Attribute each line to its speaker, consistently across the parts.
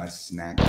Speaker 1: my snack.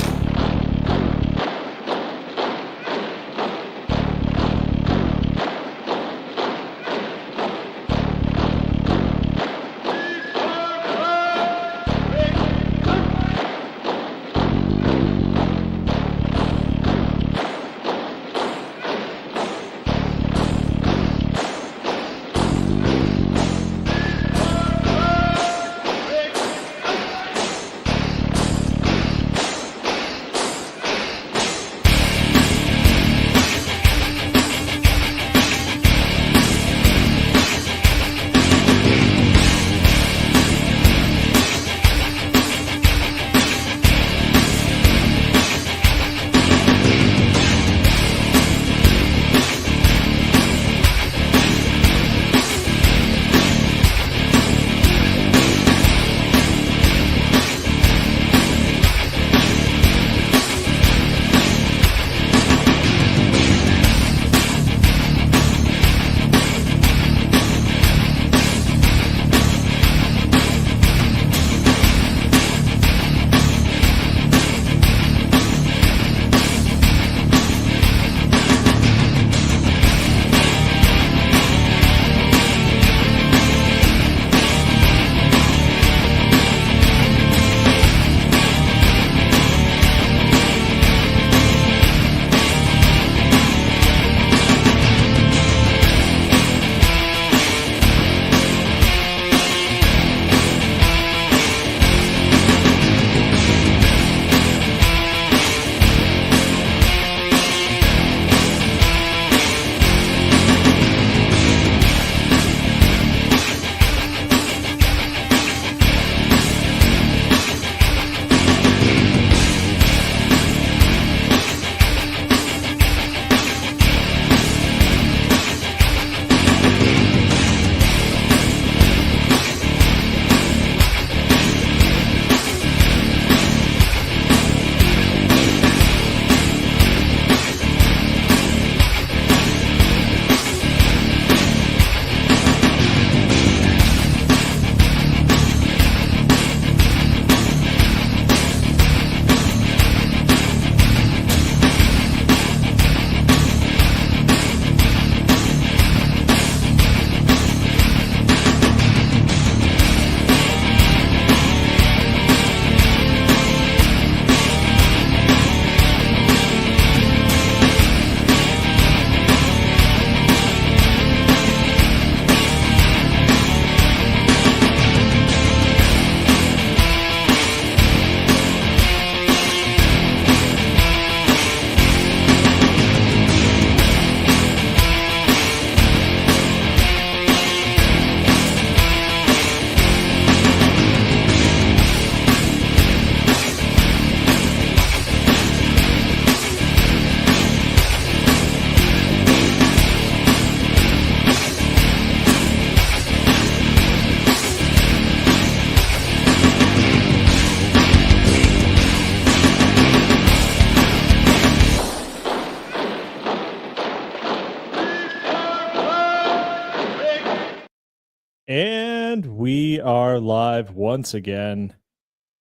Speaker 2: And we are live once again.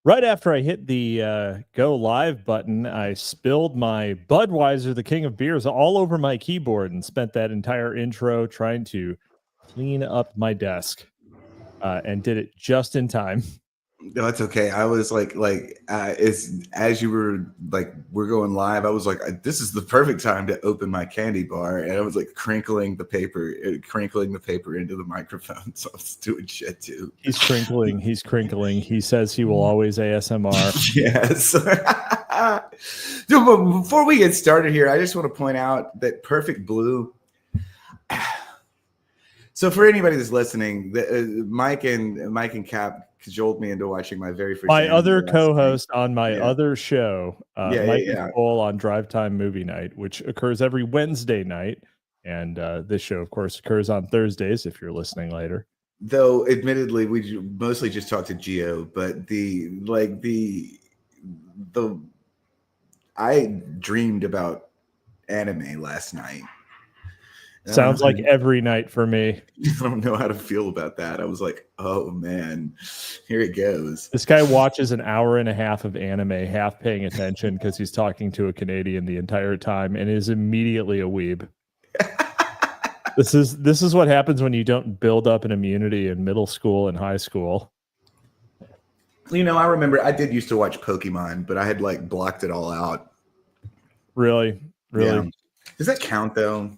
Speaker 2: Right after I hit the go live button, I spilled my Budweiser, the king of beers, all over my keyboard and spent that entire intro trying to clean up my desk and did it just in time.
Speaker 1: No, it's okay. I was it's as you were we're going live. I was like, this is the perfect time to open my candy bar, and I was like crinkling the paper into the microphone. So I was doing shit too.
Speaker 2: He's crinkling. He's crinkling. He says he will always ASMR.
Speaker 1: Yes. But before we get started here, I just want to point out that Perfect Blue. So for anybody that's listening, Mike and Cap cajoled me into watching my very first.
Speaker 2: My other co-host on my other show, Mike and Cole on Drive Time Movie Night, which occurs every Wednesday night, and this show, of course, occurs on Thursdays. If you're listening later,
Speaker 1: though, admittedly, we mostly just talk to Geo, but I dreamed about anime last night.
Speaker 2: Sounds like every night for me.
Speaker 1: I don't know how to feel about that. I was like, oh man, here it goes.
Speaker 2: This guy watches an hour and a half of anime, half paying attention because he's talking to a Canadian the entire time, and is immediately a weeb. This is what happens when you don't build up an immunity in middle school and high school.
Speaker 1: You know, I remember I did used to watch Pokemon, but I had like blocked it all out.
Speaker 2: Really?
Speaker 1: Yeah. Does that count though?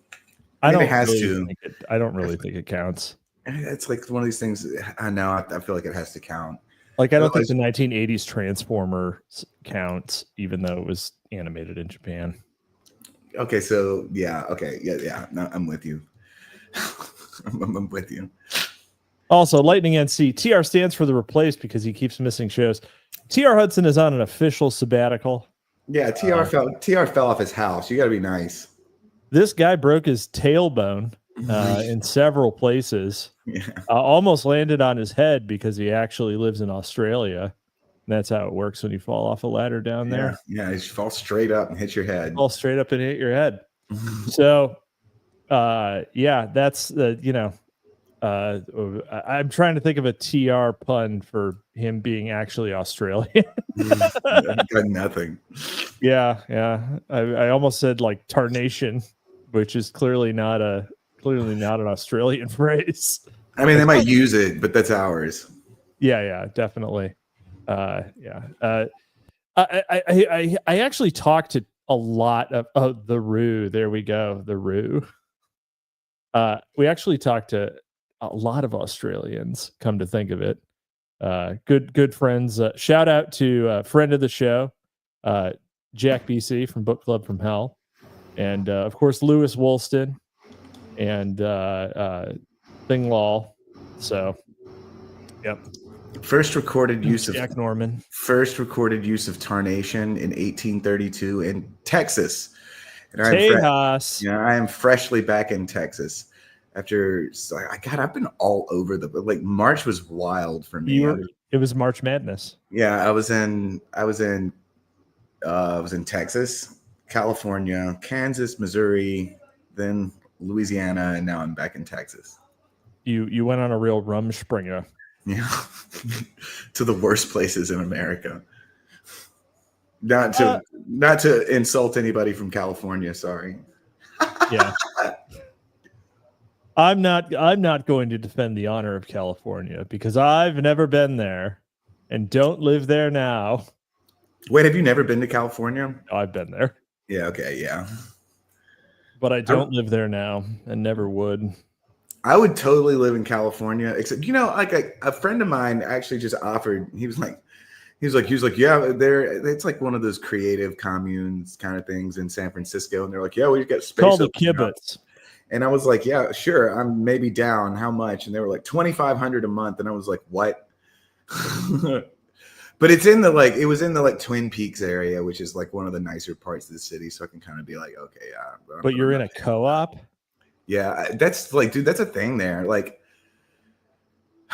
Speaker 2: I don't
Speaker 1: it has
Speaker 2: really
Speaker 1: to.
Speaker 2: think it, I don't really think it counts.
Speaker 1: It's like one of these things. I know. I feel like it has to count.
Speaker 2: Like I don't think the 1980s Transformers counts, even though it was animated in Japan.
Speaker 1: Okay, so yeah. Okay, yeah. No, I'm with you. I'm with you.
Speaker 2: Also, Lightning NC, TR stands for the replaced because he keeps missing shows. TR Hudson is on an official sabbatical.
Speaker 1: Yeah, TR fell off his house. You got to be nice.
Speaker 2: This guy broke his tailbone in several places.
Speaker 1: Yeah.
Speaker 2: Almost landed on his head because he actually lives in Australia. And that's how it works when you fall off a ladder down there.
Speaker 1: Yeah, you fall straight up and hit your head.
Speaker 2: Fall straight up and hit your head. So, that's I'm trying to think of a TR pun for him being actually Australian.
Speaker 1: Got nothing.
Speaker 2: Yeah. I almost said like tarnation, which is clearly not an Australian phrase.
Speaker 1: I mean, they might use it, but that's ours.
Speaker 2: Yeah, definitely. I actually talked to a lot of the Roo. There we go, the Roo. We actually talked to a lot of Australians, come to think of it. Good friends. Shout out to a friend of the show, Jack BC from Book Club from Hell, and of course Lewis Woolston and Thinglaw. So, yep.
Speaker 1: First recorded use
Speaker 2: Jack Norman.
Speaker 1: First recorded use of tarnation in 1832 in Texas. And
Speaker 2: Tejas.
Speaker 1: I am freshly back in Texas. After I've been all over like March was wild for me.
Speaker 2: It was March Madness.
Speaker 1: Yeah, I was in Texas, California, Kansas, Missouri, then Louisiana, and now I'm back in Texas.
Speaker 2: You went on a real rumspringa.
Speaker 1: Yeah, to the worst places in America. Not to insult anybody from California. Sorry.
Speaker 2: Yeah. I'm not going to defend the honor of California because I've never been there and don't live there now.
Speaker 1: Wait, have you never been to California?
Speaker 2: I've been there.
Speaker 1: Yeah, okay, yeah.
Speaker 2: But I don't live there now and never would.
Speaker 1: I would totally live in California, except like a friend of mine actually just offered. He was like, yeah, it's like one of those creative communes kind of things in San Francisco, and they're like, yeah, we've got space.
Speaker 2: Called the kibbutz.
Speaker 1: And I was like, yeah, sure, I'm maybe down. How much? And they were like $2,500 a month, and I was like, what? But it was in the Twin Peaks area, which is like one of the nicer parts of the city, so I can kind of be like, okay, yeah.
Speaker 2: But you're in a co-op.
Speaker 1: Yeah, that's like, dude, that's a thing there. Like,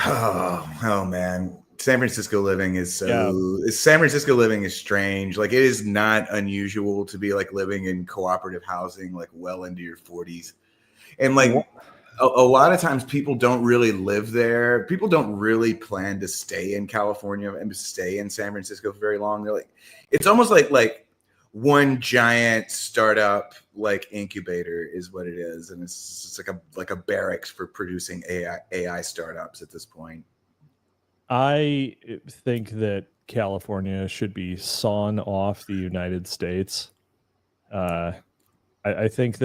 Speaker 1: oh man, San Francisco living is strange. Like, it is not unusual to be like living in cooperative housing, like well into your 40s. And like a lot of times people don't really live there. People don't really plan to stay in California and stay in San Francisco for very long. They're like, it's almost like one giant startup like incubator is what it is. And it's like a barracks for producing AI startups at this point.
Speaker 2: I think that California should be sawn off the United States. I think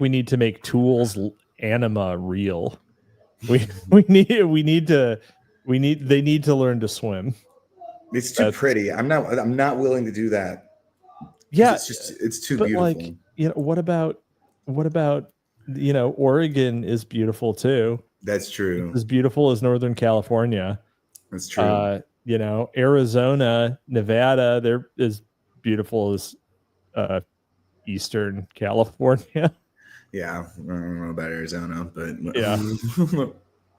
Speaker 2: we need to make tools anima real. They need to learn to swim.
Speaker 1: It's too pretty. I'm not willing to do that.
Speaker 2: Yeah,
Speaker 1: it's too beautiful.
Speaker 2: Like, what about Oregon is beautiful too.
Speaker 1: That's true.
Speaker 2: It's as beautiful as Northern California.
Speaker 1: That's true.
Speaker 2: Arizona, Nevada, they're as beautiful as Eastern California.
Speaker 1: Yeah, I don't know about Arizona, but
Speaker 2: yeah.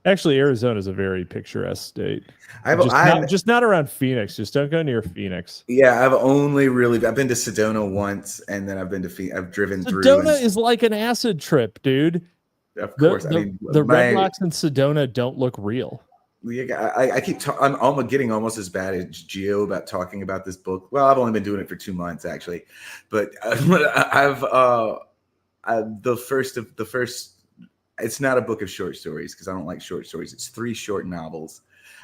Speaker 2: Actually, Arizona is a very picturesque state.
Speaker 1: I've
Speaker 2: Just not around Phoenix. Just don't go near Phoenix.
Speaker 1: Yeah, I've been to Sedona once, and then I've been to Phoenix. I've driven through.
Speaker 2: Sedona is like an acid trip, dude.
Speaker 1: Of course,
Speaker 2: The Red Rocks in Sedona don't look real.
Speaker 1: I keep I'm getting almost as bad as Gio about talking about this book. Well, I've only been doing it for 2 months actually, but the first. It's not a book of short stories because I don't like short stories. It's 3 short novels.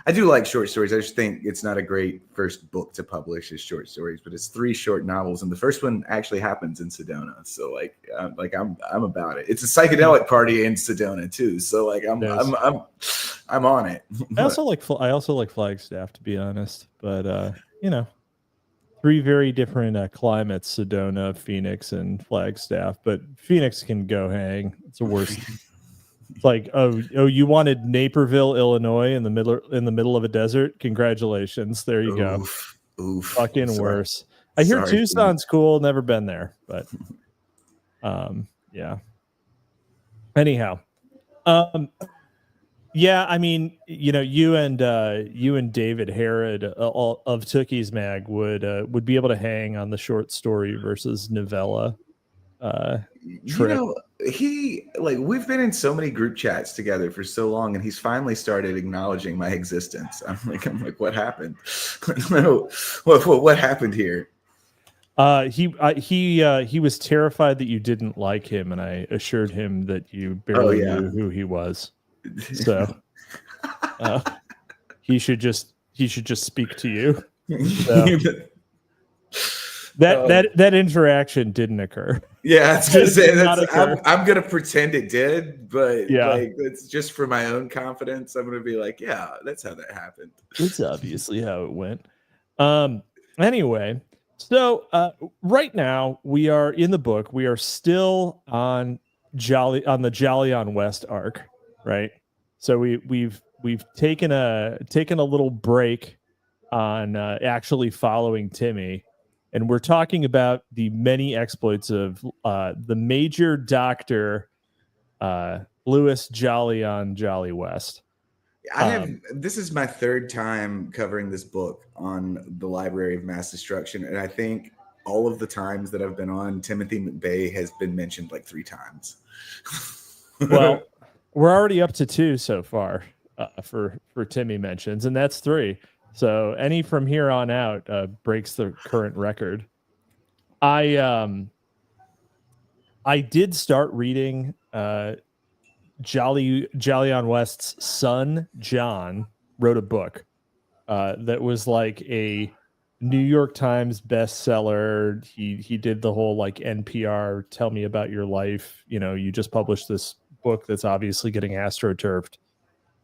Speaker 1: I do like short stories. I just think it's not a great first book to publish as short stories, but it's 3 short novels, and the first one actually happens in Sedona. So I'm about it. It's a psychedelic party in Sedona too. So I'm on it.
Speaker 2: I also like Flagstaff, to be honest, but 3 very different climates: Sedona, Phoenix, and Flagstaff. But Phoenix can go hang. It's the worst. It's like, oh, you wanted Naperville, Illinois, in the middle of a desert? Congratulations, there you go.
Speaker 1: Oof.
Speaker 2: Fucking worse. I hear Tucson's cool. Never been there, but yeah. Anyhow, yeah. I mean, you and David Herod of Tookie's Mag would be able to hang on the short story versus novella. Trip.
Speaker 1: We've been in so many group chats together for so long, and he's finally started acknowledging my existence. I'm like, what happened? No, what happened here?
Speaker 2: He was terrified that you didn't like him, and I assured him that you barely knew who he was. So he should just speak to you. So. That interaction didn't occur.
Speaker 1: Yeah, I was gonna say I'm gonna pretend it did, but it's just for my own confidence. I'm gonna be like, yeah, that's how that happened.
Speaker 2: It's obviously how it went. Anyway, so right now we are in the book. We are still on the Jolyon West arc, right? So we've taken a little break on actually following Timmy. And we're talking about the many exploits of the major doctor, Louis Jolyon Jolly West.
Speaker 1: This is my 3rd time covering this book on the Library of Mass Destruction. And I think all of the times that I've been on, Timothy McVeigh has been mentioned like 3 times.
Speaker 2: Well, we're already up to 2 so far for Timmy mentions, and that's 3. So any from here on out breaks the current record. I did start reading Jolyon West's son, John, wrote a book that was like a New York Times bestseller. He did the whole like NPR tell me about your life. You just published this book that's obviously getting astroturfed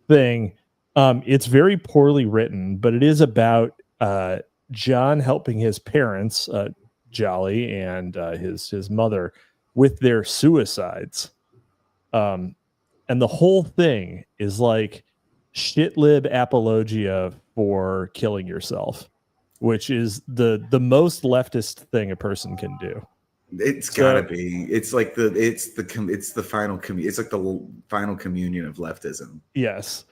Speaker 2: thing. It's very poorly written, but it is about John helping his parents, Jolly, and his mother with their suicides. And the whole thing is like shitlib apologia for killing yourself, which is the most leftist thing a person can do.
Speaker 1: It's gotta be. It's like it's the final it's like the final communion of leftism.
Speaker 2: Yes.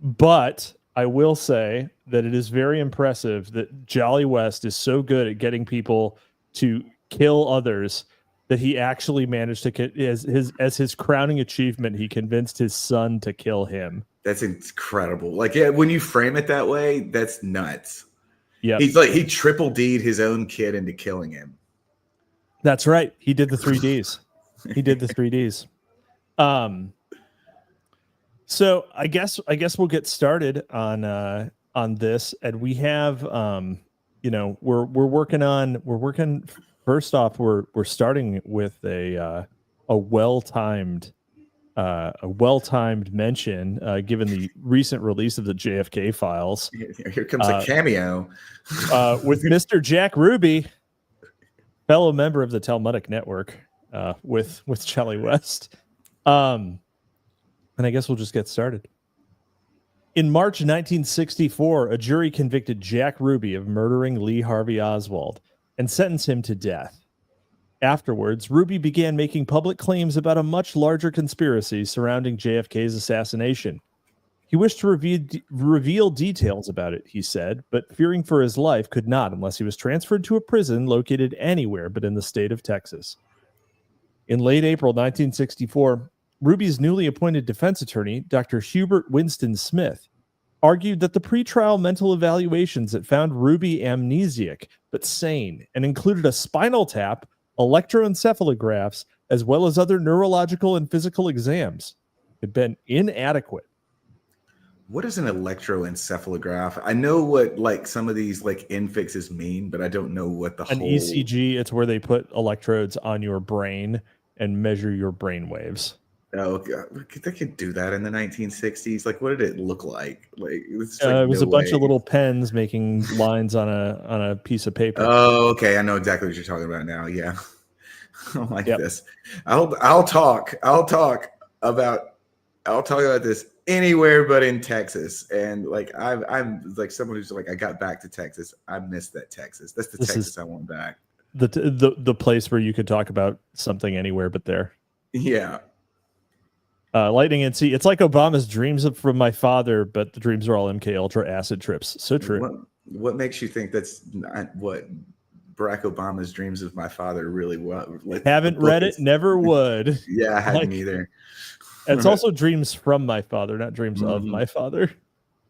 Speaker 2: But I will say that it is very impressive that Jolly West is so good at getting people to kill others that he actually managed to, as his crowning achievement, he convinced his son to kill him.
Speaker 1: That's incredible. Like, yeah, when you frame it that way, that's nuts.
Speaker 2: Yeah,
Speaker 1: he triple D'd his own kid into killing him.
Speaker 2: That's right. He did the 3Ds. He did the 3Ds. So I guess we'll get started on this, and we have we're working. First off, we're starting with a well-timed mention, given the recent release of the JFK files.
Speaker 1: Here comes a cameo
Speaker 2: with Mr. Jack Ruby, fellow member of the Talmudic Network, with Jolly West. And I guess we'll just get started. In March 1964, a jury convicted Jack Ruby of murdering Lee Harvey Oswald and sentenced him to death. Afterwards, Ruby began making public claims about a much larger conspiracy surrounding JFK's assassination. He wished to reveal details about it, he said, but fearing for his life could not unless he was transferred to a prison located anywhere but in the state of Texas. In late April 1964, Ruby's newly appointed defense attorney, Dr. Hubert Winston Smith, argued that the pretrial mental evaluations that found Ruby amnesiac but sane and included a spinal tap, electroencephalographs, as well as other neurological and physical exams had been inadequate.
Speaker 1: What is an electroencephalograph? I know what like some of these like infixes mean, but I don't know what the
Speaker 2: An
Speaker 1: whole
Speaker 2: ECG, it's where they put electrodes on your brain and measure your brain waves.
Speaker 1: Oh, God. They could do that in the 1960s. Like, what did it look like? Like, it was,
Speaker 2: It was a bunch of little pens making lines on a piece of paper.
Speaker 1: Oh, okay. I know exactly what you're talking about now. Yeah. I don't like this. I'll talk about this anywhere but in Texas. And like I'm like someone who's like, I got back to Texas. I missed that Texas. That's the Texas I want back.
Speaker 2: The place where you could talk about something anywhere but there.
Speaker 1: Yeah.
Speaker 2: Lightning and Sea. It's like Obama's dreams from my father, but the dreams are all MK Ultra acid trips. So true.
Speaker 1: What makes you think that's not what Barack Obama's dreams of my father really was? Like,
Speaker 2: haven't read it, never would.
Speaker 1: Yeah, I hadn't either.
Speaker 2: It's also dreams from my father, not dreams of my father.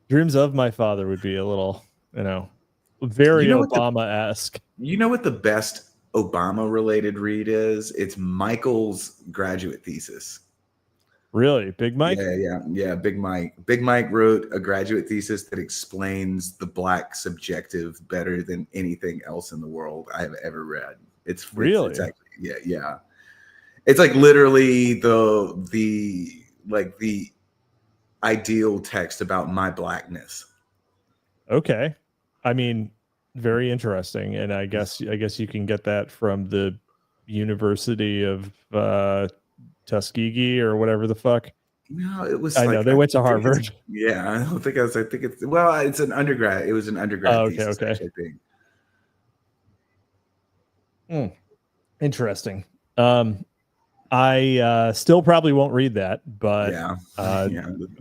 Speaker 2: Dreams of my father would be a little, very Obama-esque.
Speaker 1: You know what the best Obama-related read is? It's Michael's graduate thesis.
Speaker 2: Really? Big Mike?
Speaker 1: Yeah. Big Mike. Big Mike wrote a graduate thesis that explains the Black subjective better than anything else in the world I have ever read. It's actually, yeah. It's like literally the ideal text about my Blackness. Okay.
Speaker 2: I mean, very interesting. And I guess you can get that from the University of Tuskegee or whatever the fuck.
Speaker 1: No, it was.
Speaker 2: I know they went to Harvard.
Speaker 1: Yeah, I don't think I was. I think it's it's an undergrad. It was an undergrad. Thesis,
Speaker 2: okay.
Speaker 1: Actually, I think.
Speaker 2: Interesting. I still probably won't read that, but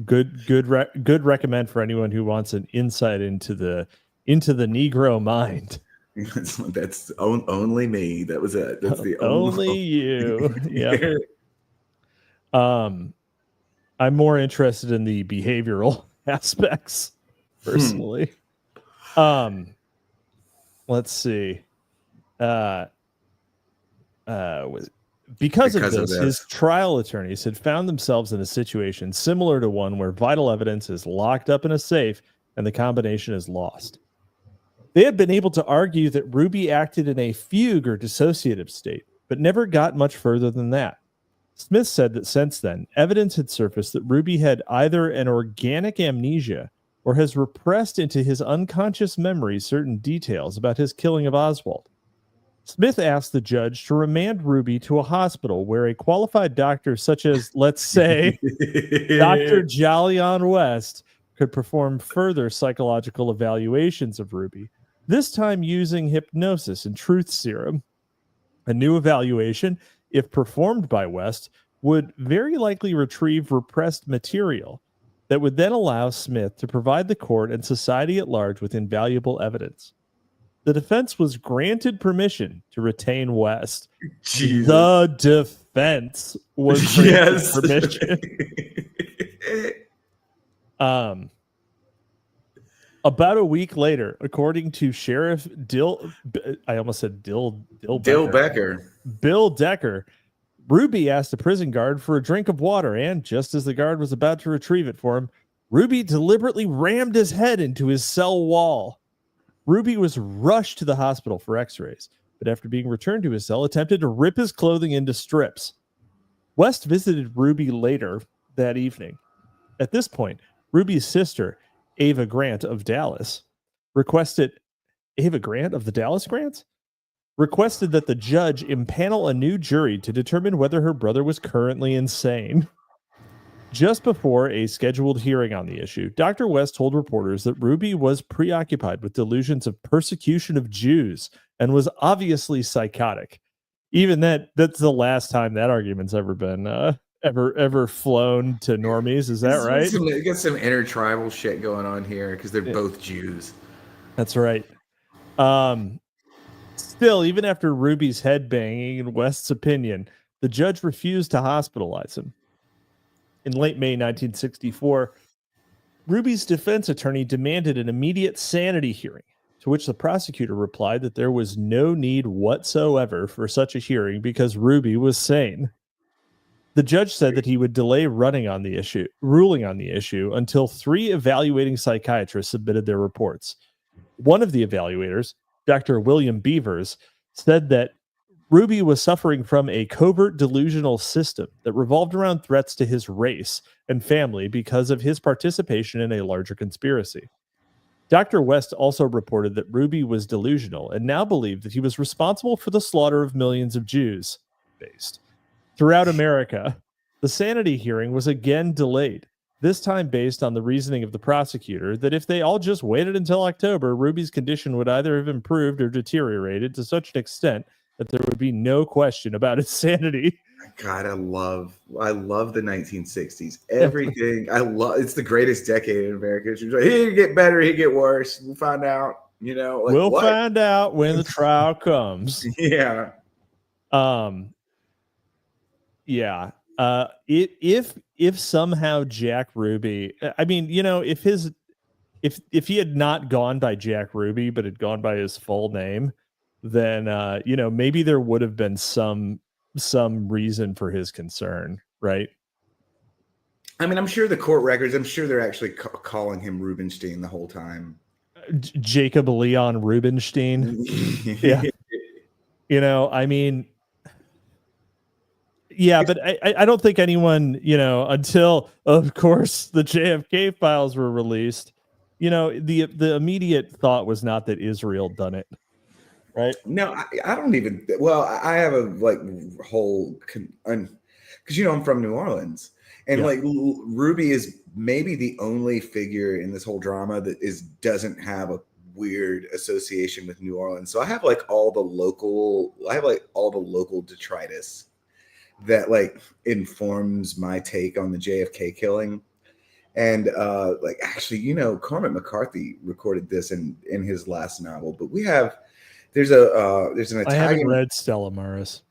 Speaker 2: good recommend for anyone who wants an insight into the Negro mind.
Speaker 1: That's only me. That was it. That's the
Speaker 2: only you. Yeah. I'm more interested in the behavioral aspects personally. Let's see. Because of this, his trial attorneys had found themselves in a situation similar to one where vital evidence is locked up in a safe and the combination is lost. They had been able to argue that Ruby acted in a fugue or dissociative state, but never got much further than that. Smith said that since then, evidence had surfaced that Ruby had either an organic amnesia or has repressed into his unconscious memory certain details about his killing of Oswald. Smith asked the judge to remand Ruby to a hospital where a qualified doctor such as, let's say, Dr. Jolyon West could perform further psychological evaluations of Ruby, this time using hypnosis and truth serum. A new evaluation, if performed by West, would very likely retrieve repressed material that would then allow Smith to provide the court and society at large with invaluable evidence. The defense was granted permission to retain West.
Speaker 1: Jesus.
Speaker 2: The defense was granted permission. About a week later, according to Sheriff Bill Decker, Ruby asked a prison guard for a drink of water, and just as the guard was about to retrieve it for him, Ruby deliberately rammed his head into his cell wall. Ruby was rushed to the hospital for x-rays, but after being returned to his cell, attempted to rip his clothing into strips. West visited Ruby later that evening. At this point, Ruby's sister, Ava Grant of Dallas, requested that the judge impanel a new jury to determine whether her brother was currently insane. Just before a scheduled hearing on the issue, Dr. West told reporters that Ruby was preoccupied with delusions of persecution of Jews and was obviously psychotic. Even that's the last time that argument's ever been ever flown to normies. Is that right?
Speaker 1: You got some intertribal shit going on here because they're both Jews.
Speaker 2: That's right. Still, even after Ruby's head banging in West's opinion, the judge refused to hospitalize him. In late May 1964, Ruby's defense attorney demanded an immediate sanity hearing, to which the prosecutor replied that there was no need whatsoever for such a hearing because Ruby was sane. The judge said that he would delay ruling on the issue until 3 evaluating psychiatrists submitted their reports. One of the evaluators, Dr. William Beavers, said that Ruby was suffering from a covert delusional system that revolved around threats to his race and family because of his participation in a larger conspiracy. Dr. West also reported that Ruby was delusional and now believed that he was responsible for the slaughter of millions of Jews. Throughout America, the sanity hearing was again delayed, this time based on the reasoning of the prosecutor that if they all just waited until October, Ruby's condition would either have improved or deteriorated to such an extent that there would be no question about his sanity.
Speaker 1: God, I love the 1960s. Everything it's the greatest decade in America. She's like, he'd get better, he'd get worse. We'll find out.
Speaker 2: We'll find out when the trial comes.
Speaker 1: Yeah.
Speaker 2: Yeah. If somehow Jack Ruby, I mean, if he had not gone by Jack Ruby but had gone by his full name, then maybe there would have been some reason for his concern, right?
Speaker 1: I mean, I'm sure the court records, I'm sure they're actually calling him Rubenstein the whole time.
Speaker 2: Jacob Leon Rubenstein. Yeah. I mean, yeah, but I don't think anyone, until, of course, the JFK files were released, the immediate thought was not that Israel done it, right?
Speaker 1: No, I don't even. Well, I have a whole because I'm from New Orleans, and Ruby is maybe the only figure in this whole drama that doesn't have a weird association with New Orleans. So I have all the local detritus that informs my take on the JFK killing. And actually, Cormac McCarthy recorded this in his last novel, but there's an Italian.
Speaker 2: I haven't read Stella Maris.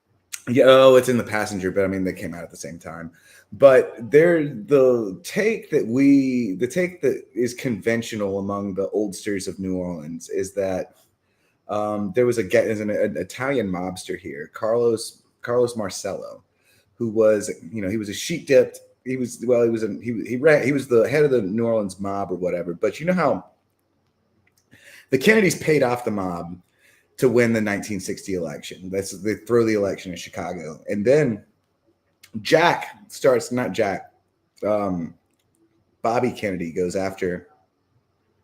Speaker 1: Yeah, it's in The Passenger, but I mean they came out at the same time. But the take that is conventional among the oldsters of New Orleans is that there was an Italian mobster here, Carlos Marcello, who was he was a sheet dipped. He was the head of the New Orleans mob or whatever. But you know how the Kennedys paid off the mob to win the 1960 election. They throw the election in Chicago, and then Bobby Kennedy goes after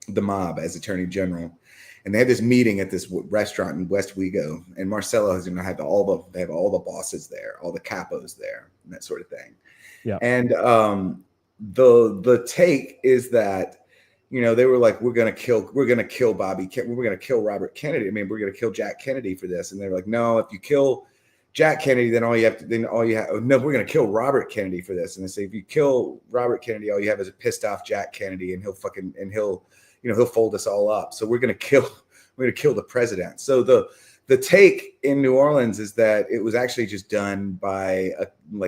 Speaker 1: the mob as Attorney General, and they have this meeting at this restaurant in West Wego, and Marcello has have all the bosses there, all the capos there, and that sort of thing.
Speaker 2: Yeah.
Speaker 1: And the take is that they were like, we're gonna kill Bobby, we're gonna kill Robert Kennedy. I mean, we're gonna kill Jack Kennedy for this. And they're like, no, if you kill Jack Kennedy, then we're gonna kill Robert Kennedy for this. And they say, if you kill Robert Kennedy, all you have is a pissed off Jack Kennedy, and he'll fold us all up. So we're gonna kill the president. So the take in New Orleans is that it was actually just done by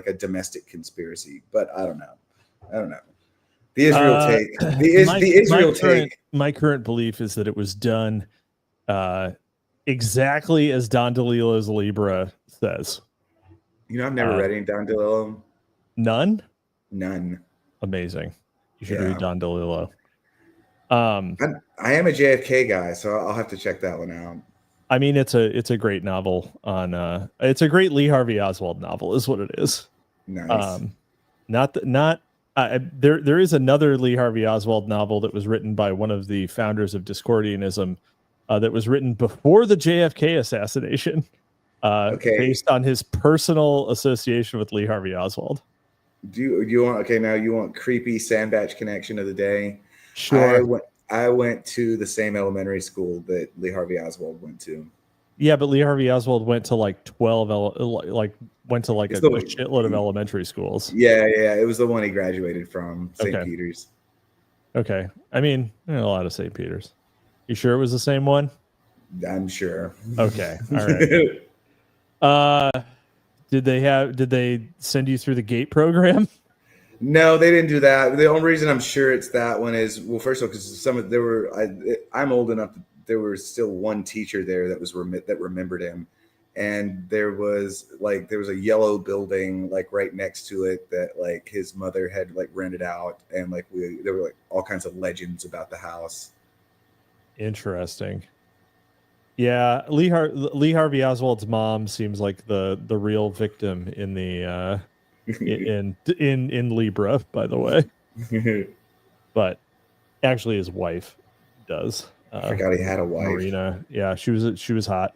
Speaker 1: a domestic conspiracy, but I don't know. The Israel take.
Speaker 2: My current belief is that it was done exactly as Don DeLillo's Libra says.
Speaker 1: I've never read any Don DeLillo.
Speaker 2: None.
Speaker 1: Amazing.
Speaker 2: You should read Don DeLillo.
Speaker 1: I am a JFK guy, so I'll have to check that one out.
Speaker 2: I mean, it's a great novel on. It's a great Lee Harvey Oswald novel, is what it is.
Speaker 1: Nice.
Speaker 2: There is another Lee Harvey Oswald novel that was written by one of the founders of Discordianism, that was written before the JFK assassination, based on his personal association with Lee Harvey Oswald.
Speaker 1: Do you want? Now you want creepy Sandbatch connection of the day?
Speaker 2: Sure.
Speaker 1: I went to the same elementary school that Lee Harvey Oswald went to.
Speaker 2: Yeah, but Lee Harvey Oswald went to like 12, went to like a shitload of elementary schools.
Speaker 1: Yeah, it was the one he graduated from, St. Peter's.
Speaker 2: Okay. I mean, a lot of St. Peter's. You sure it was the same one?
Speaker 1: I'm sure.
Speaker 2: Okay. All right. Did they send you through the GATE program?
Speaker 1: No, they didn't do that. The only reason I'm sure it's that one is, well, first of all, because I'm old enough. There was still one teacher there that remembered him, and there was a yellow building like right next to it that like his mother had like rented out, and there were like all kinds of legends about the house.
Speaker 2: Interesting. Yeah, Lee Harvey Oswald's mom seems like the real victim in the in Libra, by the way. But actually his wife does.
Speaker 1: I forgot he had a wife.
Speaker 2: Marina. Yeah, she was hot.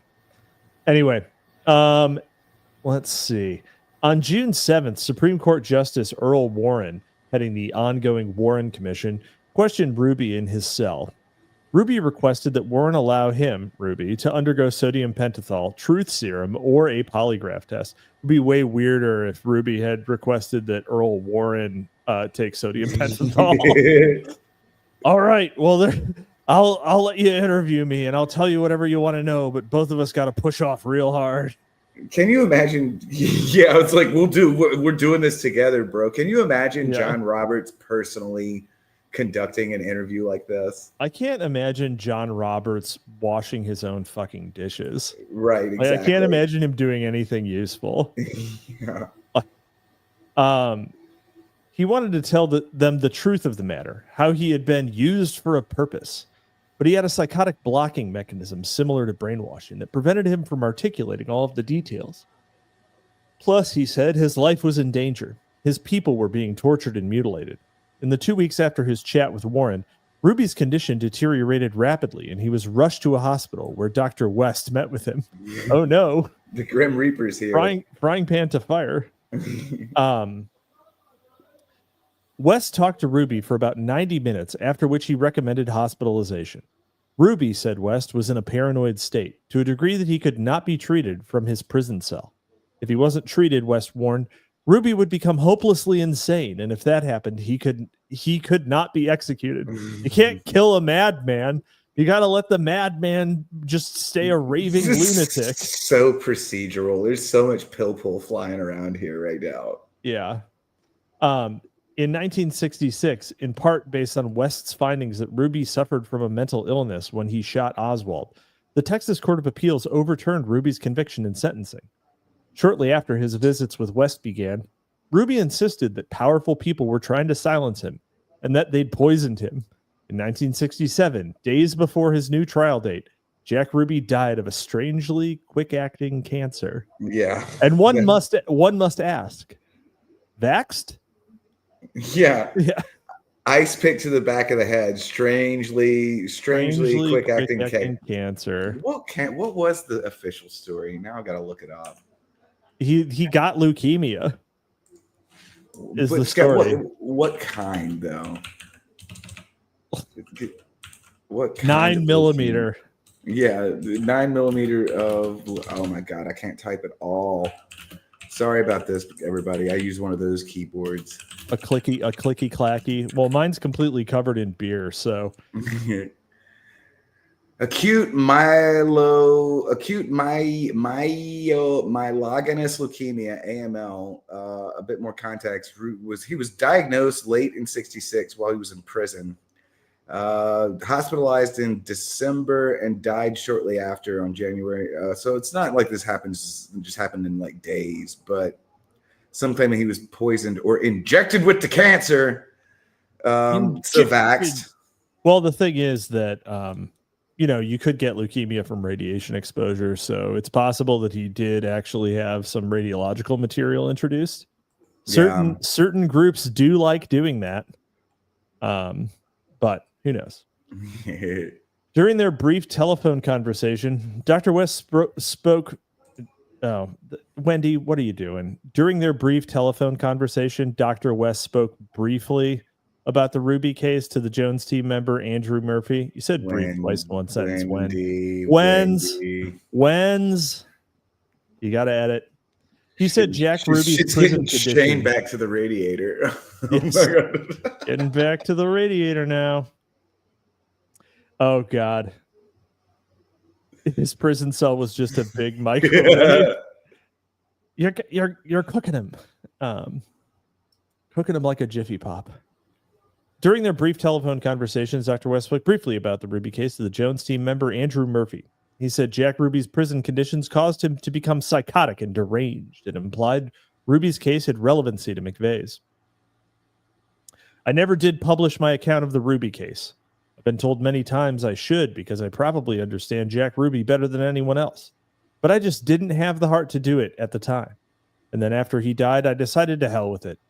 Speaker 2: Anyway, let's see. On June 7th, Supreme Court Justice Earl Warren, heading the ongoing Warren Commission, questioned Ruby in his cell. Ruby requested that Warren allow him, Ruby, to undergo sodium pentothal, truth serum, or a polygraph test. It would be way weirder if Ruby had requested that Earl Warren take sodium pentothal. All right, well, I'll let you interview me, and I'll tell you whatever you want to know, but both of us got to push off real hard.
Speaker 1: Can you imagine? Yeah, it's like we're doing this together, bro. Can you imagine John Roberts personally conducting an interview like this?
Speaker 2: I can't imagine John Roberts washing his own fucking dishes.
Speaker 1: Right, exactly.
Speaker 2: I can't imagine him doing anything useful.
Speaker 1: Yeah.
Speaker 2: He wanted to tell them the truth of the matter, how he had been used for a purpose. But he had a psychotic blocking mechanism similar to brainwashing that prevented him from articulating all of the details. Plus, he said, his life was in danger. His people were being tortured and mutilated. In the 2 weeks after his chat with Warren, Ruby's condition deteriorated rapidly, and he was rushed to a hospital where Dr. West met with him. Oh no.
Speaker 1: The Grim Reaper's here.
Speaker 2: Frying pan to fire. West talked to Ruby for about 90 minutes, after which he recommended hospitalization. Ruby, said West, was in a paranoid state, to a degree that he could not be treated from his prison cell. If he wasn't treated, West warned, Ruby would become hopelessly insane, and if that happened, he could not be executed. You can't kill a madman. You got to let the madman just stay a raving lunatic.
Speaker 1: So procedural. There's so much pill pull flying around here right now.
Speaker 2: Yeah. In 1966, in part based on West's findings that Ruby suffered from a mental illness when he shot Oswald, the Texas Court of Appeals overturned Ruby's conviction and sentencing. Shortly after his visits with West began, Ruby insisted that powerful people were trying to silence him and that they'd poisoned him. In 1967, days before his new trial date, Jack Ruby died of a strangely quick-acting cancer.
Speaker 1: Yeah.
Speaker 2: And one must ask, vaxxed?
Speaker 1: Yeah. Ice pick to the back of the head. Strangely quick-acting
Speaker 2: cancer.
Speaker 1: What was the official story? Now I got to look it up.
Speaker 2: He got leukemia. Is the story?
Speaker 1: What kind though? What kind?
Speaker 2: 9mm.
Speaker 1: Yeah, 9mm of. Oh my god, I can't type at all. Sorry about this, everybody. I use one of those keyboards.
Speaker 2: A clicky clacky. Well, mine's completely covered in beer, so.
Speaker 1: Acute myelogenous leukemia, AML. A bit more context. He was diagnosed late in '66 while he was in prison. Hospitalized in December and died shortly after on January. So it's not like this just happened in like days, but some claiming he was poisoned or injected with the cancer. So vaxxed.
Speaker 2: Well, the thing is that, you could get leukemia from radiation exposure. So it's possible that he did actually have some radiological material introduced. Certain groups do like doing that. But who knows? During their brief telephone conversation, Dr. West spoke. Oh, Wendy, what are you doing? During their brief telephone conversation, Dr. West spoke briefly about the Ruby case to the Jones team member Andrew Murphy? You said brief twice in one sentence. When's? You got to edit. He said Jack Ruby's prison conditions.
Speaker 1: Shane back to the radiator.
Speaker 2: Yes.
Speaker 1: Oh my God.
Speaker 2: Getting back to the radiator now. Oh God. His prison cell was just a big microwave. You're cooking him. Cooking him like a Jiffy Pop. During their brief telephone conversations, Dr. West spoke briefly about the Ruby case to the Jones team member Andrew Murphy. He said Jack Ruby's prison conditions caused him to become psychotic and deranged, and implied Ruby's case had relevancy to McVeigh's. I never did publish my account of the Ruby case. I've been told many times I should because I probably understand Jack Ruby better than anyone else. But I just didn't have the heart to do it at the time. And then after he died, I decided to hell with it.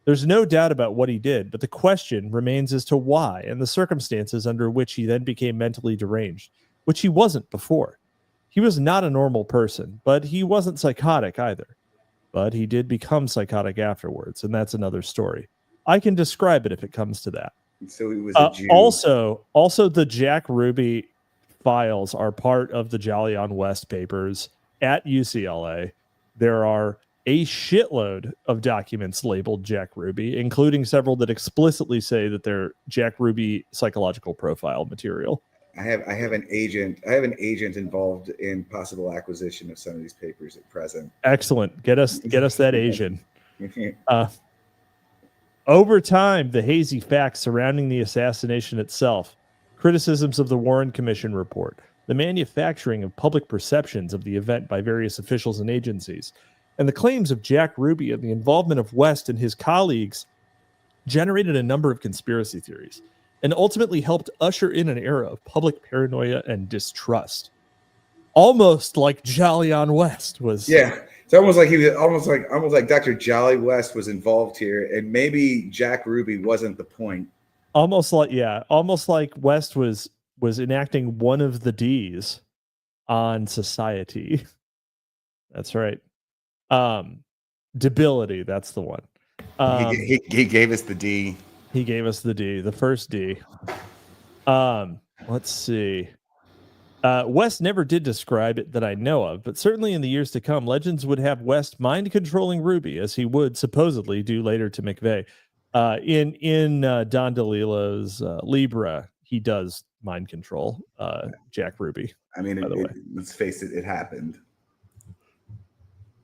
Speaker 2: There's no doubt about what he did, but the question remains as to why and the circumstances under which he then became mentally deranged, which he wasn't before. He was not a normal person, but he wasn't psychotic either. But he did become psychotic afterwards, and that's another story. I can describe it if it comes to that.
Speaker 1: So he was a Jew.
Speaker 2: Also, the Jack Ruby files are part of the Jolly on West papers at UCLA. There are a shitload of documents labeled Jack Ruby, including several that explicitly say that they're Jack Ruby psychological profile material.
Speaker 1: I have an agent involved in possible acquisition of some of these papers at present.
Speaker 2: Excellent. Get us that Asian. Over time, the hazy facts surrounding the assassination itself, criticisms of the Warren Commission report, the manufacturing of public perceptions of the event by various officials and agencies, and the claims of Jack Ruby and the involvement of West and his colleagues generated a number of conspiracy theories and ultimately helped usher in an era of public paranoia and distrust. Almost like Jolly on West was.
Speaker 1: Yeah. It's almost like he was almost like Dr. Jolly West was involved here, and maybe Jack Ruby wasn't the point.
Speaker 2: Almost like West was enacting one of the D's on society. That's right. Debility, that's the one.
Speaker 1: He gave us the D.
Speaker 2: He gave us the D, the first D. Let's see. West never did describe it that I know of, but certainly in the years to come, legends would have West mind controlling Ruby, as he would supposedly do later to McVeigh. In Don DeLillo's Libra, he does mind control Jack Ruby.
Speaker 1: I mean, let's face it, it happened.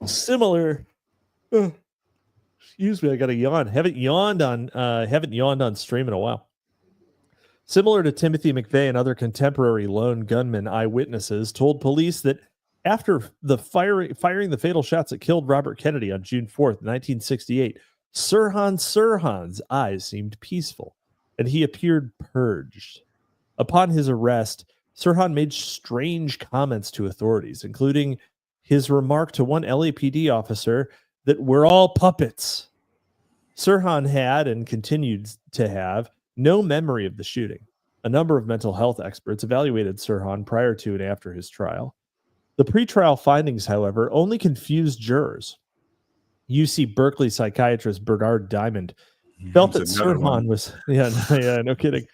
Speaker 2: Similar. Excuse me, I got a yawn. Haven't yawned on stream in a while. Similar to Timothy McVeigh and other contemporary lone gunman eyewitnesses told police that after the firing the fatal shots that killed Robert Kennedy on June 4th, 1968, Sirhan Sirhan's eyes seemed peaceful, and he appeared purged. Upon his arrest, Sirhan made strange comments to authorities, including his remark to one LAPD officer that we're all puppets. Sirhan had and continued to have no memory of the shooting. A number of mental health experts evaluated Sirhan prior to and after his trial. The pretrial findings, however, only confused jurors. UC Berkeley psychiatrist Bernard Diamond felt that Sirhan was, no kidding,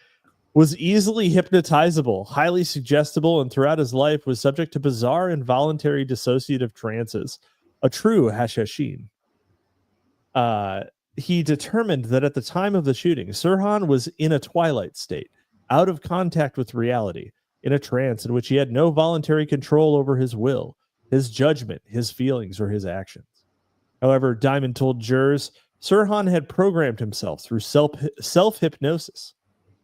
Speaker 2: was easily hypnotizable, highly suggestible, and throughout his life was subject to bizarre involuntary dissociative trances, a true Hashashin. He determined that at the time of the shooting, Sirhan was in a twilight state, out of contact with reality, in a trance in which he had no voluntary control over his will, his judgment, his feelings, or his actions. However, Diamond told jurors Sirhan had programmed himself through self-hypnosis.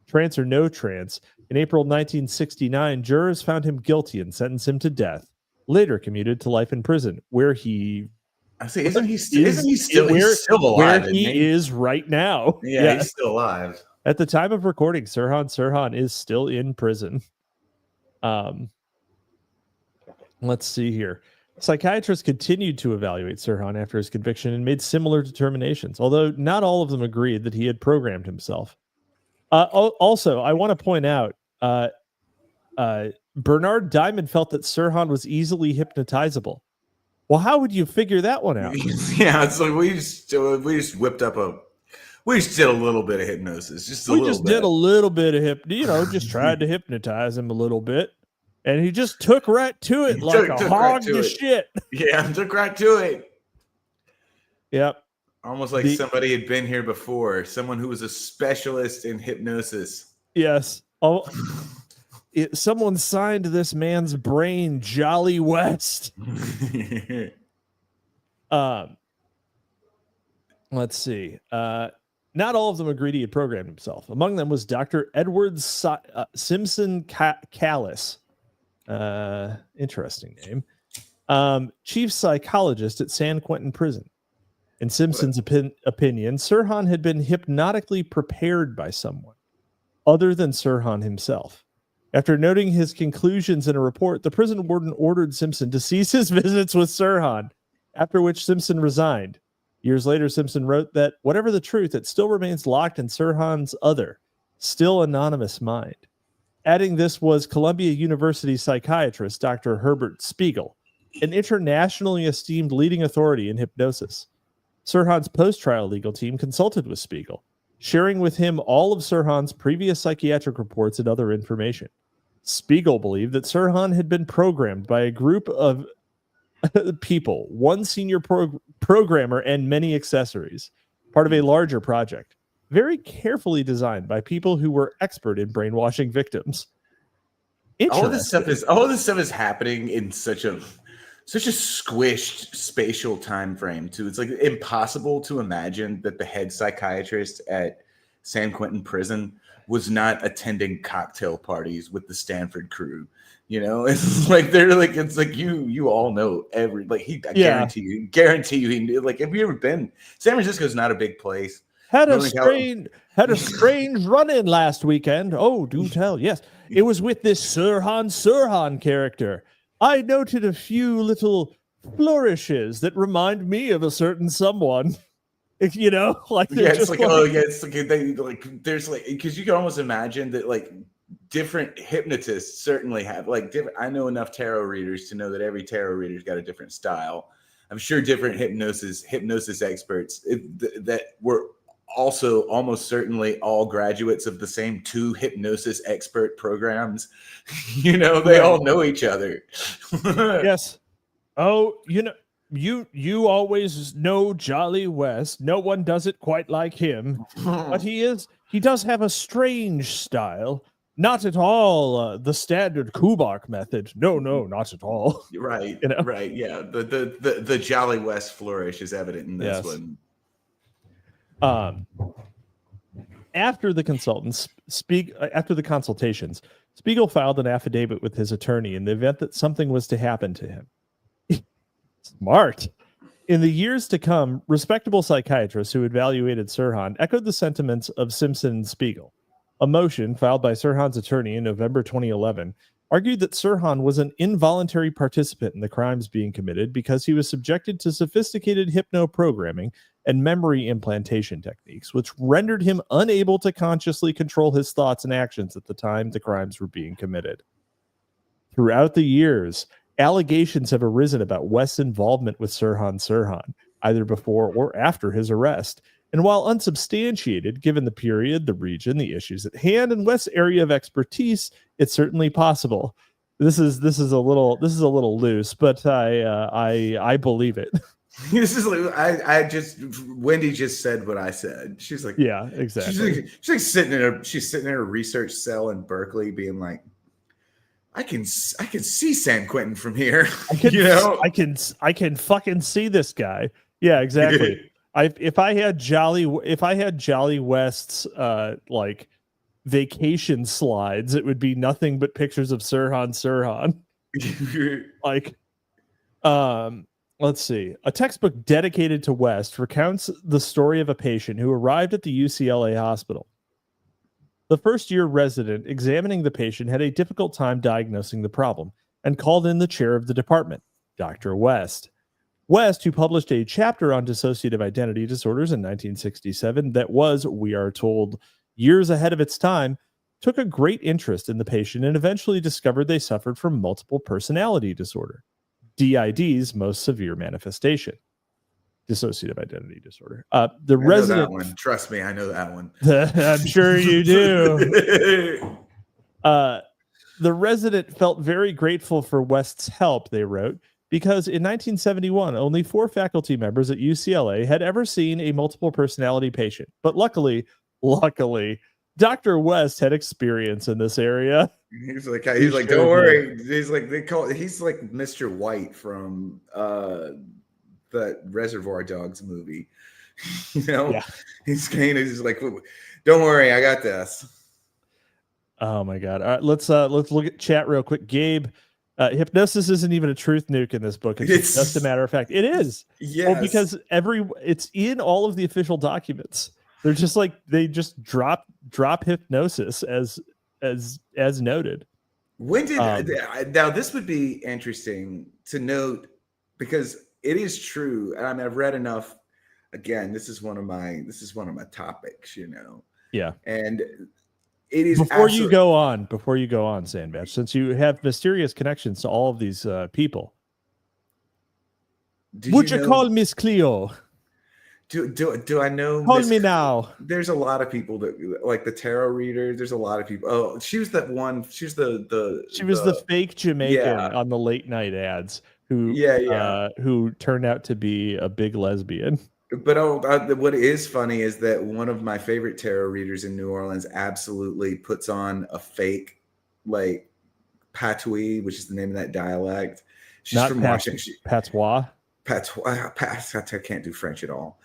Speaker 2: Trance or no trance, in April 1969, jurors found him guilty and sentenced him to death, later commuted to life in prison, where he...
Speaker 1: Isn't he still alive?
Speaker 2: Where he is right now.
Speaker 1: Yeah, he's still alive.
Speaker 2: At the time of recording, Sirhan Sirhan is still in prison. Let's see here. Psychiatrists continued to evaluate Sirhan after his conviction and made similar determinations, although not all of them agreed that he had programmed himself. Also, I want to point out, Bernard Diamond felt that Sirhan was easily hypnotizable. Well, how would you figure that one out?
Speaker 1: Yeah, it's like we just whipped up We just did a little bit of hypnosis, just a
Speaker 2: We
Speaker 1: little
Speaker 2: just
Speaker 1: bit.
Speaker 2: did a little bit of just tried to hypnotize him a little bit. And he just took right to it like a hog to shit.
Speaker 1: Yeah, took right to it.
Speaker 2: Yep.
Speaker 1: Almost like somebody had been here before. Someone who was a specialist in hypnosis.
Speaker 2: Yes. Oh, someone signed this man's brain, Jolly West. Let's see. Not all of them agreed he had programmed himself. Among them was Dr. Edward Simpson Callis. Interesting name. Chief psychologist at San Quentin Prison. In Simpson's opinion, Sirhan had been hypnotically prepared by someone other than Sirhan himself. After noting his conclusions in a report, the prison warden ordered Simpson to cease his visits with Sirhan, after which Simpson resigned. Years later, Simpson wrote that, whatever the truth, it still remains locked in Sirhan's other, still anonymous mind. Adding this was Columbia University psychiatrist Dr. Herbert Spiegel, an internationally esteemed leading authority in hypnosis. Sirhan's post-trial legal team consulted with Spiegel, sharing with him all of Sirhan's previous psychiatric reports and other information. Spiegel believed that Sirhan had been programmed by a group of people, one senior programmer and many accessories, part of a larger project, very carefully designed by people who were expert in brainwashing victims.
Speaker 1: All this stuff is happening in such a squished spatial time frame too. It's like impossible to imagine that the head psychiatrist at San Quentin Prison was not attending cocktail parties with the Stanford crew. You know, it's like it's like you all know every guarantee you he knew. Like, have you ever been? San Francisco's not a big place.
Speaker 2: Had a strange run-in last weekend. Oh, do tell. Yes, it was with this Sirhan character. I noted a few little flourishes that remind me of a certain someone. You know, like
Speaker 1: it's like there's like, because you can almost imagine that like different hypnotists certainly have like different. I know enough tarot readers to know that every tarot reader's got a different style. I'm sure different hypnosis experts that were also almost certainly all graduates of the same 2 hypnosis expert programs. You know, they all know each other.
Speaker 2: Yes. Oh, you know, you always know Jolly West. No one does it quite like him, but he does have a strange style. Not at all the standard Kubark method. No, not at all.
Speaker 1: Right. You know? Right. Yeah. The Jolly West flourish is evident in this one.
Speaker 2: After the consultations, Spiegel filed an affidavit with his attorney in the event that something was to happen to him. Smart. In the years to come, respectable psychiatrists who evaluated Sirhan echoed the sentiments of Simpson and Spiegel. A motion filed by Sirhan's attorney in November 2011 argued that Sirhan was an involuntary participant in the crimes being committed because he was subjected to sophisticated hypnoprogramming and memory implantation techniques, which rendered him unable to consciously control his thoughts and actions at the time the crimes were being committed. Throughout the years, allegations have arisen about West's involvement with Sirhan, either before or after his arrest. And while unsubstantiated, given the period, the region, the issues at hand, and West's area of expertise, it's certainly possible. This is a little loose, but I believe it.
Speaker 1: This is Wendy just said what I said. She's like,
Speaker 2: yeah, exactly.
Speaker 1: She's sitting in her research cell in Berkeley, being like, I can see San Quentin from here.
Speaker 2: I can fucking see this guy. Yeah, exactly. If I had Jolly West's like vacation slides, it would be nothing but pictures of Sirhan. Like, let's see. A textbook dedicated to West recounts the story of a patient who arrived at the UCLA hospital. The first-year resident examining the patient had a difficult time diagnosing the problem and called in the chair of the department, Dr. West. West, who published a chapter on dissociative identity disorders in 1967 that was, we are told, years ahead of its time, took a great interest in the patient and eventually discovered they suffered from multiple personality disorder, DID's most severe manifestation. dissociative identity disorder.
Speaker 1: I know that one. Trust me, I know that one.
Speaker 2: I'm sure you do. The resident felt very grateful for West's help, they wrote, because in 1971, only 4 faculty members at UCLA had ever seen a multiple personality patient. But luckily, Dr. West had experience in this area.
Speaker 1: He's like, don't worry. He's like, he's like Mr. White from the Reservoir Dogs movie. You know,
Speaker 2: yeah.
Speaker 1: He's like, don't worry, I got this.
Speaker 2: Oh my God. All right, let's look at chat real quick. Gabe, hypnosis isn't even a truth nuke in this book. It's just a matter of fact. It is.
Speaker 1: Yes.
Speaker 2: Well, because it's in all of the official documents. They're just like, they just drop hypnosis as noted.
Speaker 1: When did now this would be interesting to note, because it is true. And I mean, I've read enough. Again, this is one of my topics, you know.
Speaker 2: Yeah.
Speaker 1: And it is
Speaker 2: before you go on, Sandbatch, since you have mysterious connections to all of these people. Would you call Miss Cleo?
Speaker 1: Do I know?
Speaker 2: Call me now.
Speaker 1: There's a lot of people that like the tarot readers. There's a lot of people. Oh, she was that one. She was the fake Jamaican
Speaker 2: on the late night ads who turned out to be a big lesbian.
Speaker 1: But what is funny is that one of my favorite tarot readers in New Orleans absolutely puts on a fake, like, patois, which is the name of that dialect. She's
Speaker 2: not
Speaker 1: from Washington.
Speaker 2: Patois.
Speaker 1: I can't do French at all.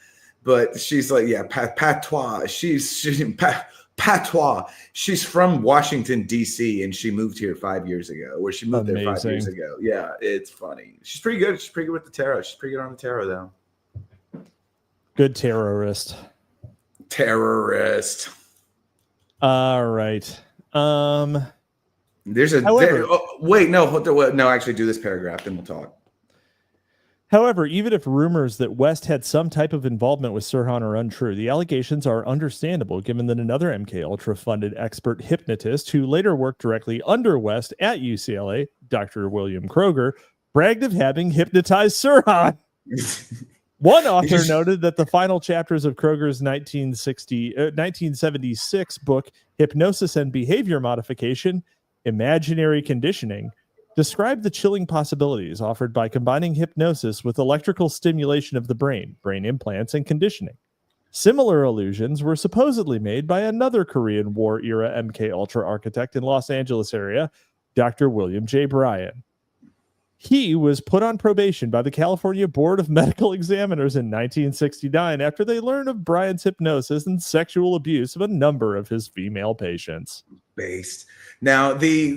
Speaker 1: But she's like, patois. She's patois. She's from Washington, D.C., and she moved here 5 years ago, or she moved there 5 years ago. Yeah, it's funny. She's pretty good. She's pretty good with the tarot. She's pretty good on the tarot, though.
Speaker 2: Good terrorist. All right.
Speaker 1: There's a actually do this paragraph, then we'll talk.
Speaker 2: However, even if rumors that West had some type of involvement with Sirhan are untrue, the allegations are understandable given that another MK Ultra funded expert hypnotist who later worked directly under West at UCLA, Dr. William Kroger, bragged of having hypnotized Sirhan. One author noted that the final chapters of Kroger's 1976 book, Hypnosis and Behavior Modification, Imaginary Conditioning, described the chilling possibilities offered by combining hypnosis with electrical stimulation of the brain implants, and conditioning. Similar allusions were supposedly made by another Korean War-era MK Ultra architect in Los Angeles area, Dr. William J. Bryan. He was put on probation by the California Board of Medical Examiners in 1969 after they learned of Bryan's hypnosis and sexual abuse of a number of his female patients.
Speaker 1: Based. Now, the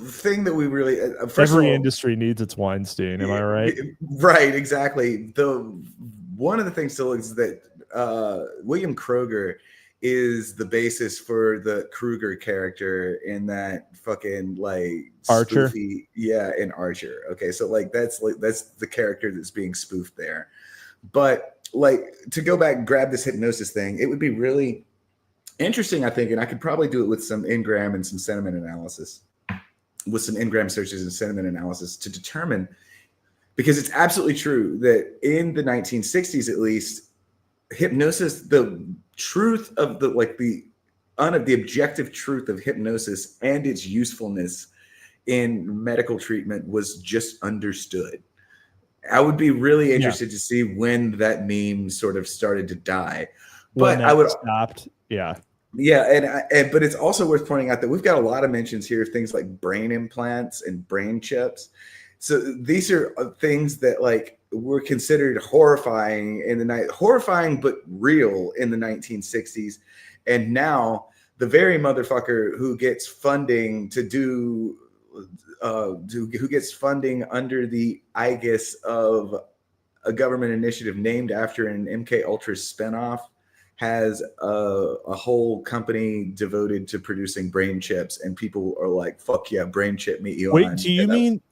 Speaker 1: thing that we really
Speaker 2: every industry needs its Weinstein. Am I right?
Speaker 1: Right, exactly. One of the things still is that William Kroger is the basis for the Kruger character in that fucking like
Speaker 2: Archer.
Speaker 1: In Archer. Okay, so that's the character that's being spoofed there. But like, to go back and grab this hypnosis thing, it would be really interesting, I think, and I could probably do it with some Ngram and some sentiment analysis, with some Ngram searches and sentiment analysis to determine, because it's absolutely true that in the 1960s, at least, hypnosis, the truth of the objective truth of hypnosis and its usefulness in medical treatment was just understood. I would be really interested to see when that meme sort of started to die. But I would
Speaker 2: stopped. Yeah.
Speaker 1: Yeah, but it's also worth pointing out that we've got a lot of mentions here of things like brain implants and brain chips. So these are things that like were considered horrifying but real in the 1960s, and now the very motherfucker who gets funding who gets funding under the aegis of a government initiative named after an MK Ultra spinoff has a whole company devoted to producing brain chips, and people are like, "Fuck yeah, brain chip me, Elon."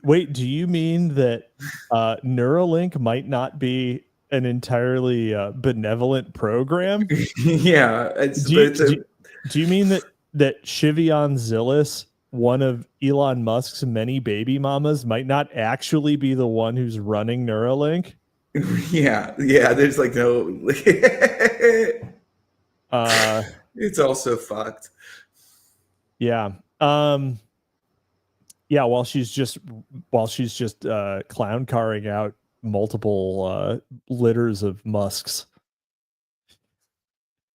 Speaker 2: Wait, do you mean that Neuralink might not be an entirely benevolent program?
Speaker 1: Yeah.
Speaker 2: Do you mean that Shivion Zillis, one of Elon Musk's many baby mamas, might not actually be the one who's running Neuralink?
Speaker 1: Yeah, yeah. There's like no.
Speaker 2: Uh,
Speaker 1: It's all so fucked.
Speaker 2: yeah. Yeah, while she's just clown carring out multiple litters of musks.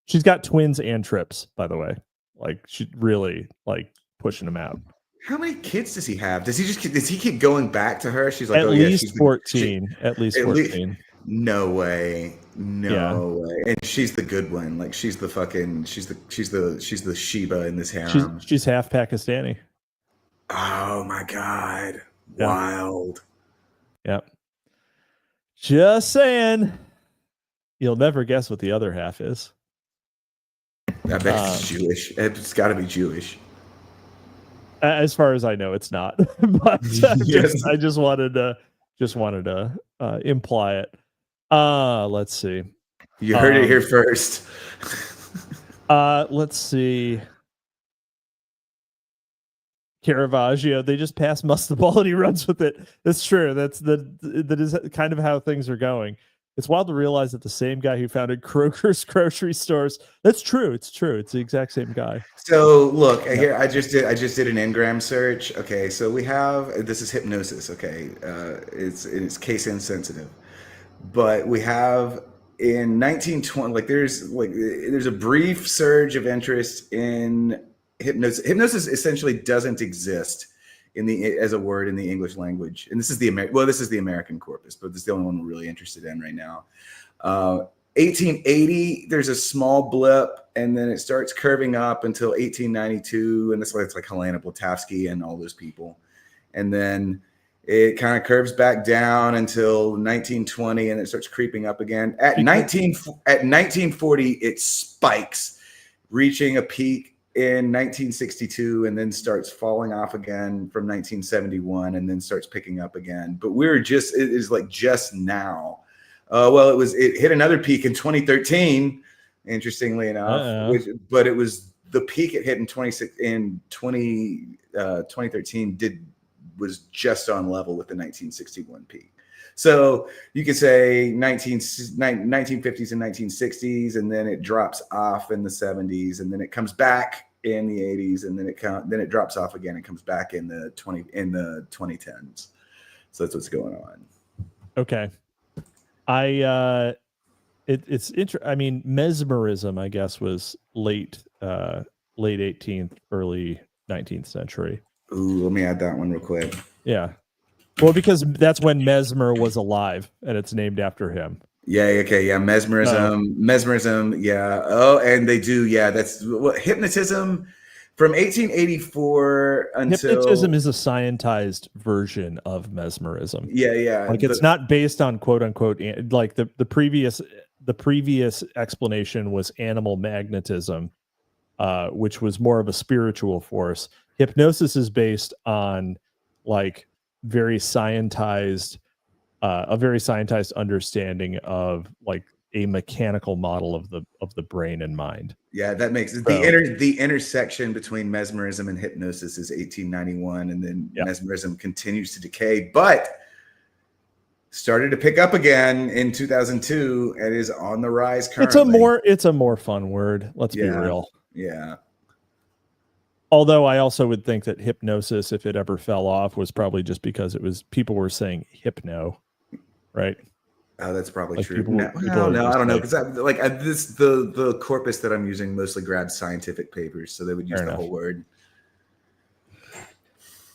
Speaker 2: She's got twins and trips, by the way. Like she really like pushing them out.
Speaker 1: How many kids does he have? Does he keep going back to her? She's like,
Speaker 2: At
Speaker 1: oh yeah,
Speaker 2: least 14. At least
Speaker 1: at least
Speaker 2: 14.
Speaker 1: no way.
Speaker 2: Yeah.
Speaker 1: No way. And she's the good one. Like she's the Sheba in this harem.
Speaker 2: She's half Pakistani.
Speaker 1: Oh my god.
Speaker 2: Yeah.
Speaker 1: Wild.
Speaker 2: Yep. Just saying. You'll never guess what the other half is.
Speaker 1: I bet it's Jewish. It's got to be Jewish.
Speaker 2: As far as I know, it's not. But
Speaker 1: Yes.
Speaker 2: I just wanted to imply it. Let's see.
Speaker 1: You heard it here first.
Speaker 2: Let's see. Caravaggio, they just pass Must the Ball and he runs with it. That's true. That is kind of how things are going. It's wild to realize that the same guy who founded Kroger's grocery stores. That's true. It's true. It's the exact same guy.
Speaker 1: So look here. I just did an Ngram search. Okay, so we have this is hypnosis. Okay, it's case insensitive, but we have in 1920 there's a brief surge of interest in hypnosis. Hypnosis essentially doesn't exist as a word in the English language, and this is the American corpus, but this is the only one we're really interested in right now. 1880, there's a small blip, and then it starts curving up until 1892, and that's why it's like Helena Blavatsky and all those people, and then it kind of curves back down until 1920, and it starts creeping up again. At 1940, it spikes, reaching a peak in 1962, and then starts falling off again from 1971, and then starts picking up again. But it is like just now. It hit another peak in 2013, interestingly enough, but it was the peak it hit in 2013 was just on level with the 1961 peak. So you could say 1950s and 1960s, and then it drops off in the 70s, and then it comes back in the 80s, and then it drops off again and comes back in the 2010s. So that's what's going on.
Speaker 2: Okay. It's interesting. I mean, mesmerism, I guess, was late 18th, early 19th century.
Speaker 1: Ooh, let me add that one real quick.
Speaker 2: Yeah. Well, because that's when Mesmer was alive, and it's named after him.
Speaker 1: Yeah. Okay. Yeah. Mesmerism. Yeah. Oh, and they do. Yeah. That's what hypnotism from 1884 until
Speaker 2: hypnotism is a scientized version of mesmerism.
Speaker 1: Yeah. Yeah.
Speaker 2: Like it's not based on quote unquote, like the previous explanation was animal magnetism, which was more of a spiritual force. Hypnosis is based on like a very scientized understanding of like a mechanical model of the brain and mind.
Speaker 1: Yeah, that makes the intersection between mesmerism and hypnosis is 1891, and then mesmerism continues to decay, but started to pick up again in 2002 and is on the rise currently.
Speaker 2: It's a more fun word. Let's be real.
Speaker 1: Yeah.
Speaker 2: Although I also would think that hypnosis, if it ever fell off, was probably just because people were saying hypno, right?
Speaker 1: Oh, that's probably
Speaker 2: like
Speaker 1: true. I don't know, because the corpus that I'm using mostly grabs scientific papers, so they would use the whole word.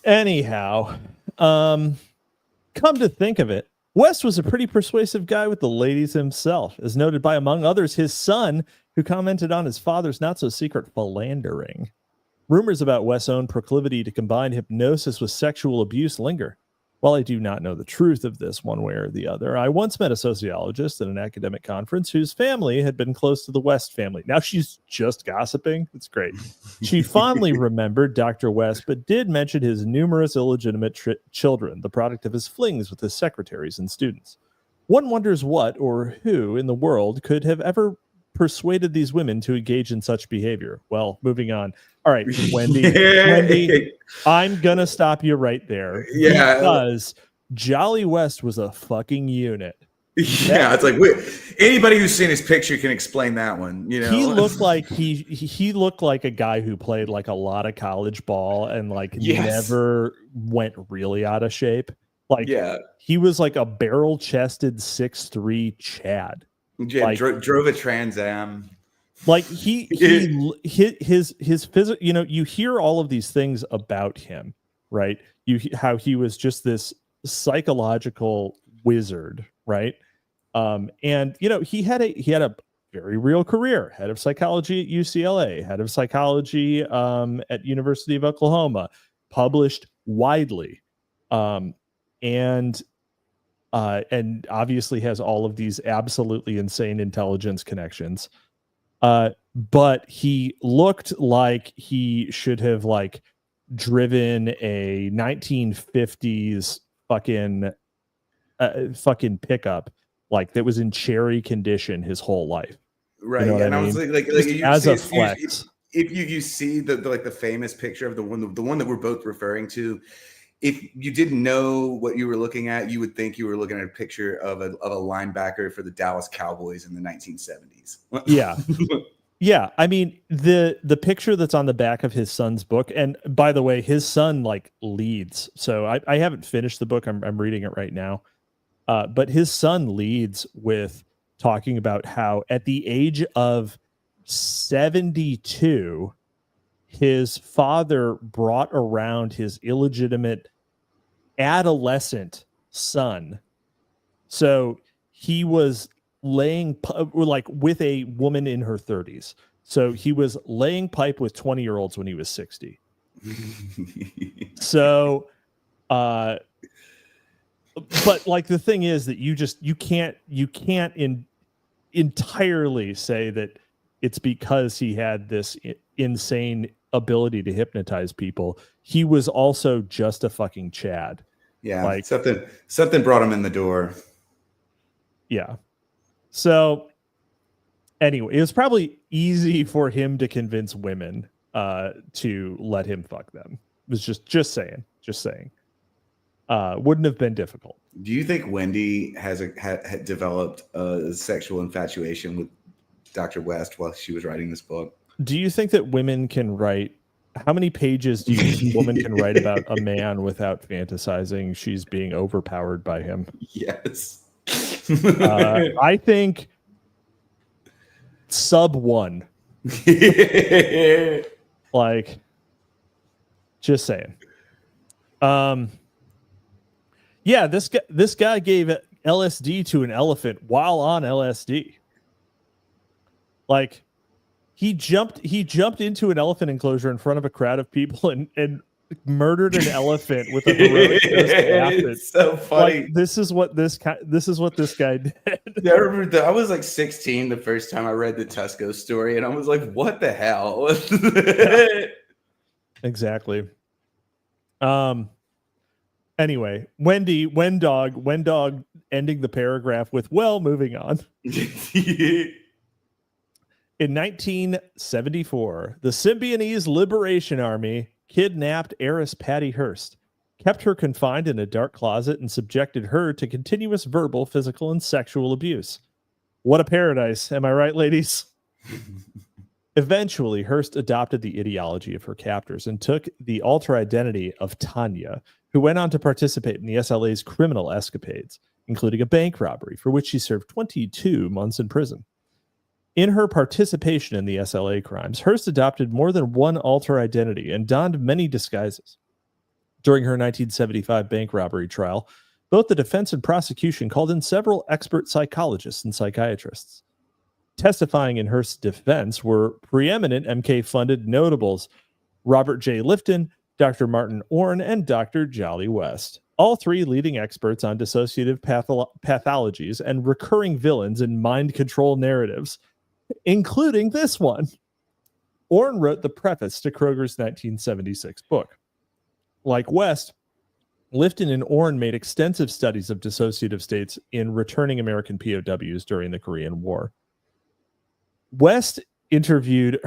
Speaker 2: Anyhow, come to think of it, West was a pretty persuasive guy with the ladies himself, as noted by, among others, his son, who commented on his father's not-so-secret philandering. Rumors about West's own proclivity to combine hypnosis with sexual abuse linger. While I do not know the truth of this one way or the other, I once met a sociologist at an academic conference whose family had been close to the West family. Now she's just gossiping. It's great. She fondly remembered Dr. West, but did mention his numerous illegitimate children, the product of his flings with his secretaries and students. One wonders what or who in the world could have ever persuaded these women to engage in such behavior. Well, moving on. All right, Wendy, I'm gonna stop you right there.
Speaker 1: Yeah,
Speaker 2: because Jolly West was a fucking unit.
Speaker 1: Yeah, it's like anybody who's seen his picture can explain that one. You know,
Speaker 2: he looked like he looked like a guy who played like a lot of college ball and like never went really out of shape. Like he was like a barrel-chested 6'3" Chad.
Speaker 1: Yeah, like, drove a Trans Am.
Speaker 2: Like his physical. You know, you hear all of these things about him, right? How he was just this psychological wizard, right? And you know, he had a very real career: head of psychology at UCLA, head of psychology at University of Oklahoma, published widely, and obviously has all of these absolutely insane intelligence connections. But he looked like he should have like driven a 1950s fucking pickup, like that was in cherry condition his whole life.
Speaker 1: Right.
Speaker 2: You know
Speaker 1: and I was like
Speaker 2: as a flex.
Speaker 1: If you see the famous picture of the one that we're both referring to, if you didn't know what you were looking at, you would think you were looking at a picture of a linebacker for the Dallas Cowboys in the 1970s.
Speaker 2: Yeah. Yeah, I mean the picture that's on the back of his son's book, and by the way, his son like leads. So I haven't finished the book. I'm reading it right now. But his son leads with talking about how at the age of 72, his father brought around his illegitimate adolescent son. So he was laying like with a woman in her 30s. So he was laying pipe with 20-year-olds when he was 60. So but like the thing is that you can't entirely say that it's because he had this insane ability to hypnotize people. He was also just a fucking Chad.
Speaker 1: Yeah, like something brought him in the door.
Speaker 2: Yeah. So anyway, it was probably easy for him to convince women to let him fuck them. It was just saying. Wouldn't have been difficult.
Speaker 1: Do you think Wendy had developed a sexual infatuation with Dr. West while she was writing this book?
Speaker 2: Do you think that women can write? How many pages do you think a woman can write about a man without fantasizing she's being overpowered by him?
Speaker 1: Yes.
Speaker 2: I think sub 1. Like, just saying. Yeah, this guy gave LSD to an elephant while on LSD. Like, he jumped into an elephant enclosure in front of a crowd of people and murdered an elephant with a heroic dose of acid.
Speaker 1: It's so funny.
Speaker 2: Like, this is what this guy did.
Speaker 1: Yeah, I remember I was like 16 the first time I read the Tusco story, and I was like, "What the hell?"
Speaker 2: Exactly. Anyway, Wendog ending the paragraph with, "Well, moving on." In 1974, the Symbionese Liberation Army kidnapped heiress Patty Hearst, kept her confined in a dark closet, and subjected her to continuous verbal, physical, and sexual abuse. What a paradise. Am I right, ladies? Eventually, Hearst adopted the ideology of her captors and took the alter identity of Tanya, who went on to participate in the SLA's criminal escapades, including a bank robbery for which she served 22 months in prison. In her participation in the SLA crimes, Hearst adopted more than one alter identity and donned many disguises. During her 1975 bank robbery trial, both the defense and prosecution called in several expert psychologists and psychiatrists. Testifying in Hearst's defense were preeminent MK-funded notables Robert J. Lifton, Dr. Martin Orne, and Dr. Jolly West, all three leading experts on dissociative pathologies and recurring villains in mind control narratives, including this one. Orne wrote the preface to Kroger's 1976 book. Like West, Lifton and Orne made extensive studies of dissociative states in returning American POWs during the Korean War. West interviewed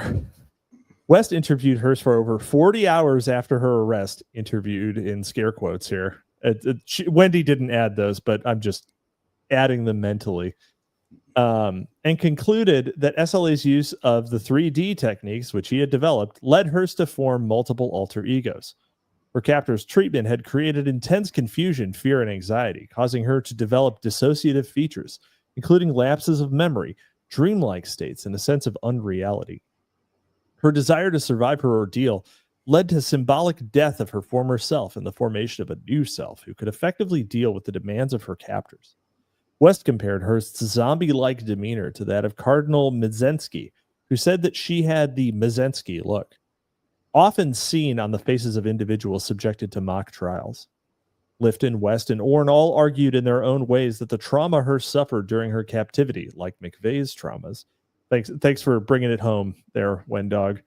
Speaker 2: Hearst for over 40 hours after her arrest, interviewed in scare quotes here. Wendy didn't add those, but I'm just adding them mentally. And concluded that SLA's use of the 3D techniques, which he had developed, led Hearst to form multiple alter egos. Her captor's treatment had created intense confusion, fear, and anxiety, causing her to develop dissociative features, including lapses of memory, dreamlike states, and a sense of unreality. Her desire to survive her ordeal led to symbolic death of her former self and the formation of a new self who could effectively deal with the demands of her captors. West compared Hearst's zombie-like demeanor to that of Cardinal Mizensky, who said that she had the Mizensky look, often seen on the faces of individuals subjected to mock trials. Lifton, West, and Orne all argued in their own ways that the trauma Hearst suffered during her captivity, like McVeigh's traumas, thanks for bringing it home there, Wendog,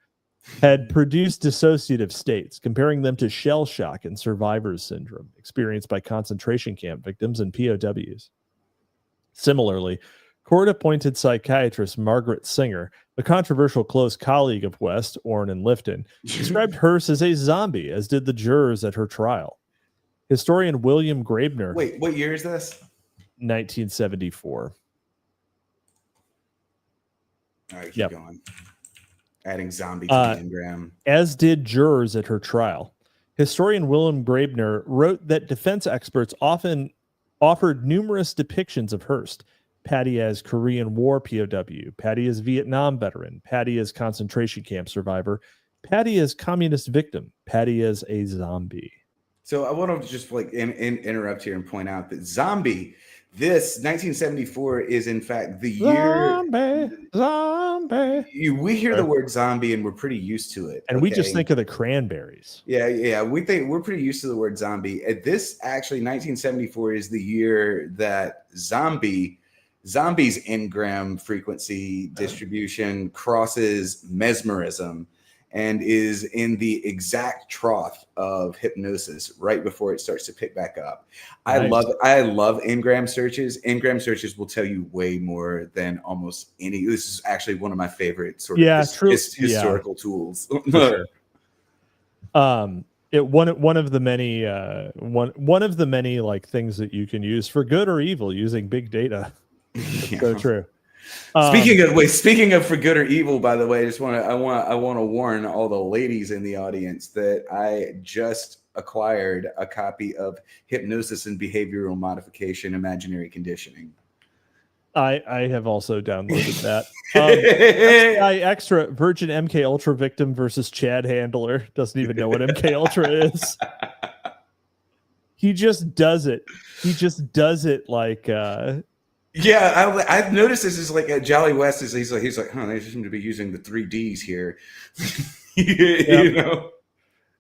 Speaker 2: had produced dissociative states, comparing them to shell shock and survivor's syndrome experienced by concentration camp victims and POWs. Similarly, court-appointed psychiatrist Margaret Singer, a controversial close colleague of West, Orne, and Lifton, described Hearst as a zombie, as did the jurors at her trial. Historian William Graebner...
Speaker 1: Wait, what year is this?
Speaker 2: 1974.
Speaker 1: All right, keep going. Adding zombie to the engram.
Speaker 2: As did jurors at her trial. Historian William Graebner wrote that defense experts often offered numerous depictions of Hearst. Patty as Korean War POW, Patty as Vietnam veteran, Patty as concentration camp survivor, Patty as communist victim, Patty as a zombie.
Speaker 1: So I want to just interrupt here and point out that zombie, this 1974 is in fact the year. Zombie. We hear the word zombie and we're pretty used to it.
Speaker 2: And we just think of the Cranberries.
Speaker 1: Yeah. We're pretty used to the word zombie. This actually 1974 is the year that zombies engram frequency distribution crosses mesmerism and is in the exact trough of hypnosis right before it starts to pick back up. Nice. I love engram searches. Engram searches will tell you way more than almost any. This is actually one of my favorite historical tools.
Speaker 2: Sure. One of the many like things that you can use for good or evil using big data.
Speaker 1: Yeah.
Speaker 2: So true.
Speaker 1: Speaking of for good or evil, by the way, I want to warn all the ladies in the audience that I just acquired a copy of Hypnosis and Behavioral Modification, Imaginary Conditioning.
Speaker 2: I have also downloaded that. FBI Extra Virgin MK Ultra victim versus Chad Handler doesn't even know what MK Ultra is. He just does it. Like.
Speaker 1: Yeah, I've noticed this is like at Jolly West. He's like, huh? They seem to be using the 3Ds here. You know,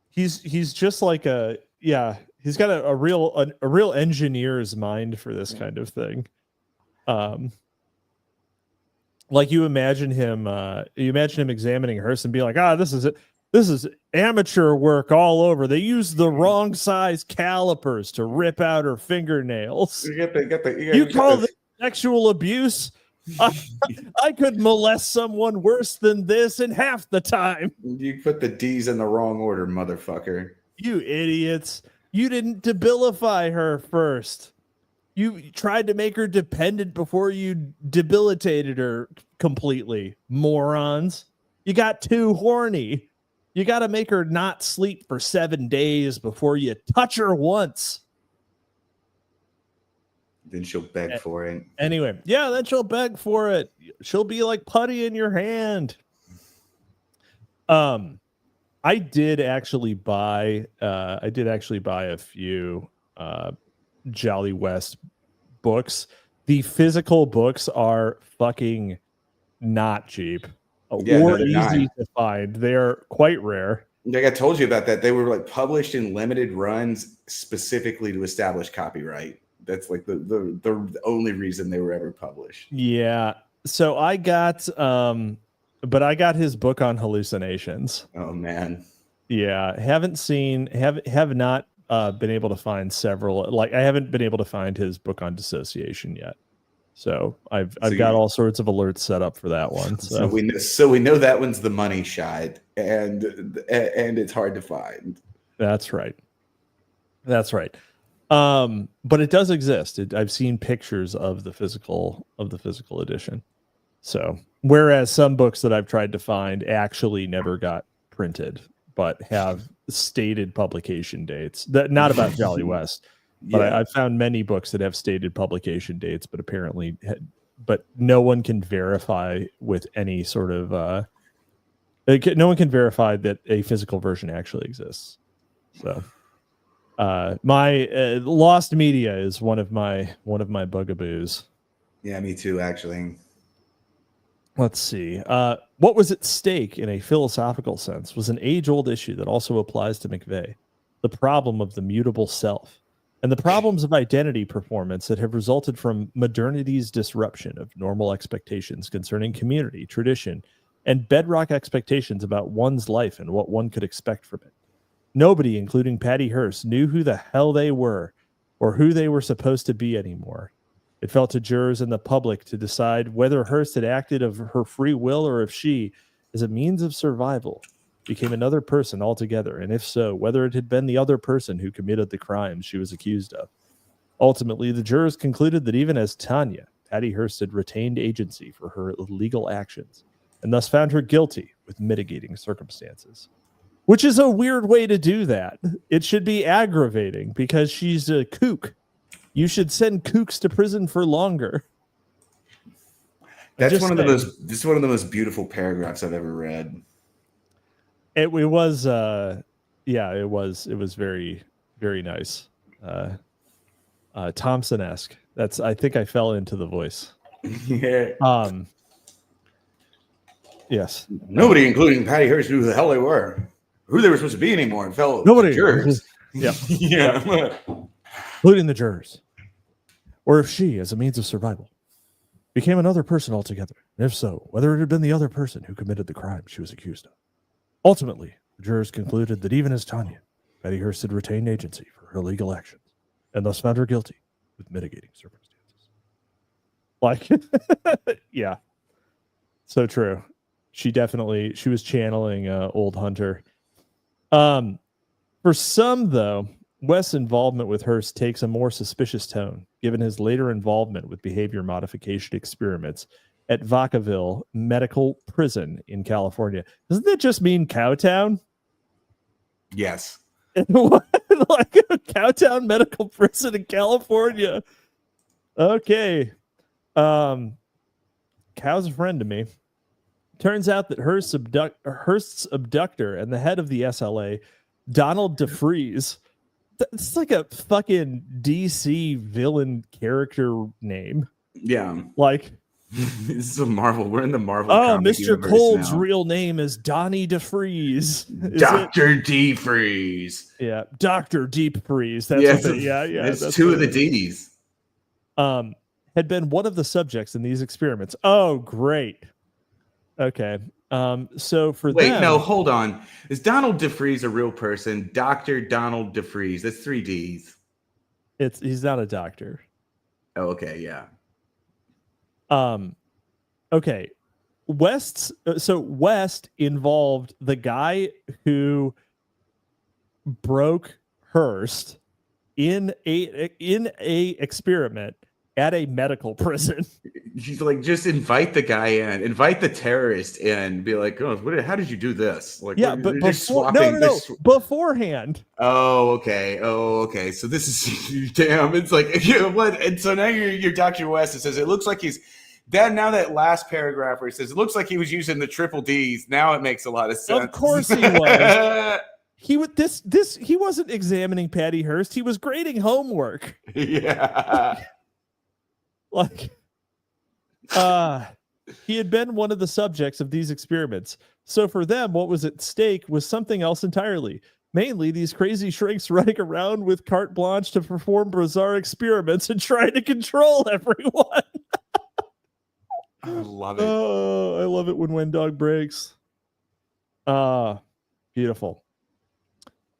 Speaker 2: he's just like he's got a real engineer's mind for this kind of thing. Like you imagine him examining Hearst and be like, this is amateur work all over. They use the wrong size calipers to rip out her fingernails. You call this sexual abuse? I could molest someone worse than this in half the time.
Speaker 1: You put the D's in the wrong order, motherfucker.
Speaker 2: You idiots. You didn't debilify her first. You tried to make her dependent before you debilitated her completely. Morons. You got too horny. You got to make her not sleep for 7 days before you touch her once.
Speaker 1: Then she'll beg for it.
Speaker 2: Anyway, then she'll beg for it. She'll be like putty in your hand. I did actually buy a few Jolly West books. The physical books are fucking not cheap or easy to find. They're quite rare.
Speaker 1: Like I told you about that. They were like published in limited runs specifically to establish copyright. That's like the only reason they were ever published.
Speaker 2: Yeah. So I got his book on hallucinations.
Speaker 1: Oh man.
Speaker 2: Yeah. Have not been able to find several. Like I haven't been able to find his book on dissociation yet. So I've got all sorts of alerts set up for that one. So
Speaker 1: we know that one's the money shot and it's hard to find.
Speaker 2: That's right. But it does exist. I've seen pictures of the physical edition. So, whereas some books that I've tried to find actually never got printed, but have stated publication dates. That not about Jolly West, but I've found many books that have stated publication dates, but apparently, but no one can verify with any sort of no one can verify that a physical version actually exists. So, my lost media is one of my bugaboos.
Speaker 1: Yeah, me too, actually.
Speaker 2: Let's see. What was at stake in a philosophical sense was an age-old issue that also applies to McVeigh: the problem of the mutable self and the problems of identity performance that have resulted from modernity's disruption of normal expectations concerning community, tradition, and bedrock expectations about one's life and what one could expect from it. Nobody, including Patty Hearst, knew who the hell they were or who they were supposed to be anymore. It fell to jurors and the public to decide whether Hearst had acted of her free will or if she, as a means of survival, became another person altogether, and if so, whether it had been the other person who committed the crimes she was accused of. Ultimately, the jurors concluded that even as Tanya, Patty Hearst had retained agency for her illegal actions, and thus found her guilty with mitigating circumstances. Which is a weird way to do that. It should be aggravating because she's a kook. You should send kooks to prison for longer.
Speaker 1: That's one of the most beautiful paragraphs I've ever read.
Speaker 2: It was it was very, very nice. Thompson-esque. I think I fell into the voice.
Speaker 1: Yeah.
Speaker 2: Yes.
Speaker 1: Nobody, including Patty Hearst, knew who the hell they were, who they were supposed to be anymore, and fell
Speaker 2: Nobody.
Speaker 1: jurors.
Speaker 2: Yeah.
Speaker 1: Yeah.
Speaker 2: Including the jurors. Or if she, as a means of survival, became another person altogether, and if so, whether it had been the other person who committed the crime she was accused of. Ultimately, the jurors concluded that even as Tanya, Patty Hearst had retained agency for her legal actions, and thus found her guilty with mitigating circumstances. Like, yeah, so true. She was channeling old Hunter. For some, though, West's involvement with Hearst takes a more suspicious tone, given his later involvement with behavior modification experiments at Vacaville Medical Prison in California. Doesn't that just mean Cowtown?
Speaker 1: Yes.
Speaker 2: Like a Cowtown Medical Prison in California. Okay. Cow's a friend to me. Turns out that Hearst's abductor and the head of the SLA, Donald DeFreeze, it's like a fucking DC villain character name.
Speaker 1: Yeah.
Speaker 2: Like,
Speaker 1: this is a Marvel. We're in the Marvel.
Speaker 2: Oh, Mr. Cold's real name is Donnie DeFreeze.
Speaker 1: Dr. DeFreeze.
Speaker 2: Yeah, Dr. Deep Freeze. That's
Speaker 1: That's two of the D's.
Speaker 2: Had been one of the subjects in these experiments. Oh, great. Okay. So for
Speaker 1: Wait,
Speaker 2: them,
Speaker 1: no, hold on. Is Donald DeFreeze a real person? Dr. Donald DeFreeze. That's 3 D's.
Speaker 2: He's not a doctor.
Speaker 1: Oh, okay, yeah.
Speaker 2: Okay. West involved the guy who broke Hearst in a experiment at a medical prison.
Speaker 1: He's like, just invite the guy in, invite the terrorist in, be like, oh, how did you do this? Like,
Speaker 2: yeah, but beforehand.
Speaker 1: Oh, okay. So this is damn. It's like, what? And so now you're Dr. West. It says it looks like he's now that last paragraph where it says it looks like he was using the triple D's. Now it makes a lot of sense.
Speaker 2: Of course he was. He wasn't examining Patty Hearst. He was grading homework.
Speaker 1: Yeah.
Speaker 2: Like, he had been one of the subjects of these experiments. So for them, what was at stake was something else entirely. Mainly these crazy shrinks running around with carte blanche to perform bizarre experiments and trying to control everyone.
Speaker 1: I love it.
Speaker 2: Oh, I love it when Wendog breaks. Beautiful.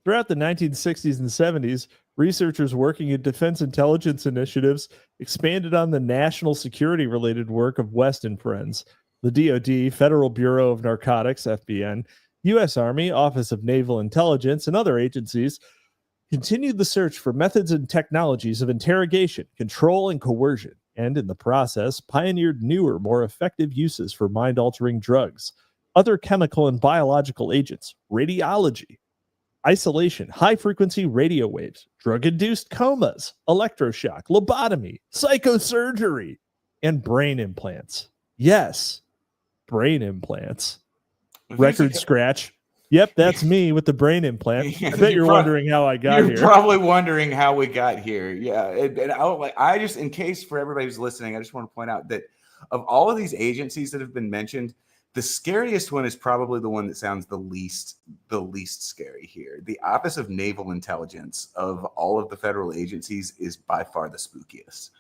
Speaker 2: Throughout the 1960s and 70s, researchers working in defense intelligence initiatives expanded on the national security-related work of West and Friends, the DoD, Federal Bureau of Narcotics, FBN, U.S. Army, Office of Naval Intelligence, and other agencies continued the search for methods and technologies of interrogation, control, and coercion, and in the process, pioneered newer, more effective uses for mind-altering drugs, other chemical and biological agents, radiology, isolation, high-frequency radio waves, drug-induced comas, electroshock, lobotomy, psychosurgery, and brain implants. Yes, brain implants. Record scratch. Yep, that's me with the brain implant. I bet you're wondering how I got here.
Speaker 1: You're probably wondering how we got here. Yeah, and I just, in case for everybody who's listening, I just want to point out that of all of these agencies that have been mentioned, the scariest one is probably the one that sounds the least scary here. The Office of Naval Intelligence of all of the federal agencies is by far the spookiest.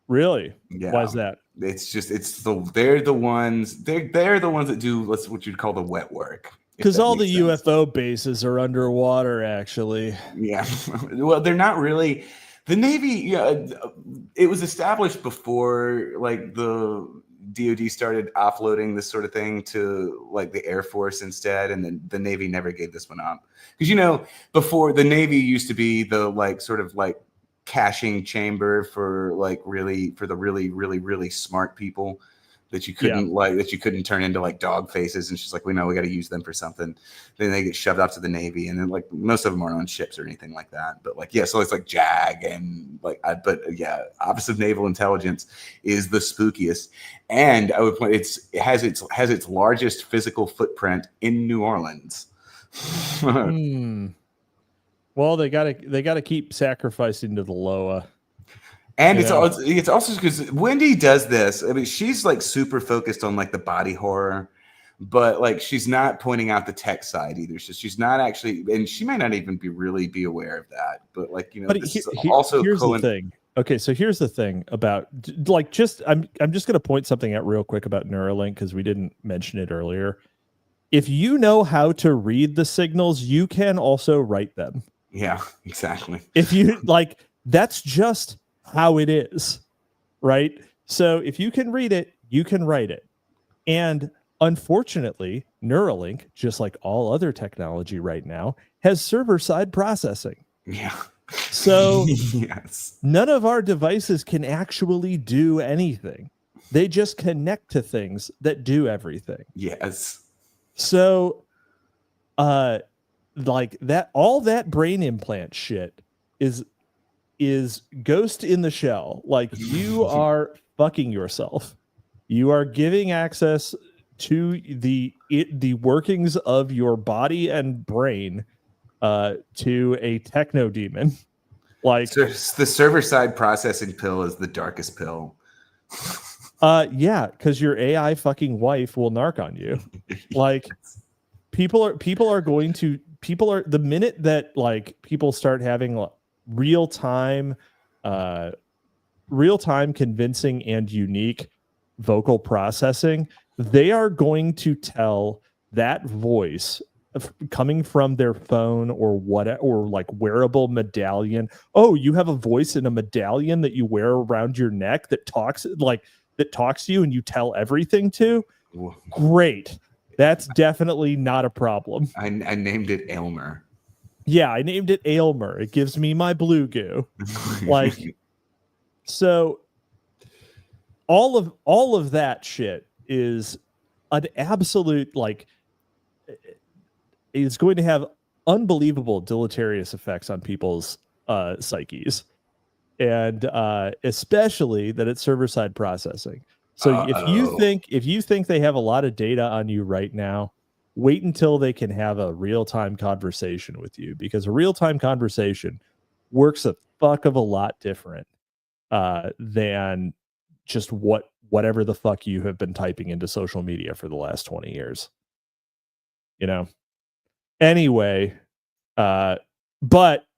Speaker 2: Really?
Speaker 1: Yeah.
Speaker 2: Why is that?
Speaker 1: They're the ones that do what you'd call the wet work.
Speaker 2: Because all the UFO bases are underwater, actually.
Speaker 1: Yeah. Well, they're not really. The Navy, yeah, it was established before like the DoD started offloading this sort of thing to like the Air Force instead, and then the Navy never gave this one up. Because before the Navy used to be the like sort of like caching chamber for the really smart people that you couldn't turn into like dog faces, and she's like, we know we got to use them for something. Then they get shoved off to the Navy, and then like most of them aren't on ships or anything like that. But like, yeah, so it's like JAG and like, Office of Naval Intelligence is the spookiest, and I would point it has its largest physical footprint in New Orleans.
Speaker 2: Well, they gotta keep sacrificing to the Loa.
Speaker 1: And it's also because Wendy does this. I mean, she's like super focused on like the body horror, but like she's not pointing out the tech side either. So she's not actually, and she might not even be aware of that. But like
Speaker 2: but here's the thing. Okay, so here's the thing about like I'm just gonna point something out real quick about Neuralink because we didn't mention it earlier. If you know how to read the signals, you can also write them.
Speaker 1: Yeah, exactly.
Speaker 2: If you like, that's just how it is, right? So if you can read it, you can write it. And unfortunately, Neuralink, just like all other technology right now, has server-side processing.
Speaker 1: Yeah.
Speaker 2: So
Speaker 1: yes.
Speaker 2: None of our devices can actually do anything. They just connect to things that do everything.
Speaker 1: Yes.
Speaker 2: So like that, all that brain implant shit is ghost in the shell. Like you are fucking yourself. You are giving access to the workings of your body and brain to a techno demon. Like
Speaker 1: so the server side processing pill is the darkest pill.
Speaker 2: Yeah, because your AI fucking wife will narc on you. Like people are the minute that like people start having real time convincing and unique vocal processing, they are going to tell that voice coming from their phone or like wearable medallion. Oh, you have a voice in a medallion that you wear around your neck that talks to you and you tell everything to. Great. That's definitely not a problem.
Speaker 1: I named it Aylmer.
Speaker 2: Yeah, I named it Aylmer. It gives me my blue goo. Like, so all of that shit is an absolute, like, it's going to have unbelievable deleterious effects on people's psyches. And especially that it's server-side processing. So if you think they have a lot of data on you right now, wait until they can have a real-time conversation with you, because a real-time conversation works a fuck of a lot different than just whatever the fuck you have been typing into social media for the last 20 years. Anyway, but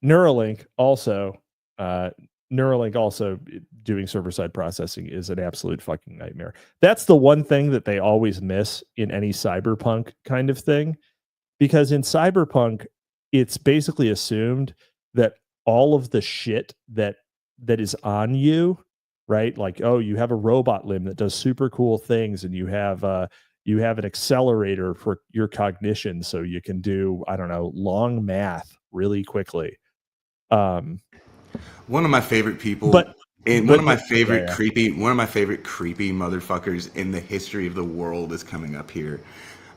Speaker 2: Neuralink also doing server-side processing is an absolute fucking nightmare. That's the one thing that they always miss in any cyberpunk kind of thing, because in cyberpunk, it's basically assumed that all of the shit that is on you, right? Like, oh, you have a robot limb that does super cool things, and you have You have an accelerator for your cognition, so you can do, I don't know, long math really quickly.
Speaker 1: One of my favorite people,
Speaker 2: But
Speaker 1: one of my favorite creepy motherfuckers in the history of the world is coming up here.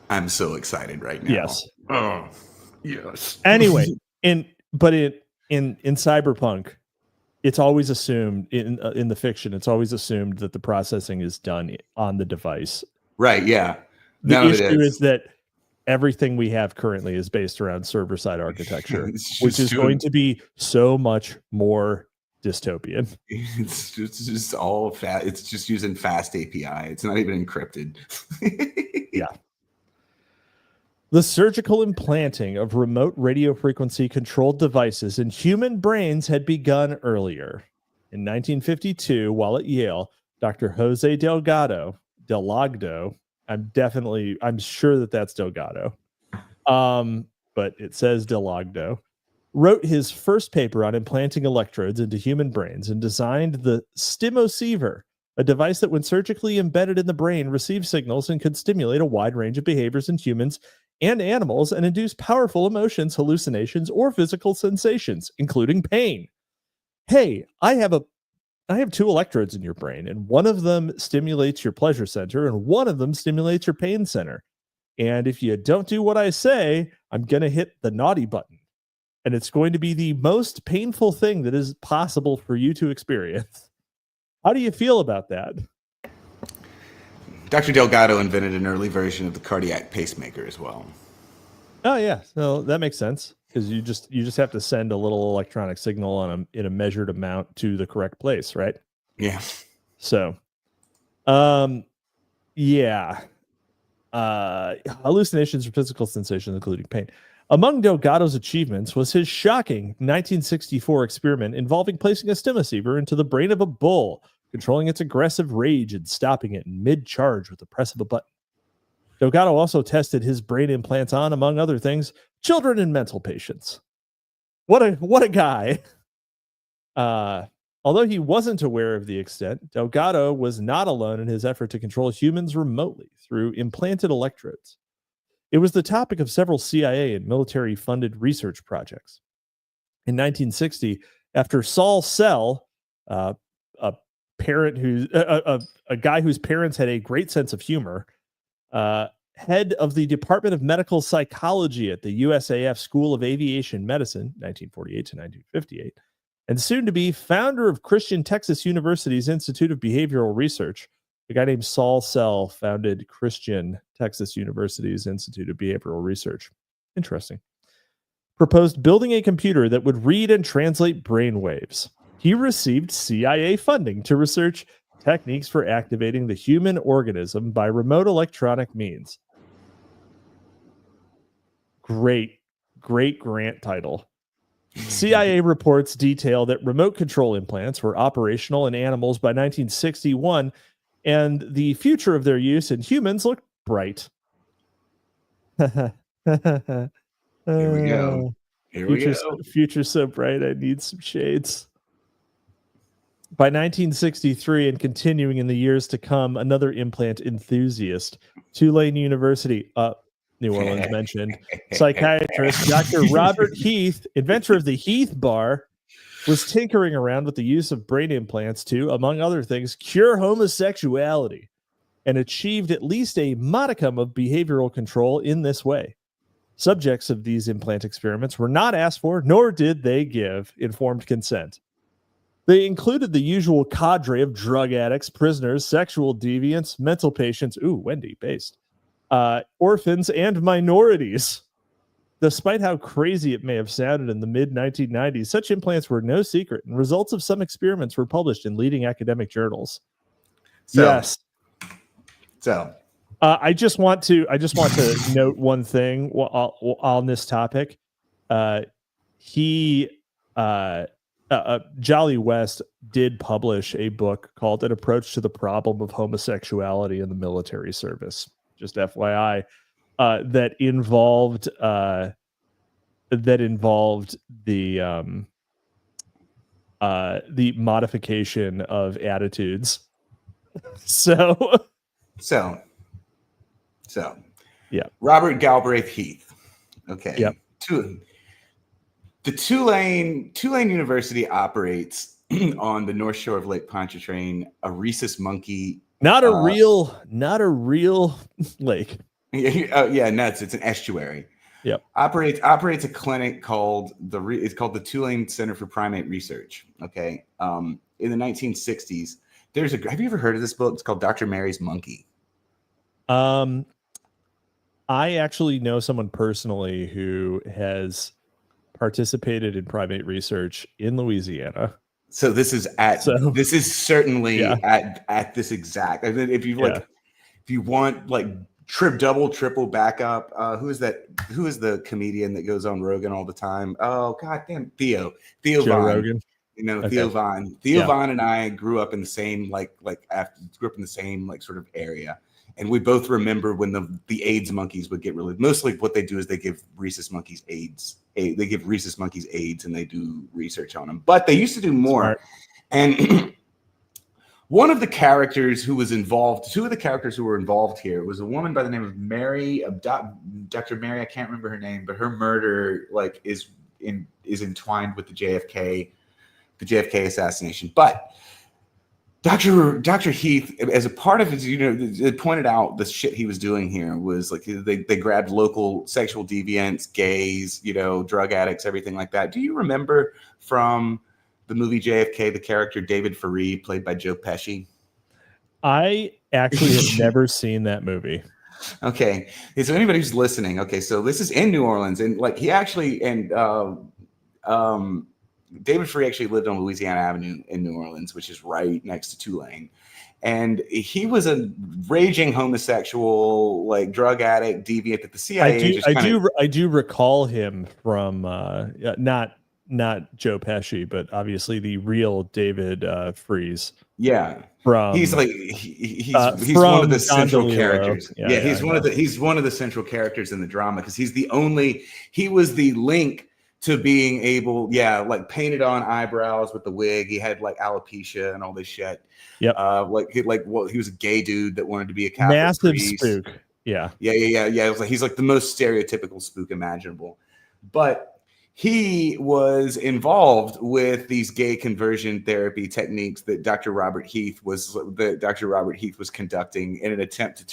Speaker 1: I'm so excited right now.
Speaker 2: Yes.
Speaker 1: Oh, yes.
Speaker 2: Anyway, in Cyberpunk, it's always assumed in the fiction, it's always assumed that the processing is done on the device.
Speaker 1: Right. Yeah.
Speaker 2: The issue is that everything we have currently is based around server-side architecture, which is going to be so much more dystopian.
Speaker 1: It's just all fast. It's just using fast API. It's not even encrypted.
Speaker 2: Yeah. The surgical implanting of remote radio frequency controlled devices in human brains had begun earlier. In 1952, while at Yale, Dr. Jose Delgado, I'm sure that that's Delgado, but it says Delgado, wrote his first paper on implanting electrodes into human brains and designed the stimoceiver, a device that, when surgically embedded in the brain, receives signals and could stimulate a wide range of behaviors in humans and animals and induce powerful emotions, hallucinations, or physical sensations, including pain. Hey, I have 2 electrodes in your brain, and one of them stimulates your pleasure center, and one of them stimulates your pain center. And if you don't do what I say, I'm going to hit the naughty button. And it's going to be the most painful thing that is possible for you to experience. How do you feel about that?
Speaker 1: Dr. Delgado invented an early version of the cardiac pacemaker as well.
Speaker 2: Oh yeah, so that makes sense, because you just have to send a little electronic signal in a measured amount to the correct place, right?
Speaker 1: Yeah.
Speaker 2: So, yeah. Hallucinations or physical sensations, including pain. Among Delgado's achievements was his shocking 1964 experiment involving placing a stimoceiver into the brain of a bull, controlling its aggressive rage and stopping it in mid-charge with the press of a button. Delgado also tested his brain implants on, among other things, children and mental patients. What a guy. Although he wasn't aware of the extent, Delgado was not alone in his effort to control humans remotely through implanted electrodes. It was the topic of several CIA and military-funded research projects. In 1960, after Saul Sell, a guy whose parents had a great sense of humor, head of the Department of Medical Psychology at the USAF School of Aviation Medicine, 1948 to 1958, and soon to be founder of Christian Texas University's Institute of Behavioral Research, a guy named Saul Sell founded Christian Texas University's Institute of Behavioral Research. Interesting. Proposed building a computer that would read and translate brainwaves. He received CIA funding to research techniques for activating the human organism by remote electronic means. Great grant title. CIA reports detail that remote control implants were operational in animals by 1961, and the future of their use in humans looked bright.
Speaker 1: Here we go.
Speaker 2: Future's so bright, I need some shades. By 1963 and continuing in the years to come, another implant enthusiast, Tulane University, New Orleans mentioned, psychiatrist Dr. Robert Heath, inventor of the Heath bar, was tinkering around with the use of brain implants to, among other things, cure homosexuality, and achieved at least a modicum of behavioral control in this way. Subjects of these implant experiments were not asked for, nor did they give informed consent. They included the usual cadre of drug addicts, prisoners, sexual deviants, mental patients, Wendy, based, orphans, and minorities. Despite how crazy it may have sounded in the mid-1990s, such implants were no secret, and results of some experiments were published in leading academic journals. Yes.
Speaker 1: So,
Speaker 2: I just want to note one thing on this topic. Jolly West did publish a book called "An Approach to the Problem of Homosexuality in the Military Service." Just FYI, that involved the modification of attitudes. So
Speaker 1: So,
Speaker 2: Yeah.
Speaker 1: Robert Galbraith Heath. Okay.
Speaker 2: Yep.
Speaker 1: The Tulane University operates on the North Shore of Lake Pontchartrain, a rhesus monkey.
Speaker 2: Not a real lake.
Speaker 1: Yeah, nuts. It's an estuary.
Speaker 2: Yep.
Speaker 1: Operates a clinic called the Tulane Center for Primate Research. Okay. In the 1960s, have you ever heard of this book? It's called Dr. Mary's Monkey.
Speaker 2: I actually know someone personally who has participated in primate research in Louisiana.
Speaker 1: So this is certainly at this exact. And then if you want like triple backup, who is that? Who is the comedian that goes on Rogan all the time? Oh goddamn, Theo
Speaker 2: Joe
Speaker 1: Vaughn.
Speaker 2: Rogan.
Speaker 1: Theo Vaughn. Theo Vaughn and I grew up in the same sort of area. And we both remember when the AIDS monkeys would get really. Mostly, what they do is they give rhesus monkeys AIDS. They give rhesus monkeys AIDS, and they do research on them. But they used to do more.
Speaker 2: Smart.
Speaker 1: And one of the characters who was involved, two of the characters who were involved here, was a woman by the name of Mary, Dr. Mary. I can't remember her name, but her murder is entwined with the JFK assassination. But Dr. Heath, as a part of his, it pointed out the shit he was doing here was like they grabbed local sexual deviants, gays, drug addicts, everything like that. Do you remember from the movie JFK the character David Ferree, played by Joe Pesci? I
Speaker 2: actually have never seen that movie.
Speaker 1: Okay, so anybody who's listening, okay, so this is in New Orleans, and like David Ferree actually lived on Louisiana Avenue in New Orleans, which is right next to Tulane. And he was a raging homosexual, like drug addict, deviant that the CIA
Speaker 2: I do recall him from not Joe Pesci, but obviously the real David Freeze.
Speaker 1: Yeah. He's one of the central characters. He's one of the central characters in the drama because he was the link to being able, like painted on eyebrows with the wig. He had like alopecia and all this shit.
Speaker 2: Yep.
Speaker 1: He was a gay dude that wanted to be a Catholic
Speaker 2: massive
Speaker 1: priest.
Speaker 2: Spook. Yeah.
Speaker 1: It was like he's like the most stereotypical spook imaginable. But he was involved with these gay conversion therapy techniques that Dr. Robert Heath was conducting in an attempt to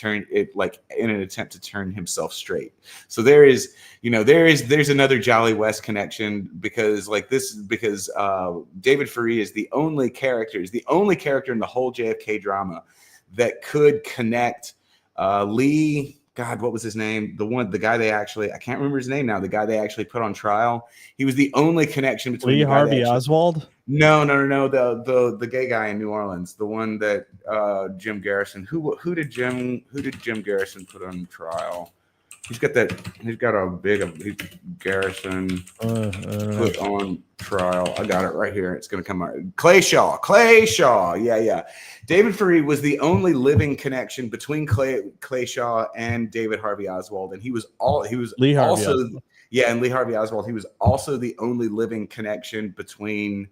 Speaker 1: turn himself straight. So there's another Jolly West connection because David Ferree is the only character in the whole JFK drama that could connect Lee. God, what was his name? The guy I can't remember his name now. The guy they actually put on trial. He was the only connection between
Speaker 2: Lee Harvey Oswald.
Speaker 1: No. The gay guy in New Orleans, the one that Jim Garrison. Who did Jim Garrison put on trial? He's got a big Garrison put on trial. I got it right here. It's going to come out. Clay Shaw. Yeah. David Ferree was the only living connection between Clay Shaw and David Harvey Oswald, and Lee Harvey Oswald. And Lee Harvey Oswald. He was also the only living connection between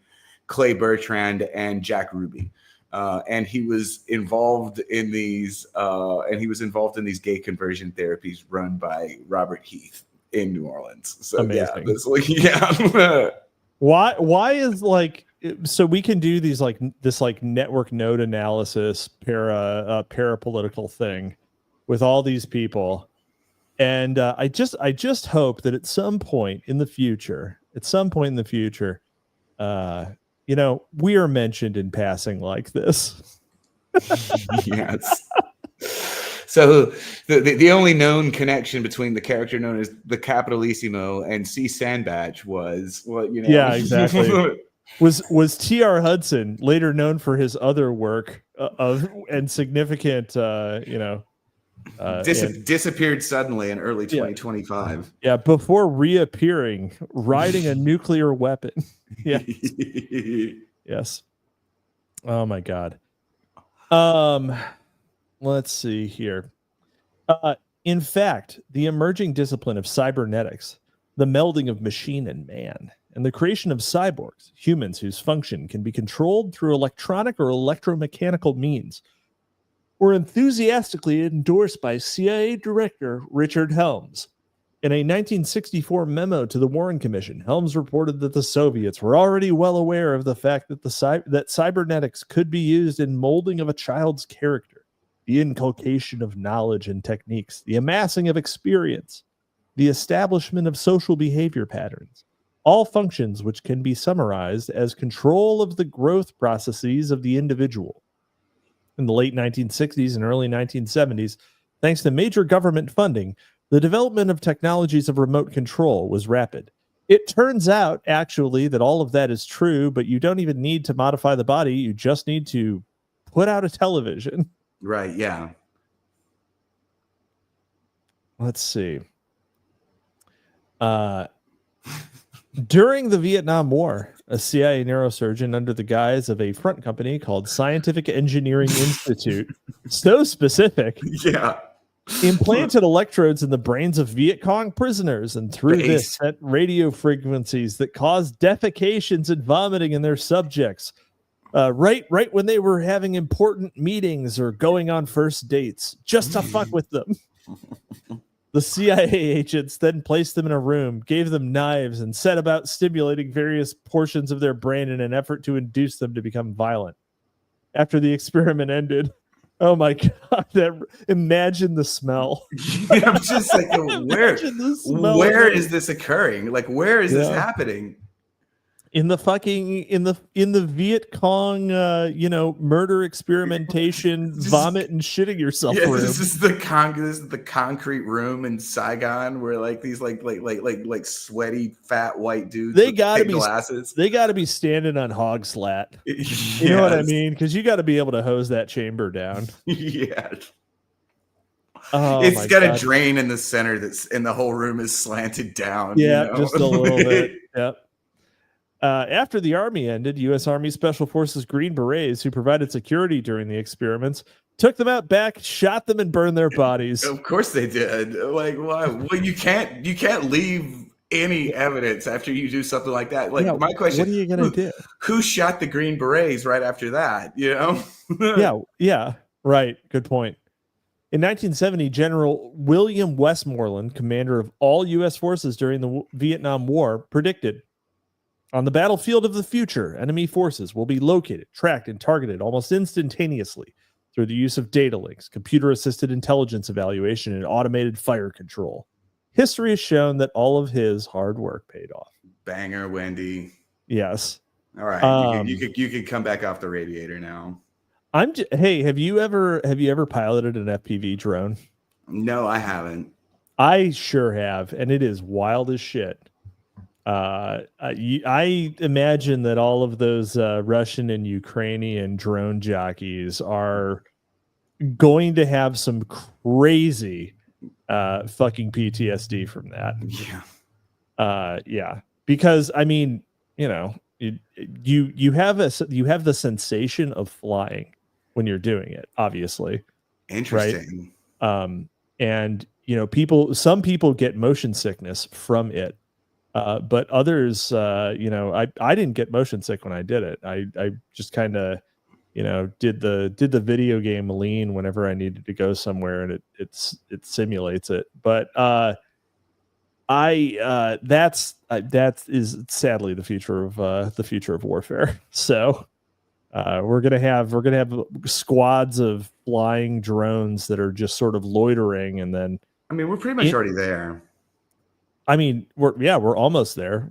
Speaker 1: Clay Bertrand and Jack Ruby. And he was involved in these gay conversion therapies run by Robert Heath in New Orleans. So
Speaker 2: amazing. Why is so we can do these this network node analysis parapolitical thing with all these people, and I just hope that at some point in the future, we are mentioned in passing like this.
Speaker 1: Yes. So the only known connection between the character known as the Capitalisimo and C. Sandbatch was
Speaker 2: Yeah, exactly. was T.R. Hudson, later known for his other work and significant
Speaker 1: disappeared suddenly in early 2025.
Speaker 2: Yeah, before reappearing, riding a nuclear weapon. Yeah. Yes. Oh my God. Let's see here. In fact, the emerging discipline of cybernetics, the melding of machine and man, and the creation of cyborgs, humans whose function can be controlled through electronic or electromechanical means, were enthusiastically endorsed by CIA Director Richard Helms. In a 1964 memo to the Warren Commission, Helms reported that the Soviets were already well aware of the fact that that cybernetics could be used in molding of a child's character, the inculcation of knowledge and techniques, the amassing of experience, the establishment of social behavior patterns, all functions which can be summarized as control of the growth processes of the individual. In the late 1960s and early 1970s, thanks to major government funding, the development of technologies of remote control was rapid. It turns out, actually, that all of that is true, but you don't even need to modify the body. You just need to put out a television.
Speaker 1: Right, yeah.
Speaker 2: Let's see. During the Vietnam War, a CIA neurosurgeon under the guise of a front company called Scientific Engineering Institute, so specific,
Speaker 1: Yeah.
Speaker 2: implanted electrodes in the brains of Viet Cong prisoners, and through this sent radio frequencies that caused defecations and vomiting in their subjects. Right when they were having important meetings or going on first dates, just to fuck with them. The CIA agents then placed them in a room, gave them knives, and set about stimulating various portions of their brain in an effort to induce them to become violent. After the experiment ended, oh my God, imagine the smell.
Speaker 1: Yeah, I'm just like, where is this occurring? Like, where is this happening?
Speaker 2: In the fucking in the Viet Cong murder experimentation, vomit and shitting yourself room.
Speaker 1: This is the concrete room in Saigon where like these like sweaty fat white dudes
Speaker 2: they gotta be
Speaker 1: glasses.
Speaker 2: They gotta be standing on hog slat. You know what I mean? Because you got to be able to hose that chamber down.
Speaker 1: Yeah.
Speaker 2: Oh,
Speaker 1: it's got a drain in the center and the whole room is slanted down.
Speaker 2: Yeah, just a little bit. Yep. After the Army ended, U.S. Army Special Forces Green Berets, who provided security during the experiments, took them out back, shot them, and burned their bodies.
Speaker 1: Of course they did. Like, why? Well, you can't leave any evidence after you do something like that. Like, my question:
Speaker 2: what are you gonna do?
Speaker 1: Who shot the Green Berets right after that? You
Speaker 2: know? Yeah. Right. Good point. In 1970, General William Westmoreland, commander of all U.S. forces during the Vietnam War, predicted, on the battlefield of the future, enemy forces will be located, tracked, and targeted almost instantaneously through the use of data links, computer-assisted intelligence evaluation, and automated fire control. History has shown that all of his hard work paid off.
Speaker 1: Banger, Wendy.
Speaker 2: Yes.
Speaker 1: All right. You could come back off the radiator now.
Speaker 2: Hey, have you ever piloted an FPV drone?
Speaker 1: No, I haven't.
Speaker 2: I sure have, and it is wild as shit. I imagine that all of those Russian and Ukrainian drone jockeys are going to have some crazy fucking PTSD from that. Yeah. Because I mean, you have the sensation of flying when you're doing it, obviously.
Speaker 1: Interesting.
Speaker 2: Right? And some people get motion sickness from it. But others, I didn't get motion sick when I did it. I just kind of, did the video game lean whenever I needed to go somewhere, and it simulates it. But that is sadly the future of warfare. So we're gonna have squads of flying drones that are just sort of loitering, and then
Speaker 1: we're pretty much already there.
Speaker 2: We're almost there.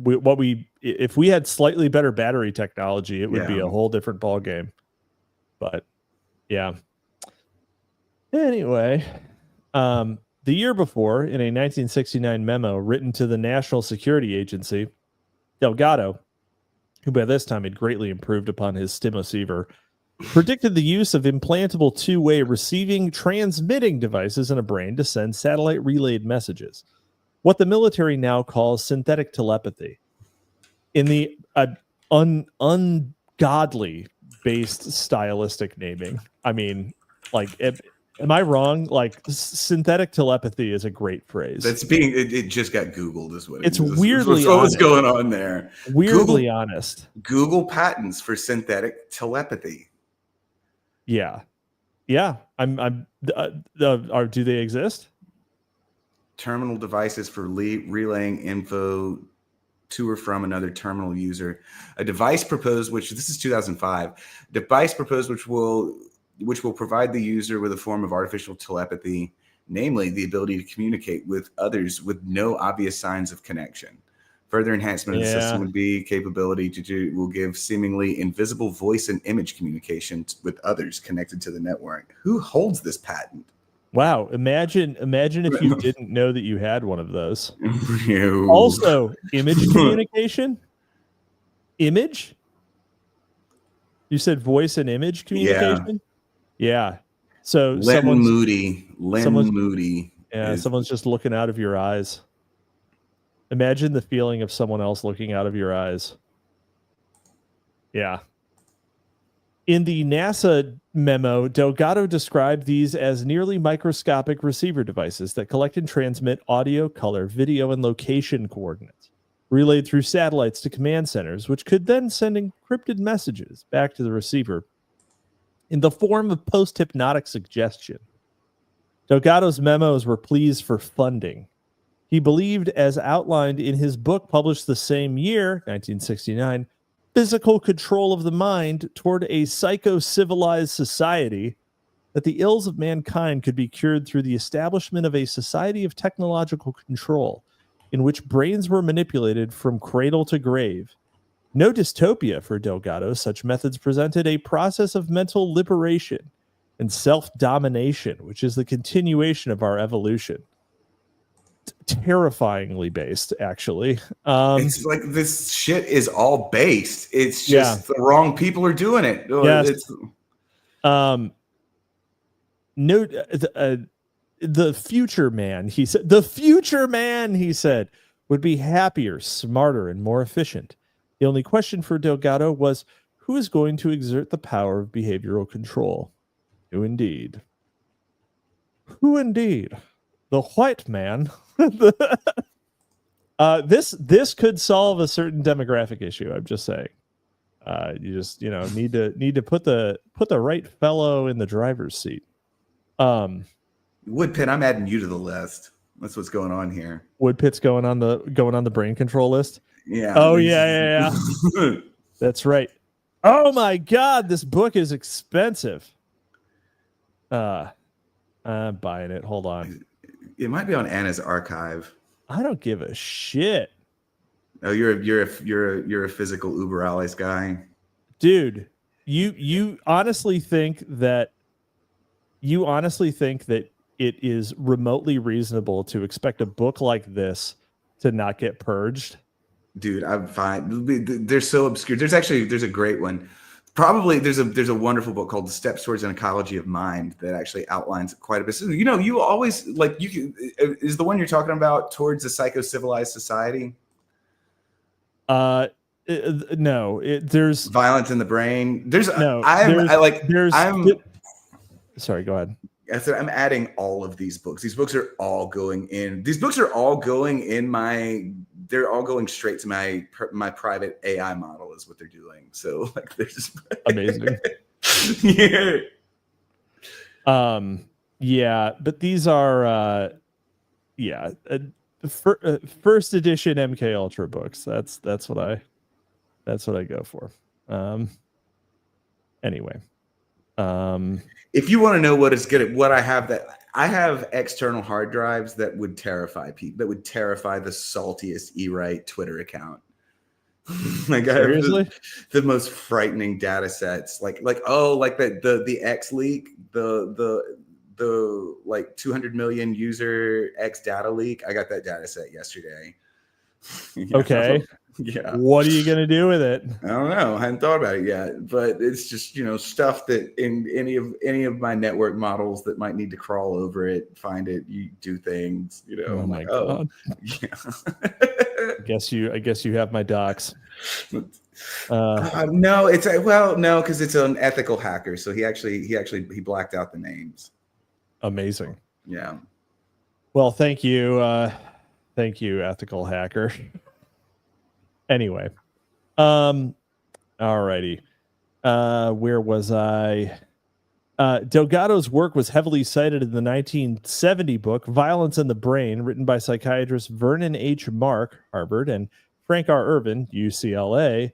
Speaker 2: If we had slightly better battery technology, it would be a whole different ball game. But yeah. Anyway, the year before, in a 1969 memo written to the National Security Agency, Delgado, who by this time had greatly improved upon his stimoceiver, predicted the use of implantable two-way receiving transmitting devices in a brain to send satellite relayed messages. What the military now calls synthetic telepathy, in the ungodly based stylistic naming. Am I wrong? Like, synthetic telepathy is a great phrase.
Speaker 1: It just got Googled, is what
Speaker 2: it's weirdly.
Speaker 1: What's going on there?
Speaker 2: Weirdly honest.
Speaker 1: Google patents for synthetic telepathy.
Speaker 2: Yeah. Yeah, do they exist?
Speaker 1: Terminal devices for relaying info to or from another terminal user. A device proposed, which this is 2005, device proposed which will provide the user with a form of artificial telepathy, namely the ability to communicate with others with no obvious signs of connection. Further enhancement of the system would be capability will give seemingly invisible voice and image communication with others connected to the network. Who holds this patent?
Speaker 2: Wow, imagine if you didn't know that you had one of those.
Speaker 1: Ew.
Speaker 2: Also, image communication? Image? You said voice and image communication? Yeah. So
Speaker 1: Lynn Moody.
Speaker 2: Yeah, someone's just looking out of your eyes. Imagine the feeling of someone else looking out of your eyes. Yeah. In the NASA memo, Delgado described these as nearly microscopic receiver devices that collect and transmit audio, color, video, and location coordinates, relayed through satellites to command centers, which could then send encrypted messages back to the receiver in the form of post-hypnotic suggestion. Delgado's memos were pleas for funding. He believed, as outlined in his book published the same year, 1969, physical control of the mind toward a psycho-civilized society, that the ills of mankind could be cured through the establishment of a society of technological control in which brains were manipulated from cradle to grave. No dystopia for Delgado. Such methods presented a process of mental liberation and self-domination, which is the continuation of our evolution. Terrifyingly based, actually.
Speaker 1: It's like this shit is all based. It's just the wrong people are doing it.
Speaker 2: Yes. The future man, he said. The future man, he said, would be happier, smarter, and more efficient. The only question for Delgado was, who is going to exert the power of behavioral control? Who indeed? Who indeed? The white man. This could solve a certain demographic issue. I'm just saying. You just need to put the right fellow in the driver's seat.
Speaker 1: Woodpit, I'm adding you to the list. That's what's going on here.
Speaker 2: Woodpit's going on the brain control list.
Speaker 1: Yeah.
Speaker 2: Oh yeah. That's right. Oh my God, this book is expensive. I'm buying it. Hold on.
Speaker 1: It might be on Anna's archive.
Speaker 2: I don't give a shit.
Speaker 1: Oh, you're a physical Uber Alles guy,
Speaker 2: dude. You honestly think that it is remotely reasonable to expect a book like this to not get purged?
Speaker 1: Dude, I'm fine. They're so obscure. There's a great one. Probably there's a wonderful book called The Steps Towards an Ecology of Mind that actually outlines quite a bit. So, you always is the one you're talking about Towards a Psycho-Civilized Society?
Speaker 2: No, there's
Speaker 1: Violence in the Brain.
Speaker 2: Sorry, go ahead.
Speaker 1: I said I'm adding all of these books. These books are all going in. These books are all going in they're all going straight to my private AI model is what they're doing. So they're just
Speaker 2: amazing.
Speaker 1: Yeah.
Speaker 2: Yeah, but these are first edition MK Ultra books. That's what I go for. Anyway.
Speaker 1: If you want to know what is good at what I have external hard drives that would terrify people, that would terrify the saltiest E-Right Twitter account.
Speaker 2: Seriously?
Speaker 1: I have the most frightening data sets, the X leak, the 200 million user X data leak. I got that data set yesterday.
Speaker 2: Okay.
Speaker 1: Yeah.
Speaker 2: What are you going to do with it?
Speaker 1: I don't know. I hadn't thought about it yet, but it's just, stuff that in any of my network models that might need to crawl over it, find it, you do things,
Speaker 2: Oh my God.
Speaker 1: Yeah.
Speaker 2: I guess you have my docs.
Speaker 1: No, because it's an ethical hacker. So he blacked out the names.
Speaker 2: Amazing.
Speaker 1: Yeah.
Speaker 2: Well, thank you, ethical hacker. Anyway, alrighty. Where was I? Delgado's work was heavily cited in the 1970 book Violence in the Brain, written by psychiatrists Vernon H. Mark, Harvard, and Frank R. Irvin, UCLA.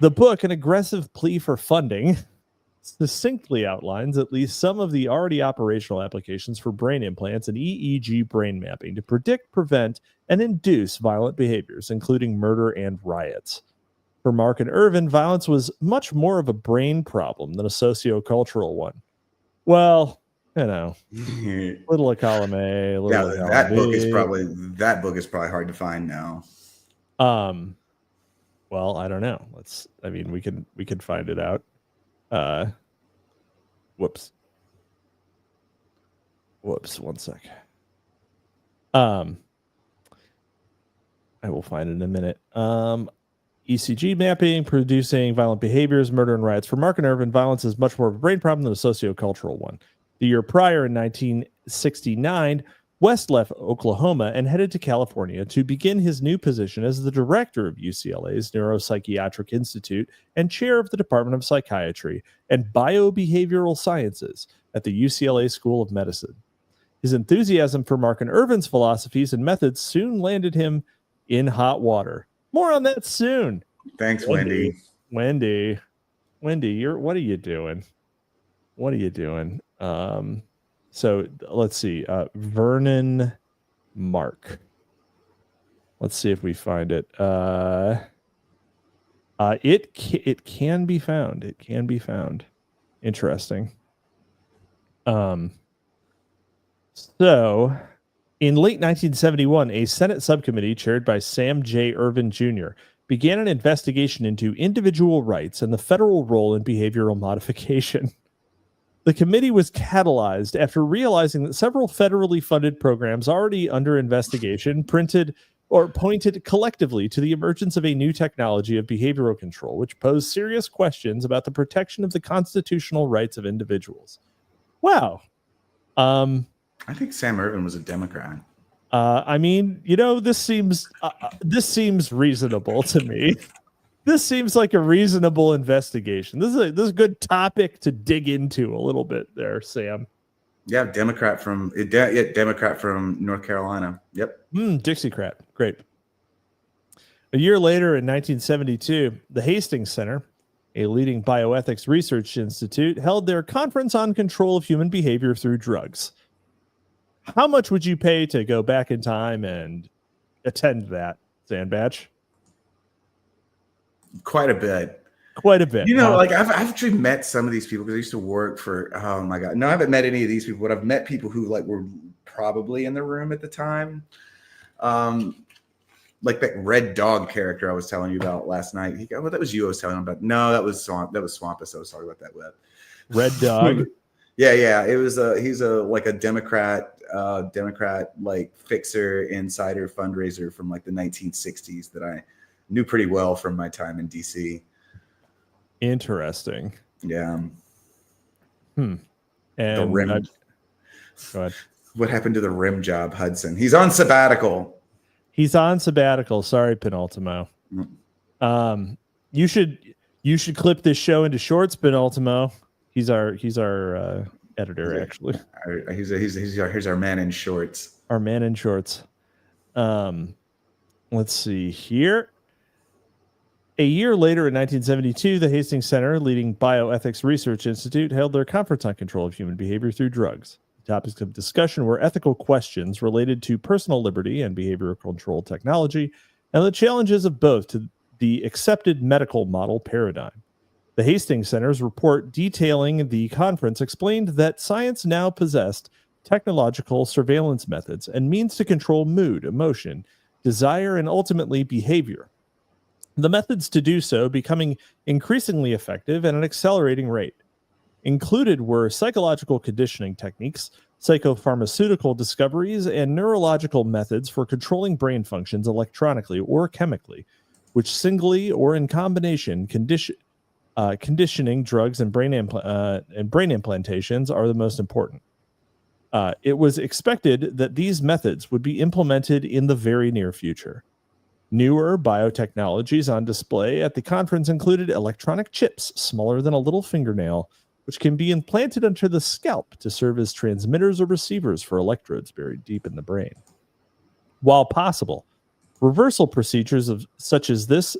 Speaker 2: The book, an aggressive plea for funding, succinctly outlines at least some of the already operational applications for brain implants and EEG brain mapping to predict, prevent, and induce violent behaviors, including murder and riots. For Mark and Irvin, violence was much more of a brain problem than a sociocultural one. Well, little of column A, little of column
Speaker 1: that
Speaker 2: B.
Speaker 1: book is probably hard to find now.
Speaker 2: Well, I don't know. We can find it out. Whoops, 1 sec. I will find it in a minute. ECG mapping, producing violent behaviors, murder and riots. For Mark and Irvin, violence is much more of a brain problem than a sociocultural one. The year prior, in 1969, West left Oklahoma and headed to California to begin his new position as the director of UCLA's Neuropsychiatric Institute and chair of the Department of Psychiatry and Biobehavioral Sciences at the UCLA School of Medicine. His enthusiasm for Mark and Irvin's philosophies and methods soon landed him in hot water. More on that soon.
Speaker 1: Thanks, Wendy.
Speaker 2: Wendy, what are you doing? So let's see. Vernon Mark. Let's see if we find it. It can be found. It can be found. Interesting. So in late 1971, a Senate subcommittee chaired by Sam J. Ervin Jr. began an investigation into individual rights and the federal role in behavioral modification. The committee was catalyzed after realizing that several federally funded programs already under investigation pointed collectively to the emergence of a new technology of behavioral control, which posed serious questions about the protection of the constitutional rights of individuals. Wow.
Speaker 1: I think Sam Ervin was a Democrat.
Speaker 2: This seems reasonable to me. This seems like a reasonable investigation. This is a good topic to dig into a little bit there, Sam.
Speaker 1: Yeah, Democrat from North Carolina. Yep.
Speaker 2: Dixiecrat. Great. A year later, in 1972, the Hastings Center, a leading bioethics research institute, held their conference on control of human behavior through drugs. How much would you pay to go back in time and attend that, Sandbatch?
Speaker 1: Quite a bit. I've actually met some of these people because I used to work for, oh my God. No, I haven't met any of these people, but I've met people who were probably in the room at the time. Like that red dog character I was telling you about last night. That was you I was telling him about. No, that was Swampus. I was talking about that web.
Speaker 2: Red dog.
Speaker 1: Yeah. It was he's a Democrat like fixer, insider, fundraiser from like the 1960s that I knew pretty well from my time in DC.
Speaker 2: Interesting.
Speaker 1: Yeah.
Speaker 2: And
Speaker 1: the rim.
Speaker 2: Go ahead.
Speaker 1: What happened to the rim job, Hudson? He's on sabbatical. Sorry, Penultimo.
Speaker 2: You should clip this show into shorts, Penultimo. He's our editor, actually.
Speaker 1: Here's our man in shorts.
Speaker 2: Our man in shorts. Let's see here. A year later, in 1972, the Hastings Center, leading bioethics research institute, held their conference on control of human behavior through drugs. Topics of discussion were ethical questions related to personal liberty and behavioral control technology, and the challenges of both to the accepted medical model paradigm. The Hastings Center's report detailing the conference explained that science now possessed technological surveillance methods and means to control mood, emotion, desire, and ultimately behavior. The methods to do so becoming increasingly effective at an accelerating rate. Included were psychological conditioning techniques, psychopharmaceutical discoveries, and neurological methods for controlling brain functions electronically or chemically, which singly or in combination conditioning drugs and brain implantations are the most important. It was expected that these methods would be implemented in the very near future. Newer biotechnologies on display at the conference included electronic chips smaller than a little fingernail, which can be implanted under the scalp to serve as transmitters or receivers for electrodes buried deep in the brain. While possible, reversal procedures such as this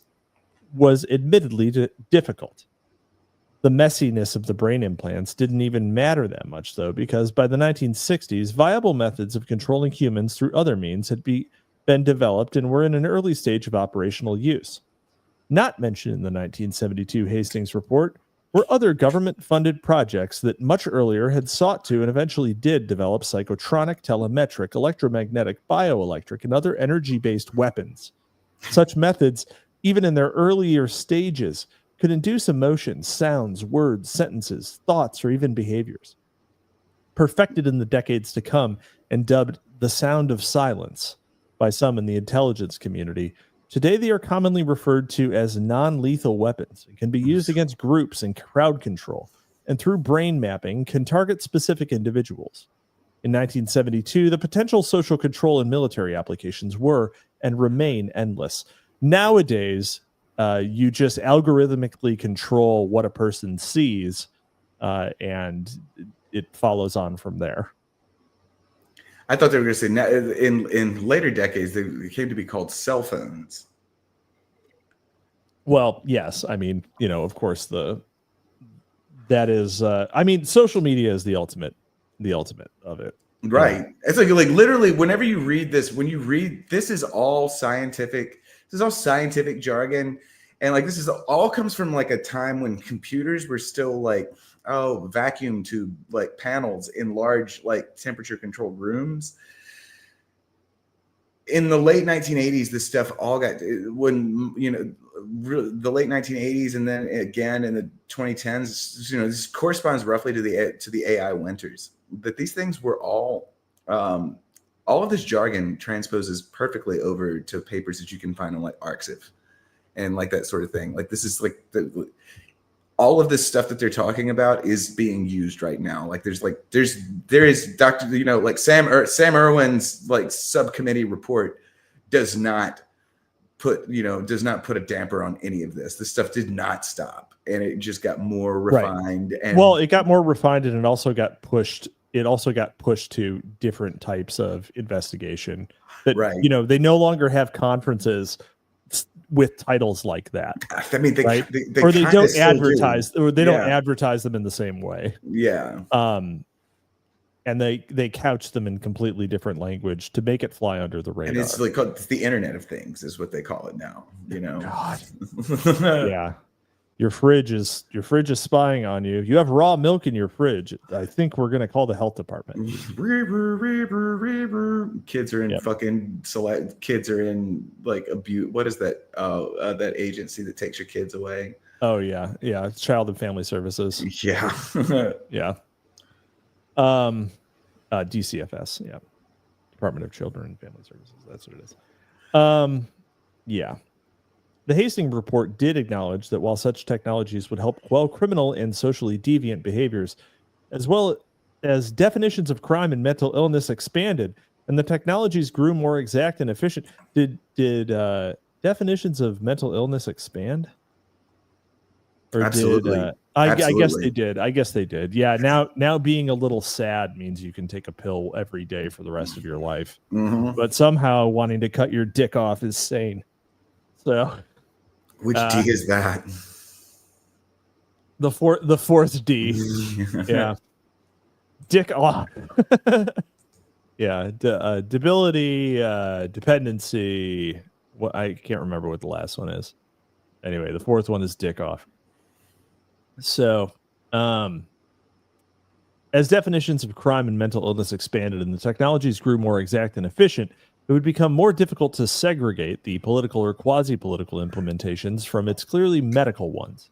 Speaker 2: was admittedly difficult. The messiness of the brain implants didn't even matter that much, though, because by the 1960s, viable methods of controlling humans through other means had been developed and were in an early stage of operational use. Not mentioned in the 1972 Hastings report were other government-funded projects that much earlier had sought to and eventually did develop psychotronic, telemetric, electromagnetic, bioelectric, and other energy-based weapons. Such methods, even in their earlier stages, could induce emotions, sounds, words, sentences, thoughts, or even behaviors. Perfected in the decades to come and dubbed the sound of silence by some in the intelligence community, today they are commonly referred to as non-lethal weapons and can be used against groups in crowd control, and through brain mapping can target specific individuals. In 1972, the potential social control and military applications were and remain endless. Nowadays, you just algorithmically control what a person sees, and it follows on from there.
Speaker 1: I thought they were going to say in later decades they came to be called cell phones.
Speaker 2: Well, yes, I mean, of course that is. I mean, social media is the ultimate of it.
Speaker 1: Right. It's like literally whenever you read this, when you read this is all scientific. This is all scientific jargon. And this is all comes from a time when computers were still vacuum tube panels in large temperature controlled rooms. In the late 1980s, this stuff all got the late 1980s, and then again in the 2010s. This corresponds roughly to the AI winters. That these things were all of this jargon transposes perfectly over to papers that you can find on Arxiv and that sort of thing. This is all of this stuff that they're talking about is being used right now. There is Dr. Sam Irwin's subcommittee report does not put a damper on any of this. This stuff did not stop, and it just got more refined. Right. And
Speaker 2: it got more refined, and it also got pushed to different types of investigation that, they no longer have conferences with titles like that.
Speaker 1: I mean, they
Speaker 2: don't advertise, or they don't advertise them in the same way.
Speaker 1: Yeah.
Speaker 2: And they couch them in completely different language to make it fly under the radar.
Speaker 1: And it's it's the Internet of Things is what they call it now.
Speaker 2: God. Yeah. Your fridge is spying on you. You have raw milk in your fridge. I think we're gonna call the health department.
Speaker 1: Kids are in fucking select. Kids are in abuse. What is that? That agency that takes your kids away.
Speaker 2: Oh yeah. It's Child and Family Services.
Speaker 1: Yeah.
Speaker 2: Yeah. DCFS. Yeah. Department of Children and Family Services. That's what it is. Yeah. The Hastings report did acknowledge that while such technologies would help quell criminal and socially deviant behaviors, as well as definitions of crime and mental illness expanded, and the technologies grew more exact and efficient. Did definitions of mental illness expand? Or
Speaker 1: Absolutely.
Speaker 2: I guess they did. Yeah. Now being a little sad means you can take a pill every day for the rest of your life.
Speaker 1: Mm-hmm.
Speaker 2: But somehow wanting to cut your dick off is sane. So.
Speaker 1: Which D is that?
Speaker 2: The fourth D. Yeah. Dick off. Yeah. Debility, dependency. I can't remember what the last one is. Anyway, the fourth one is dick off. So, as definitions of crime and mental illness expanded and the technologies grew more exact and efficient, it would become more difficult to segregate the political or quasi-political implementations from its clearly medical ones.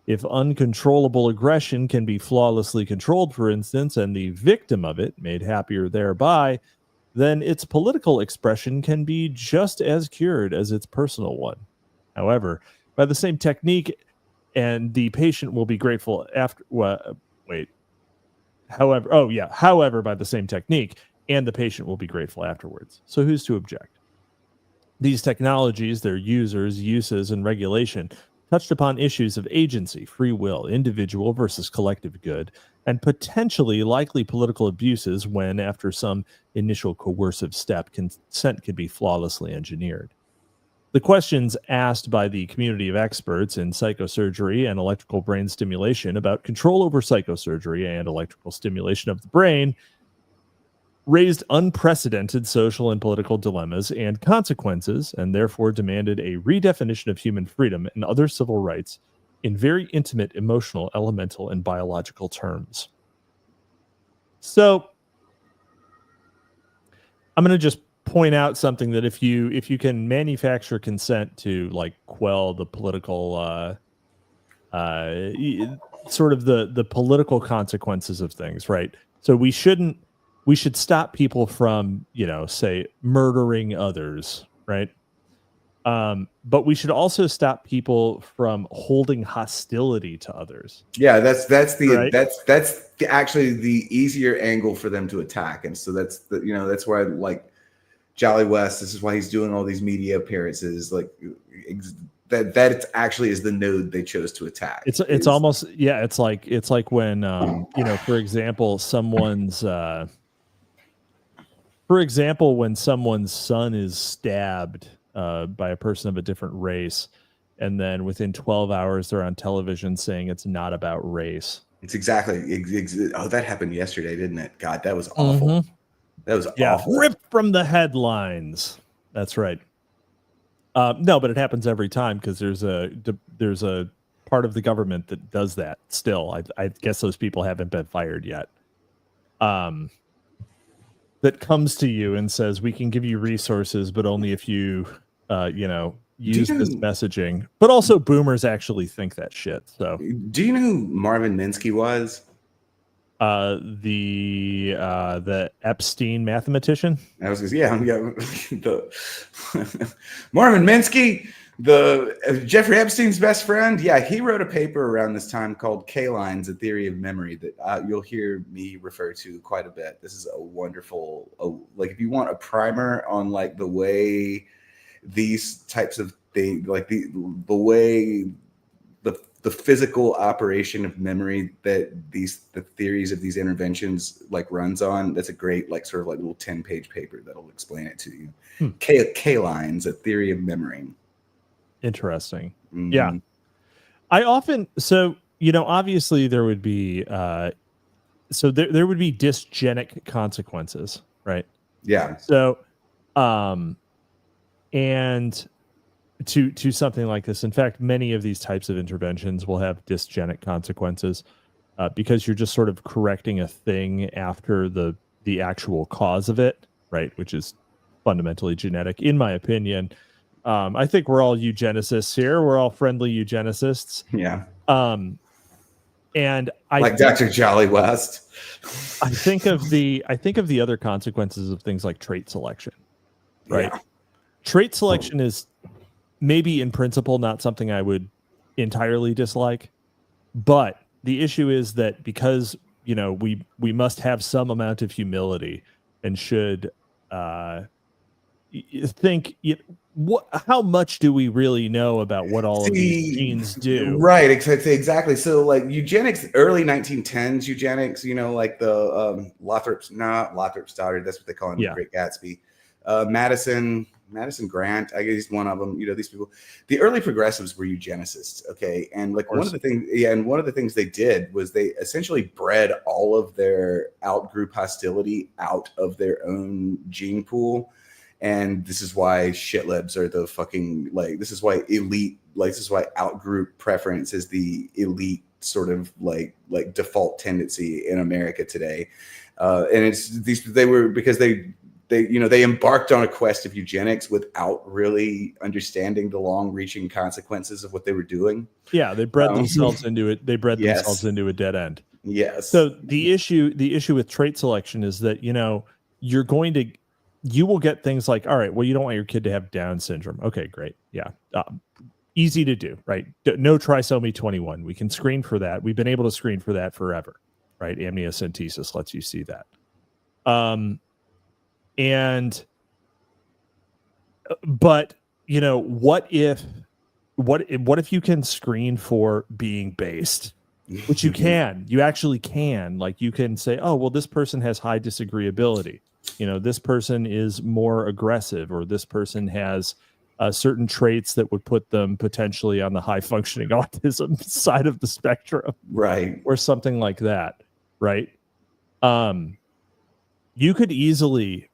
Speaker 2: If uncontrollable aggression can be flawlessly controlled, for instance, and the victim of it made happier thereby, then its political expression can be just as cured as its personal one. However, by the same technique, and the patient will be grateful after. However, by the same technique, and the patient will be grateful afterwards. So who's to object? These technologies, their users, uses, and regulation touched upon issues of agency, free will, individual versus collective good, and potentially likely political abuses when, after some initial coercive step, consent can be flawlessly engineered. The questions asked by the community of experts in psychosurgery and electrical brain stimulation about control over psychosurgery and electrical stimulation of the brain raised unprecedented social and political dilemmas and consequences, and therefore demanded a redefinition of human freedom and other civil rights in very intimate, emotional, elemental, and biological terms. So I'm going to just point out something that if you can manufacture consent to like quell the political sort of the political consequences of things, right? So we should stop people from, say murdering others, right? But we should also stop people from holding hostility to others.
Speaker 1: Yeah, that's
Speaker 2: right?
Speaker 1: that's actually the easier angle for them to attack, and so that's that's why like Jolly West. This is why he's doing all these media appearances. Like that actually is the node they chose to attack.
Speaker 2: It's almost It's like when for example when someone's son is stabbed by a person of a different race, and then within 12 hours they're on television saying it's not about race.
Speaker 1: It's exactly that happened yesterday, didn't it? God, that was awful.
Speaker 2: Mm-hmm.
Speaker 1: That was awful.
Speaker 2: Ripped from the headlines. That's right. No, but it happens every time because there's a part of the government that does that still. I guess those people haven't been fired yet. That comes to you and says, we can give you resources, but only if you, use this messaging. But also boomers actually think that shit. So
Speaker 1: do you know who Marvin Minsky was?
Speaker 2: The Epstein mathematician.
Speaker 1: I was Marvin Minsky, the Jeffrey Epstein's best friend. Yeah, he wrote a paper around this time called K-lines, a theory of memory, that you'll hear me refer to quite a bit. This is a wonderful, like if you want a primer on like the way these types of things, like the way the physical operation of memory that the theories of these interventions like runs on. That's a great like sort of like little 10-page paper that'll explain it to you. K-lines, a theory of memory.
Speaker 2: Interesting. Mm-hmm. Yeah. I often, obviously there would be, there would be dysgenic consequences, right?
Speaker 1: Yeah.
Speaker 2: So, and to something like this, in fact, many of these types of interventions will have dysgenic consequences because you're just sort of correcting a thing after the actual cause of it, right? Which is fundamentally genetic, in my opinion. I think we're all eugenicists here. We're all friendly eugenicists.
Speaker 1: Yeah.
Speaker 2: And I
Speaker 1: like Dr. Jolly West.
Speaker 2: I think of the other consequences of things like trait selection, right? Yeah. Trait selection is maybe in principle not something I would entirely dislike, but the issue is that because we must have some amount of humility and should think how much do we really know about what all of these genes do?
Speaker 1: Right, exactly. So like eugenics, early 1910s eugenics, like the Lothrop's daughter, that's what they call him, The Great Gatsby. Madison Grant, I guess he's one of them. These people, the early progressives were eugenicists. Okay. And like one of the things they did was they essentially bred all of their outgroup hostility out of their own gene pool. And this is why shitlibs are the fucking, like, this is why elite, like, this is why outgroup preference is the elite sort of like default tendency in America today. And it's because they embarked on a quest of eugenics without really understanding the long-reaching consequences of what they were doing.
Speaker 2: Yeah, they bred themselves into it. They bred themselves into a dead end.
Speaker 1: Yes.
Speaker 2: So the issue with trait selection is that you will get things like, all right, well, you don't want your kid to have Down syndrome. Okay, great. Yeah. Easy to do, right? No trisomy 21. We can screen for that. We've been able to screen for that forever, right? Amniocentesis lets you see that. But what if what if you can screen for being based? Which you can. You actually can. Like, you can say, oh, well, this person has high disagreeability. You know, this person is more aggressive, or this person has certain traits that would put them potentially on the high functioning autism side of the spectrum,
Speaker 1: Right.
Speaker 2: or something like that, right? You could easily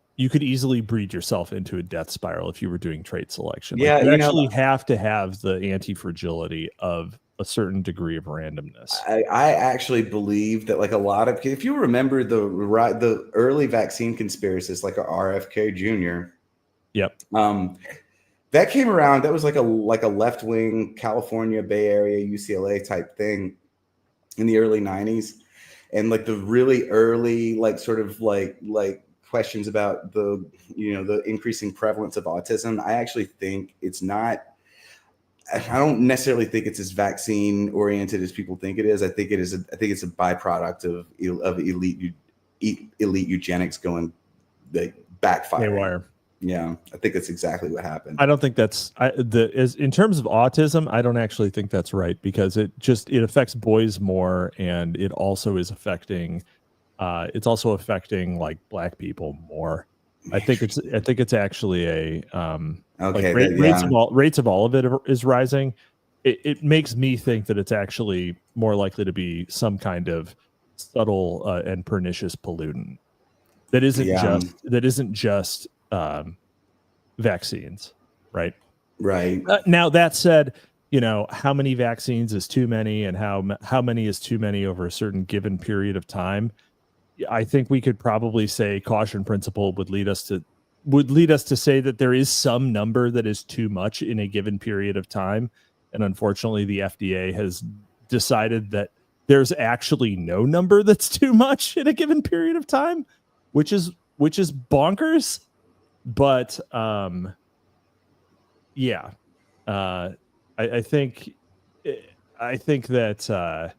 Speaker 2: breed yourself into a death spiral if you were doing trait selection.
Speaker 1: Yeah,
Speaker 2: like, you
Speaker 1: you know,
Speaker 2: actually have to have the anti-fragility of a certain degree of randomness.
Speaker 1: I actually believe that, like, a lot of, if you remember the early vaccine conspiracists, like a RFK Jr.
Speaker 2: Yep.
Speaker 1: That came around. That was like a left wing California Bay Area UCLA type thing in the early 90s, and like the really early sort of questions about the the increasing prevalence of autism. I actually think it's not. I don't necessarily think it's as vaccine oriented as people think it is. I think it is. I think it's a byproduct of elite eugenics going backfiring.
Speaker 2: Haywire.
Speaker 1: Yeah, I think that's exactly what happened.
Speaker 2: I don't think that's in terms of autism. I don't actually think that's right, because it affects boys more, and it also is affecting. It's also affecting like black people more. I think it's actually a
Speaker 1: Okay,
Speaker 2: rates of all of it is rising. It makes me think that it's actually more likely to be some kind of subtle and pernicious pollutant that isn't just vaccines, right?
Speaker 1: Right.
Speaker 2: Now, that said, how many vaccines is too many, and how many is too many over a certain given period of time? I think we could probably say caution principle would lead us to say that there is some number that is too much in a given period of time. And unfortunately, the FDA has decided that there's actually no number that's too much in a given period of time, which is bonkers. But yeah, I think that.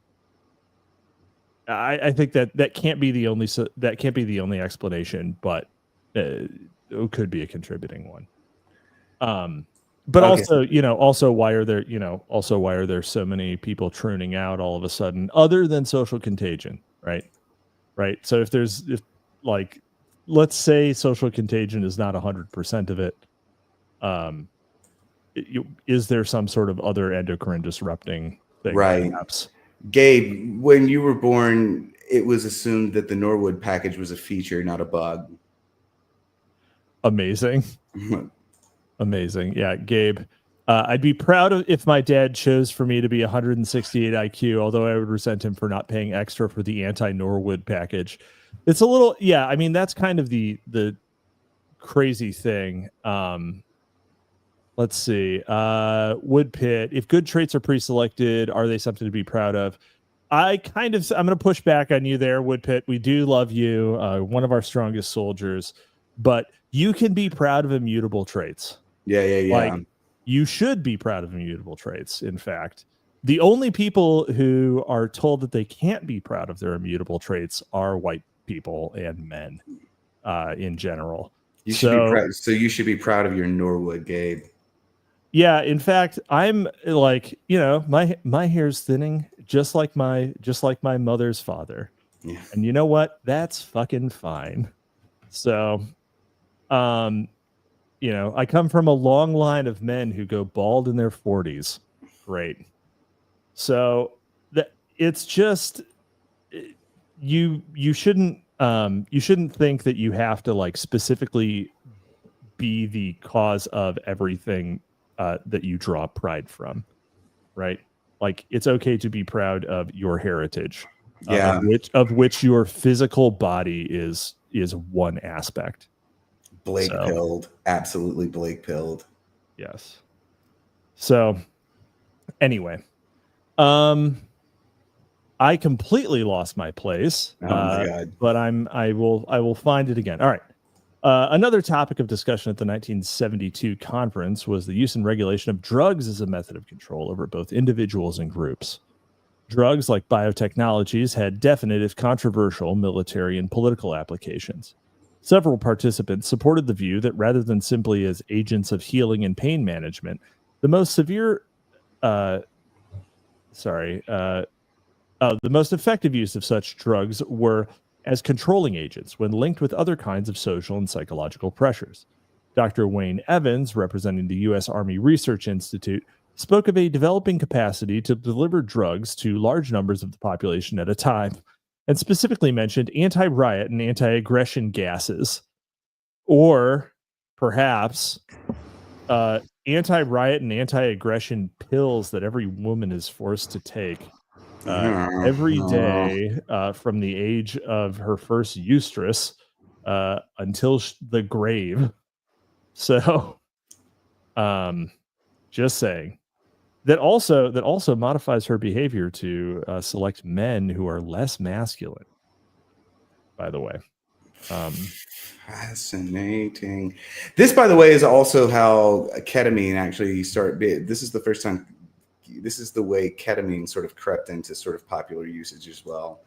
Speaker 2: I think that can't be the only explanation, but it could be a contributing one. But okay. Also why are there so many people pruning out all of a sudden, other than social contagion, right? So if let's say social contagion is not 100% of it, is there some sort of other endocrine disrupting thing?
Speaker 1: Right.
Speaker 2: Perhaps?
Speaker 1: Gabe, when you were born, it was assumed that the Norwood package was a feature, not a bug.
Speaker 2: Amazing. Amazing. Yeah, Gabe. I'd be proud if my dad chose for me to be 168 IQ, although I would resent him for not paying extra for the anti-Norwood package. It's a little, yeah, I mean, that's kind of the crazy thing. Let's see. Wood Pit. If good traits are pre-selected, are they something to be proud of? I'm going to push back on you there, Wood Pit. We do love you. One of our strongest soldiers, but you can be proud of immutable traits.
Speaker 1: Yeah.
Speaker 2: Like, you should be proud of immutable traits. In fact, the only people who are told that they can't be proud of their immutable traits are white people and men in general.
Speaker 1: You should be proud of your Norwood, Gabe.
Speaker 2: Yeah, in fact, I'm like, my hair's thinning just like my mother's father.
Speaker 1: Yeah.
Speaker 2: And you know what? That's fucking fine. So, I come from a long line of men who go bald in their 40s. Great. So that it's just you shouldn't think that you have to specifically be the cause of everything that you draw pride from, right? Like, it's okay to be proud of your heritage, of which your physical body is one aspect.
Speaker 1: Blake-pilled, absolutely Blake-pilled.
Speaker 2: Yes. So, anyway, I completely lost my place.
Speaker 1: Oh my God.
Speaker 2: But I will find it again. All right. Another topic of discussion at the 1972 conference was the use and regulation of drugs as a method of control over both individuals and groups. Drugs, like biotechnologies, had definite, if controversial, military and political applications. Several participants supported the view that rather than simply as agents of healing and pain management, the most severe the most effective use of such drugs were as controlling agents when linked with other kinds of social and psychological pressures. Dr. Wayne Evans, representing the U.S. Army Research Institute, spoke of a developing capacity to deliver drugs to large numbers of the population at a time, and specifically mentioned anti-riot and anti-aggression gases, or perhaps anti-riot and anti-aggression pills that every woman is forced to take every day from the age of her first eustress until the grave. So, just saying. That also modifies her behavior to select men who are less masculine. By the way,
Speaker 1: fascinating. This, by the way, is also how ketamine actually started. This is the first time. This is the way ketamine sort of crept into sort of popular usage as well.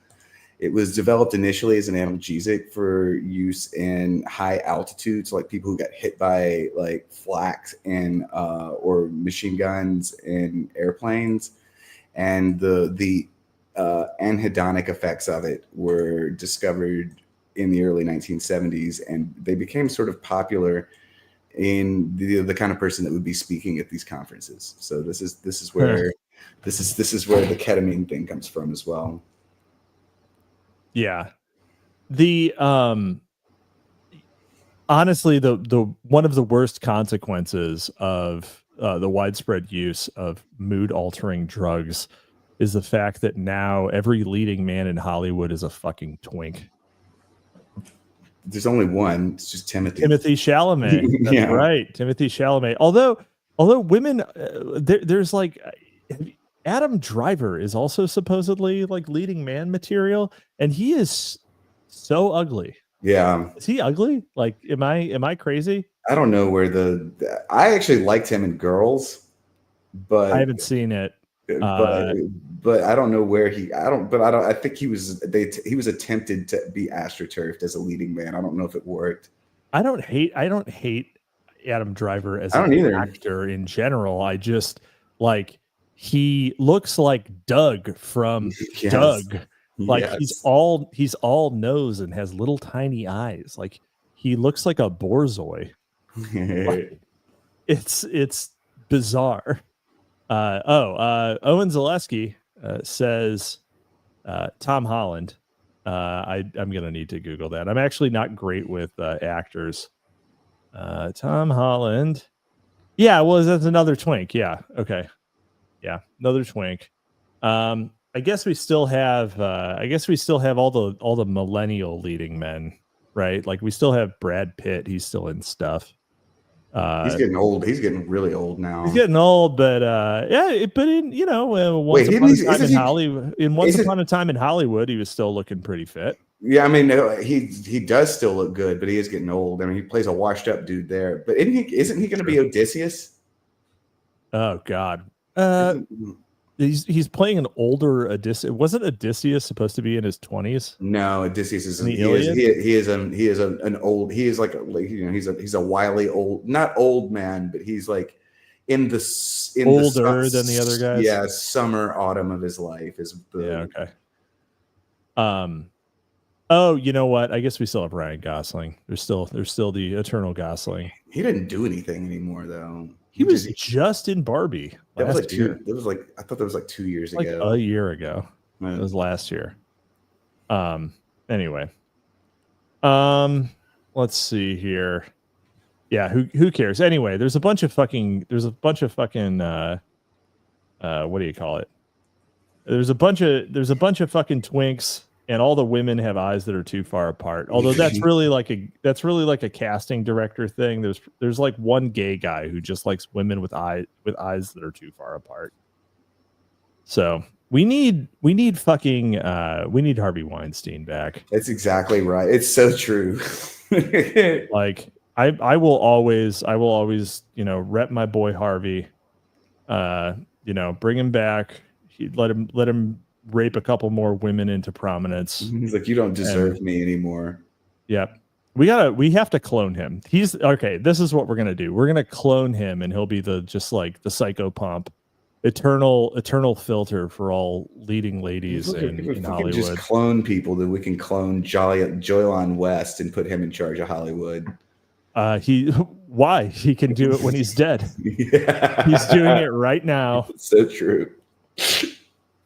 Speaker 1: It was developed initially as an analgesic for use in high altitudes, like people who got hit by like flak and or machine guns in airplanes, and the anhedonic effects of it were discovered in the early 1970s, and they became sort of popular in the kind of person that would be speaking at these conferences. So this is where the ketamine thing comes from as well.
Speaker 2: Yeah. The honestly, the one of the worst consequences of the widespread use of mood altering drugs is the fact that now every leading man in Hollywood is a fucking twink.
Speaker 1: There's only one. It's just Timothy
Speaker 2: Chalamet. That's
Speaker 1: yeah.
Speaker 2: Right. Timothy Chalamet. Although women, there's like Adam Driver is also supposedly like leading man material, and he is so ugly.
Speaker 1: Yeah.
Speaker 2: Is he ugly? Like, am I crazy?
Speaker 1: I don't know where I actually liked him in Girls, but
Speaker 2: I haven't seen it.
Speaker 1: But I don't know where I think he was attempted to be astroturfed as a leading man. I don't know if it worked.
Speaker 2: I don't hate Adam Driver as
Speaker 1: an
Speaker 2: actor in general. I just like he looks like Doug from Doug. Like he's all nose and has little tiny eyes. Like he looks like a borzoi. Like, it's bizarre. Owen Zaleski says Tom Holland. I'm gonna need to Google that. I'm actually not great with actors. Tom Holland. Yeah, well, that's another twink. Yeah. Okay. Yeah, another twink. I guess we still have all the millennial leading men, right? Like we still have Brad Pitt. He's still in stuff.
Speaker 1: He's getting old. He's getting really old now.
Speaker 2: He's getting old, but but in once upon a time in Hollywood, he was still looking pretty fit.
Speaker 1: Yeah, I mean, he does still look good, but he is getting old. I mean, he plays a washed up dude there. But isn't he going to be Odysseus?
Speaker 2: Oh God. He's playing an older Odysseus. Wasn't Odysseus supposed to be in his 20s?
Speaker 1: No, Odysseus is he's a wily old, not old man, but he's like older
Speaker 2: than the other guys.
Speaker 1: Yeah, summer, autumn of his life is
Speaker 2: okay. Oh, you know what? I guess we still have Ryan Gosling. There's still the eternal Gosling.
Speaker 1: He didn't do anything anymore though.
Speaker 2: He was just in Barbie.
Speaker 1: That was like year. I thought that was like 2 years ago.
Speaker 2: A year ago. Right. It was last year. Anyway. Let's see here. Yeah, who cares? Anyway, there's a bunch of fucking what do you call it? There's a bunch of fucking twinks, and all the women have eyes that are too far apart. Although that's really like a casting director thing. There's like one gay guy who just likes women with eyes that are too far apart. So we need Harvey Weinstein back.
Speaker 1: That's exactly right. It's so true.
Speaker 2: Like I will always rep my boy Harvey. Bring him back. Let him rape a couple more women into prominence.
Speaker 1: He's like, you don't deserve me anymore.
Speaker 2: Yep. We have to clone him. He's okay. This is what we're going to do. We're going to clone him, and he'll be the psycho pump. eternal filter for all leading ladies in
Speaker 1: If we
Speaker 2: Hollywood.
Speaker 1: can just clone people, then we can clone Joylon West and put him in charge of Hollywood.
Speaker 2: Why? He can do it when he's dead.
Speaker 1: Yeah.
Speaker 2: He's doing it right now.
Speaker 1: It's so true.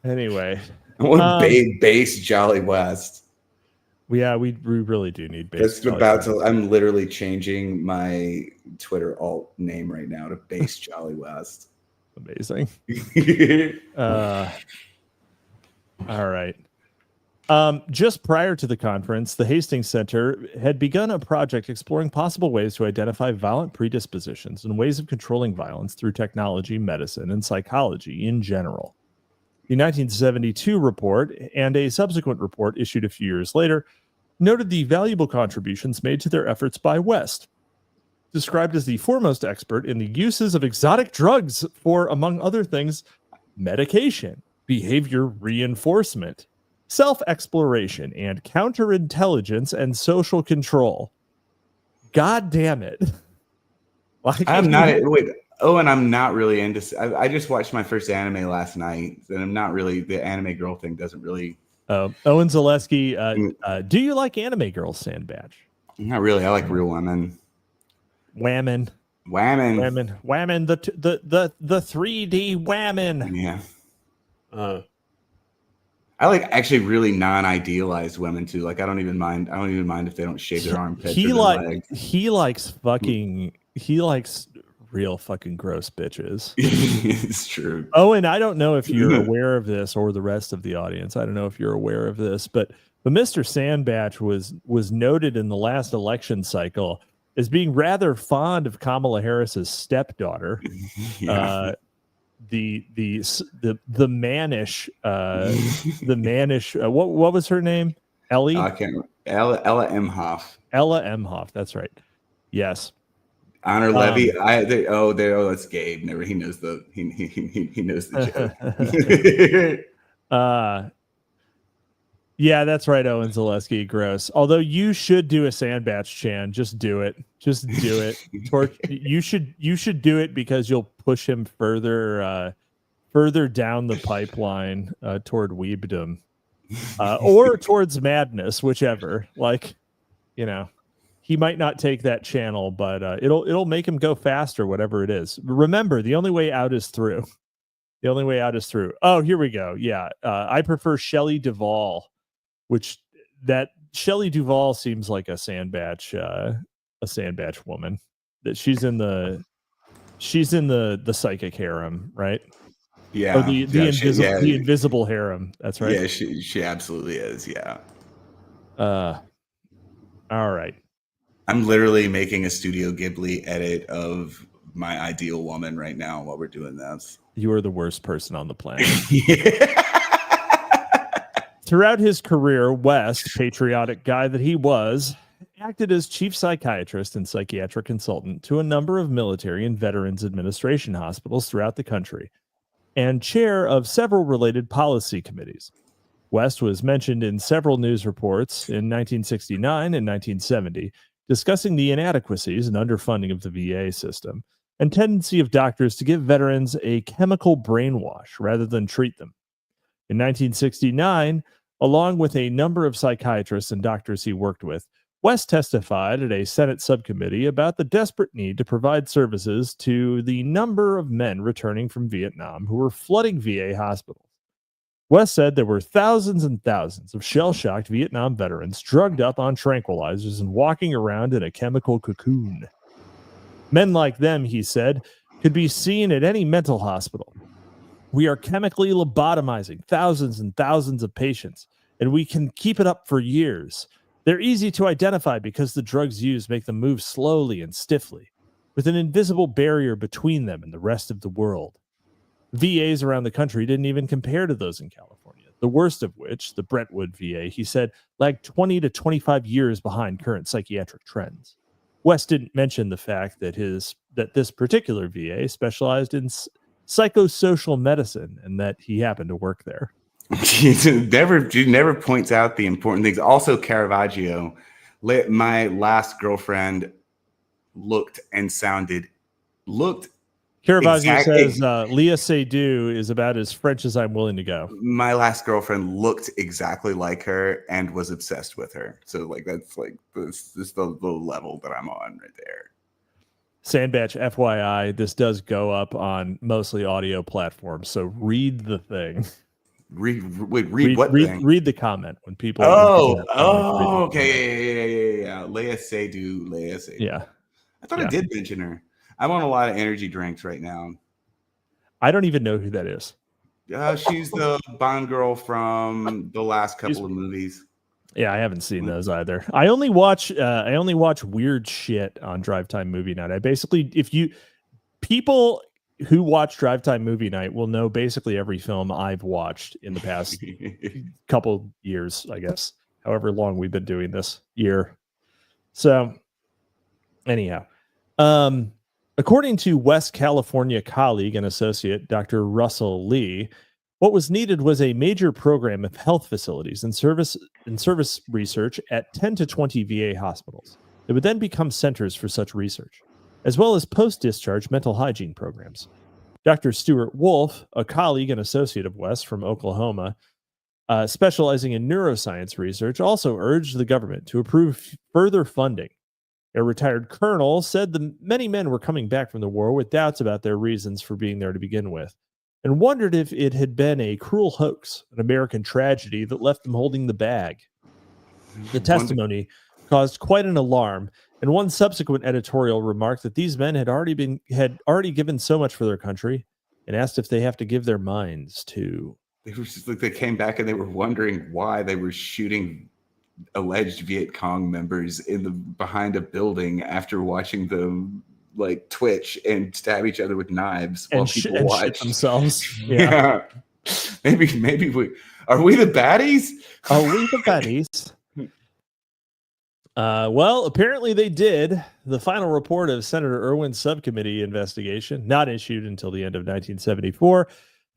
Speaker 2: Anyway,
Speaker 1: I want base Jolly West.
Speaker 2: Yeah, we really do need base.
Speaker 1: I'm literally changing my Twitter alt name right now to base Jolly West.
Speaker 2: Amazing. All right. Just prior to the conference, the Hastings Center had begun a project exploring possible ways to identify violent predispositions and ways of controlling violence through technology, medicine, and psychology in general. The 1972 report and a subsequent report issued a few years later noted the valuable contributions made to their efforts by West, described as the foremost expert in the uses of exotic drugs for, among other things, medication, behavior reinforcement, self-exploration, and counterintelligence and social control. God damn it.
Speaker 1: I'm not really into... I just watched my first anime last night, and I'm not really... The anime girl thing doesn't really...
Speaker 2: Owen Zaleski, do you like anime girls, Sandbatch?
Speaker 1: Not really. I like real women.
Speaker 2: Whammon. The 3D whammon.
Speaker 1: Yeah. I like actually really non-idealized women too. Like I don't even mind if they don't shave their armpits.
Speaker 2: He likes real fucking gross bitches.
Speaker 1: It's true.
Speaker 2: Owen, I don't know if you're aware of this, or the rest of the audience. I don't know if you're aware of this, but Mr. Sandbatch was noted in the last election cycle as being rather fond of Kamala Harris's stepdaughter.
Speaker 1: Yeah.
Speaker 2: The mannish what was her name? Ellie?
Speaker 1: I can't remember. Ella Emhoff.
Speaker 2: Ella Emhoff, that's right. Yes.
Speaker 1: Honor Levy. That's Gabe. Never. He knows the
Speaker 2: joke. Yeah, that's right, Owen Zaleski. Gross. Although you should do a Sandbatch, Chan. Just do it. You should do it because you'll push him further down the pipeline toward weebdom, or towards madness, whichever. Like, he might not take that channel, but it'll make him go faster, whatever it is. Remember, the only way out is through. The only way out is through. Oh, here we go. Yeah, I prefer Shelley Duvall, which that Shelley Duvall seems like a Sandbatch woman. That she's in the psychic harem, right?
Speaker 1: Yeah.
Speaker 2: Or the invisible harem. That's right.
Speaker 1: Yeah, she absolutely is. Yeah.
Speaker 2: All right.
Speaker 1: I'm literally making a Studio Ghibli edit of my ideal woman right now while we're doing this.
Speaker 2: You are the worst person on the planet.
Speaker 1: Yeah.
Speaker 2: Throughout his career, West, patriotic guy that he was, acted as chief psychiatrist and psychiatric consultant to a number of military and veterans administration hospitals throughout the country, and chair of several related policy committees. West was mentioned in several news reports in 1969 and 1970, discussing the inadequacies and underfunding of the VA system and tendency of doctors to give veterans a chemical brainwash rather than treat them. In 1969, along with a number of psychiatrists and doctors he worked with, West testified at a Senate subcommittee about the desperate need to provide services to the number of men returning from Vietnam who were flooding VA hospitals. West said there were thousands and thousands of shell-shocked Vietnam veterans drugged up on tranquilizers and walking around in a chemical cocoon. Men like them, he said, could be seen at any mental hospital. We are chemically lobotomizing thousands and thousands of patients, and we can keep it up for years. They're easy to identify because the drugs used make them move slowly and stiffly, with an invisible barrier between them and the rest of the world. VAs around the country didn't even compare to those in California, the worst of which, the Brentwood VA, he said, lagged 20 to 25 years behind current psychiatric trends. West didn't mention the fact that this particular VA specialized in psychosocial medicine and that he happened to work there.
Speaker 1: never points out the important things. Also, Caravaggio, my last girlfriend looked
Speaker 2: Caravaggio says Leah Seydoux is about as French as I'm willing to go.
Speaker 1: My last girlfriend looked exactly like her and was obsessed with her. So like that's like this is the level that I'm on right there.
Speaker 2: Sandbatch, FYI, this does go up on mostly audio platforms, so read the thing.
Speaker 1: Read what thing?
Speaker 2: Read the comment when people.
Speaker 1: Okay, yeah. Leah Seydoux.
Speaker 2: Yeah,
Speaker 1: I thought I did mention her. I'm on a lot of energy drinks right now.
Speaker 2: I don't even know who that is.
Speaker 1: She's the Bond girl from the last couple of movies.
Speaker 2: Yeah, I haven't seen those either. I only watch weird shit on Drive Time Movie Night. I basically, people who watch Drive Time Movie Night will know basically every film I've watched in the past couple years, I guess, however long we've been doing this year. So anyhow, according to West California colleague and associate, Dr. Russell Lee, what was needed was a major program of health facilities and service research at 10 to 20 VA hospitals that would then become centers for such research, as well as post-discharge mental hygiene programs. Dr. Stuart Wolf, a colleague and associate of West from Oklahoma, specializing in neuroscience research, also urged the government to approve further funding. A retired colonel said the many men were coming back from the war with doubts about their reasons for being there to begin with, and wondered if it had been a cruel hoax, an American tragedy that left them holding the bag. The testimony caused quite an alarm, and one subsequent editorial remarked that these men had already given so much for their country, and asked if they have to give their minds to.
Speaker 1: They were just like, they came back and they were wondering why they were shooting alleged Viet Cong members behind a building after watching them like twitch and stab each other with knives while people watch
Speaker 2: themselves.
Speaker 1: Yeah. Maybe we are we the baddies?
Speaker 2: Are we the baddies? Well, apparently they did. The final report of Senator Irwin's subcommittee investigation, not issued until the end of 1974,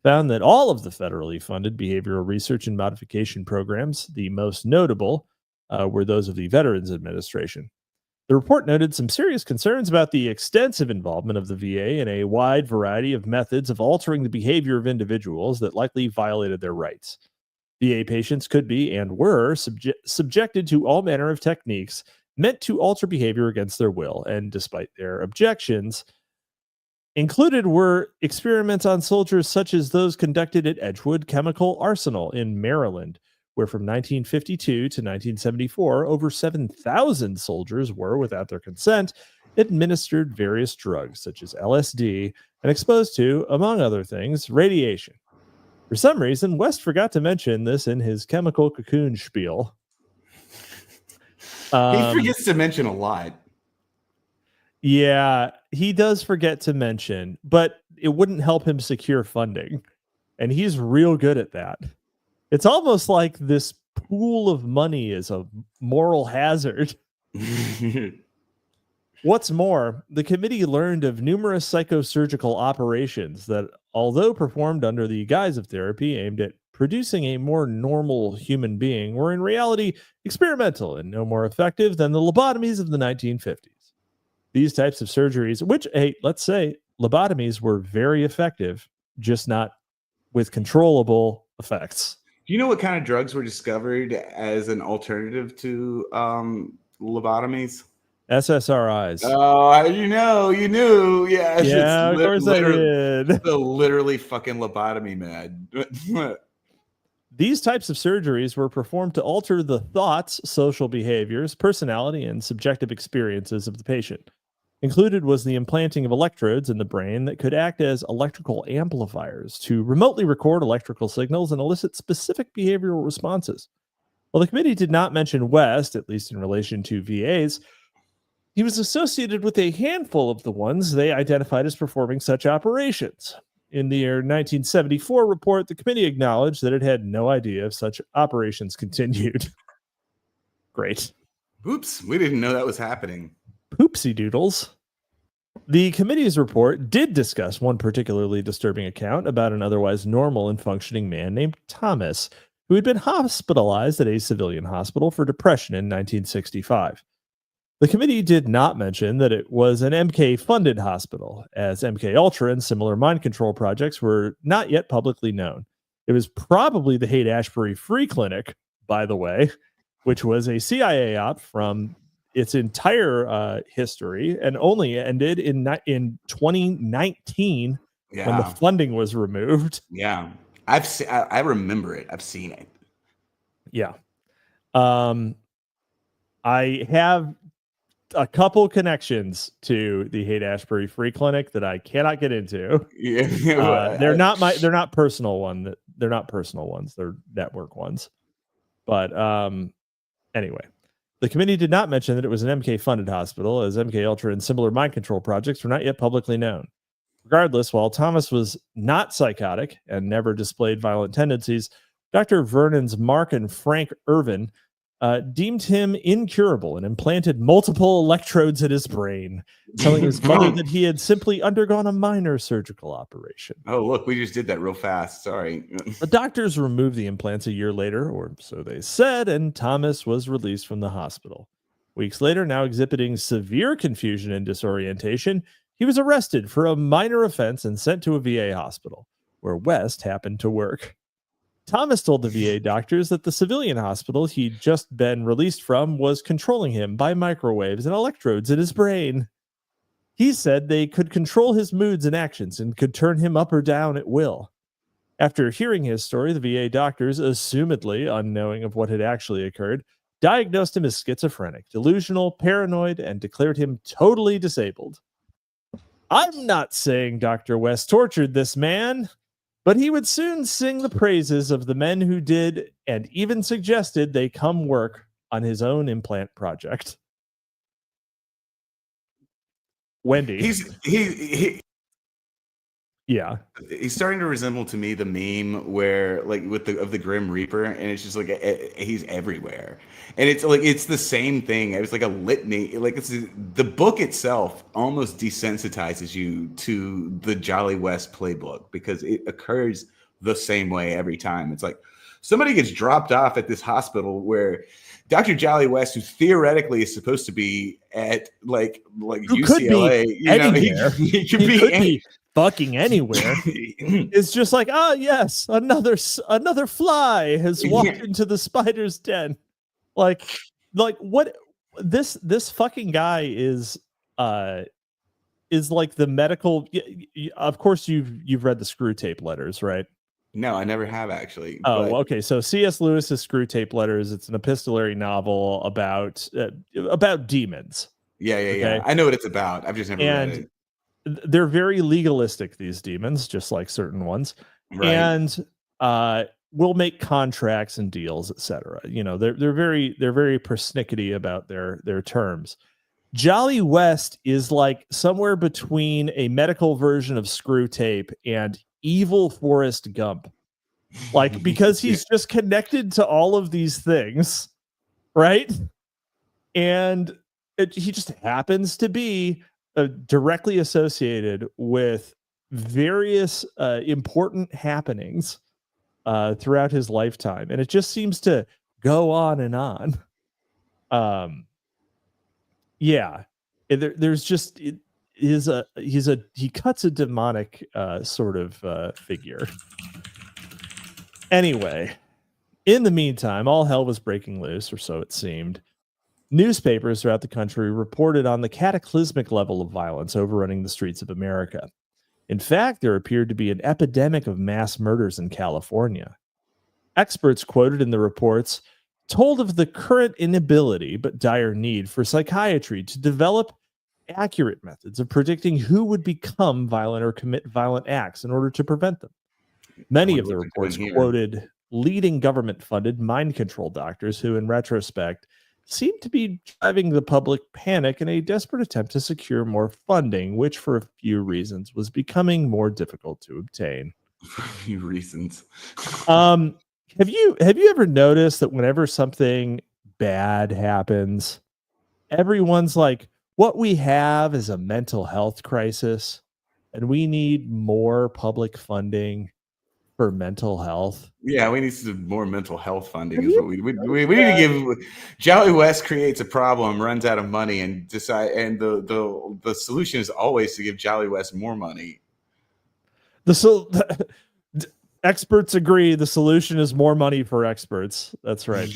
Speaker 2: found that all of the federally funded behavioral research and modification programs, the most notable, were those of the Veterans Administration. The report noted some serious concerns about the extensive involvement of the VA in a wide variety of methods of altering the behavior of individuals that likely violated their rights. VA patients could be and were subjected to all manner of techniques meant to alter behavior against their will, and despite their objections, included were experiments on soldiers such as those conducted at Edgewood Chemical Arsenal in Maryland, where from 1952 to 1974, over 7,000 soldiers were, without their consent, administered various drugs such as LSD and exposed to, among other things, radiation. For some reason, West forgot to mention this in his chemical cocoon spiel.
Speaker 1: He forgets to mention a lot.
Speaker 2: Yeah, he does forget to mention, but it wouldn't help him secure funding. And he's real good at that. It's almost like this pool of money is a moral hazard. What's more, the committee learned of numerous psychosurgical operations that, although performed under the guise of therapy aimed at producing a more normal human being, were in reality experimental and no more effective than the lobotomies of the 1950s. These types of surgeries, which, hey, let's say lobotomies were very effective, just not with controllable effects.
Speaker 1: Do you know what kind of drugs were discovered as an alternative to lobotomies?
Speaker 2: SSRIs.
Speaker 1: Oh, you knew. Yeah,
Speaker 2: of course I did.
Speaker 1: The literally fucking lobotomy mad.
Speaker 2: These types of surgeries were performed to alter the thoughts, social behaviors, personality, and subjective experiences of the patient. Included was the implanting of electrodes in the brain that could act as electrical amplifiers to remotely record electrical signals and elicit specific behavioral responses. While the committee did not mention West, at least in relation to VAs, he was associated with a handful of the ones they identified as performing such operations. In the year 1974 report, the committee acknowledged that it had no idea if such operations continued. Great.
Speaker 1: Oops, we didn't know that was happening.
Speaker 2: Poopsie doodles. The committee's report did discuss one particularly disturbing account about an otherwise normal and functioning man named Thomas, who had been hospitalized at a civilian hospital for depression in 1965. The committee did not mention that it was an MK-funded hospital, as MK Ultra and similar mind control projects were not yet publicly known. It was probably the Haight-Ashbury Free Clinic, by the way, which was a CIA op from its entire history and only ended in 2019 when the funding was removed.
Speaker 1: Yeah, I remember it. I've seen it.
Speaker 2: Yeah. I have a couple connections to the Haight-Ashbury Free Clinic that I cannot get into.
Speaker 1: Yeah,
Speaker 2: they're not personal ones. They're not personal ones. They're network ones. But anyway, the committee did not mention that it was an MK-funded hospital, as MK Ultra and similar mind control projects were not yet publicly known. Regardless, while Thomas was not psychotic and never displayed violent tendencies, Dr. Vernon's Mark and Frank Irvin deemed him incurable and implanted multiple electrodes in his brain, telling his mother that he had simply undergone a minor surgical operation.
Speaker 1: Oh, look, we just did that real fast. Sorry.
Speaker 2: The doctors removed the implants a year later, or so they said, and Thomas was released from the hospital. Weeks later, now exhibiting severe confusion and disorientation, he was arrested for a minor offense and sent to a VA hospital, where West happened to work. Thomas told the VA doctors that the civilian hospital he'd just been released from was controlling him by microwaves and electrodes in his brain. He said they could control his moods and actions and could turn him up or down at will. After hearing his story, the VA doctors, assumedly unknowing of what had actually occurred, diagnosed him as schizophrenic, delusional, paranoid, and declared him totally disabled. I'm not saying Dr. West tortured this man, but he would soon sing the praises of the men who did and even suggested they come work on his own implant project. Wendy. Yeah.
Speaker 1: He's starting to resemble to me the meme where like of the Grim Reaper, and it's just like he's everywhere. And it's like it's the same thing. It's like a litany. Like the book itself almost desensitizes you to the Jolly West playbook because it occurs the same way every time. It's like somebody gets dropped off at this hospital where Dr. Jolly West, who theoretically is supposed to be at like UCLA,
Speaker 2: he could be fucking anywhere. It's just like, oh yes, another fly has walked into the spider's den. Like what this fucking guy is like the medical. Of course, you've read the Screw Tape Letters, right?
Speaker 1: No, I never have actually.
Speaker 2: Oh, but... okay. So C.S. Lewis's Screw Tape Letters. It's an epistolary novel about demons.
Speaker 1: Yeah. I know what it's about. I've just never read it.
Speaker 2: They're very legalistic, these demons, just like certain ones,
Speaker 1: right.
Speaker 2: And will make contracts and deals, etc. You know, they're very persnickety about their terms. Jolly West is like somewhere between a medical version of Screw Tape and evil Forrest Gump, like because he's just connected to all of these things, right? And he just happens to be directly associated with various important happenings throughout his lifetime, and it just seems to go on and on. Yeah, there's just he cuts a demonic sort of figure. Anyway, in the meantime, all hell was breaking loose, or so it seemed. Newspapers throughout the country reported on the cataclysmic level of violence overrunning the streets of America. In fact, there appeared to be an epidemic of mass murders in California. Experts quoted in the reports told of the current inability but dire need for psychiatry to develop accurate methods of predicting who would become violent or commit violent acts in order to prevent them. Many of the reports quoted leading government-funded mind control doctors who, in retrospect, seemed to be driving the public panic in a desperate attempt to secure more funding, which for a few reasons was becoming more difficult to obtain.
Speaker 1: For a few reasons.
Speaker 2: Have you ever noticed that whenever something bad happens, everyone's like, what we have is a mental health crisis and we need more public funding for mental health.
Speaker 1: Yeah, we need some more mental health funding.
Speaker 2: Have
Speaker 1: Is
Speaker 2: you
Speaker 1: what we need to give. Jolly West creates a problem, runs out of money, and the solution is always to give Jolly West more money.
Speaker 2: Experts agree the solution is more money for experts. That's right.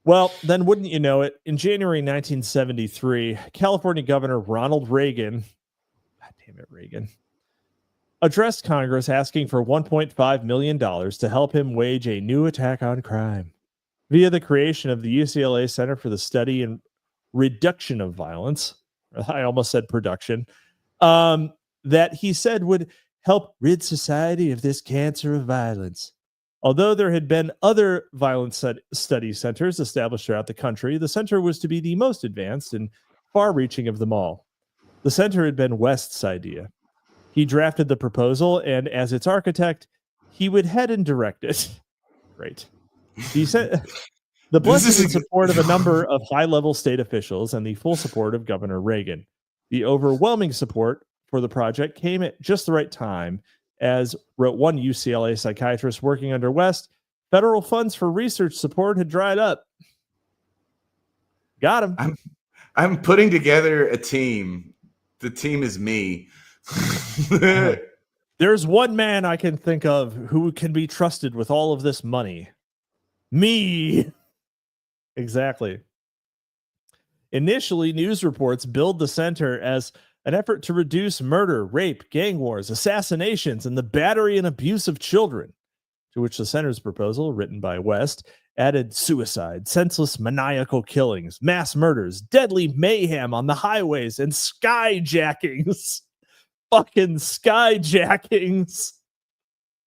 Speaker 2: Well, then wouldn't you know it, in January 1973, California Governor Ronald Reagan, God damn it, Reagan, addressed Congress asking for $1.5 million to help him wage a new attack on crime via the creation of the UCLA Center for the Study and Reduction of Violence. I almost said production. That he said would help rid society of this cancer of violence. Although there had been other violence study centers established throughout the country, the center was to be the most advanced and far-reaching of them all. The center had been West's idea. He drafted the proposal, and as its architect, he would head and direct it. Great. He said the blessing and support of a number of high-level state officials and the full support of Governor Reagan. The overwhelming support for the project came at just the right time. As wrote one UCLA psychiatrist working under West, federal funds for research support had dried up. Got him.
Speaker 1: I'm putting together a team. The team is me.
Speaker 2: There's one man I can think of who can be trusted with all of this money. Me. Exactly. Initially, news reports billed the center as an effort to reduce murder, rape, gang wars, assassinations, and the battery and abuse of children, to which the center's proposal, written by West, added suicide, senseless maniacal killings, mass murders, deadly mayhem on the highways, and skyjackings. Fucking skyjackings.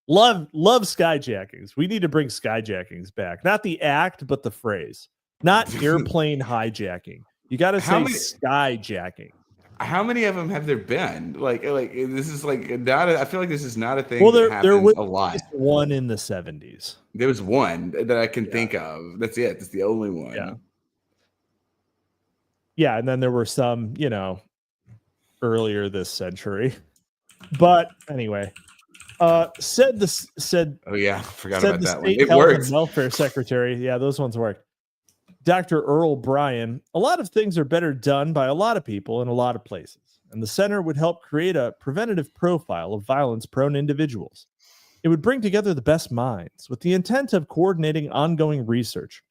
Speaker 2: Love skyjackings. We need to bring skyjackings back. Not the act, but the phrase. Not airplane hijacking. You got to say skyjacking.
Speaker 1: How many of them have there been? Like this is like not. I feel like this is not a thing.
Speaker 2: Well,
Speaker 1: that happens
Speaker 2: there was
Speaker 1: a lot.
Speaker 2: One in the 70s.
Speaker 1: There was one that I can think of. That's it. That's the only one.
Speaker 2: Yeah. Yeah, and then there were some, earlier this century. But anyway, said.
Speaker 1: Oh yeah, forgot
Speaker 2: said
Speaker 1: about
Speaker 2: the
Speaker 1: that one.
Speaker 2: State
Speaker 1: It
Speaker 2: Health
Speaker 1: worked.
Speaker 2: and Welfare Secretary. Yeah, those ones worked. Dr. Earl Bryan, a lot of things are better done by a lot of people in a lot of places, and the center would help create a preventative profile of violence-prone individuals. It would bring together the best minds with the intent of coordinating ongoing research,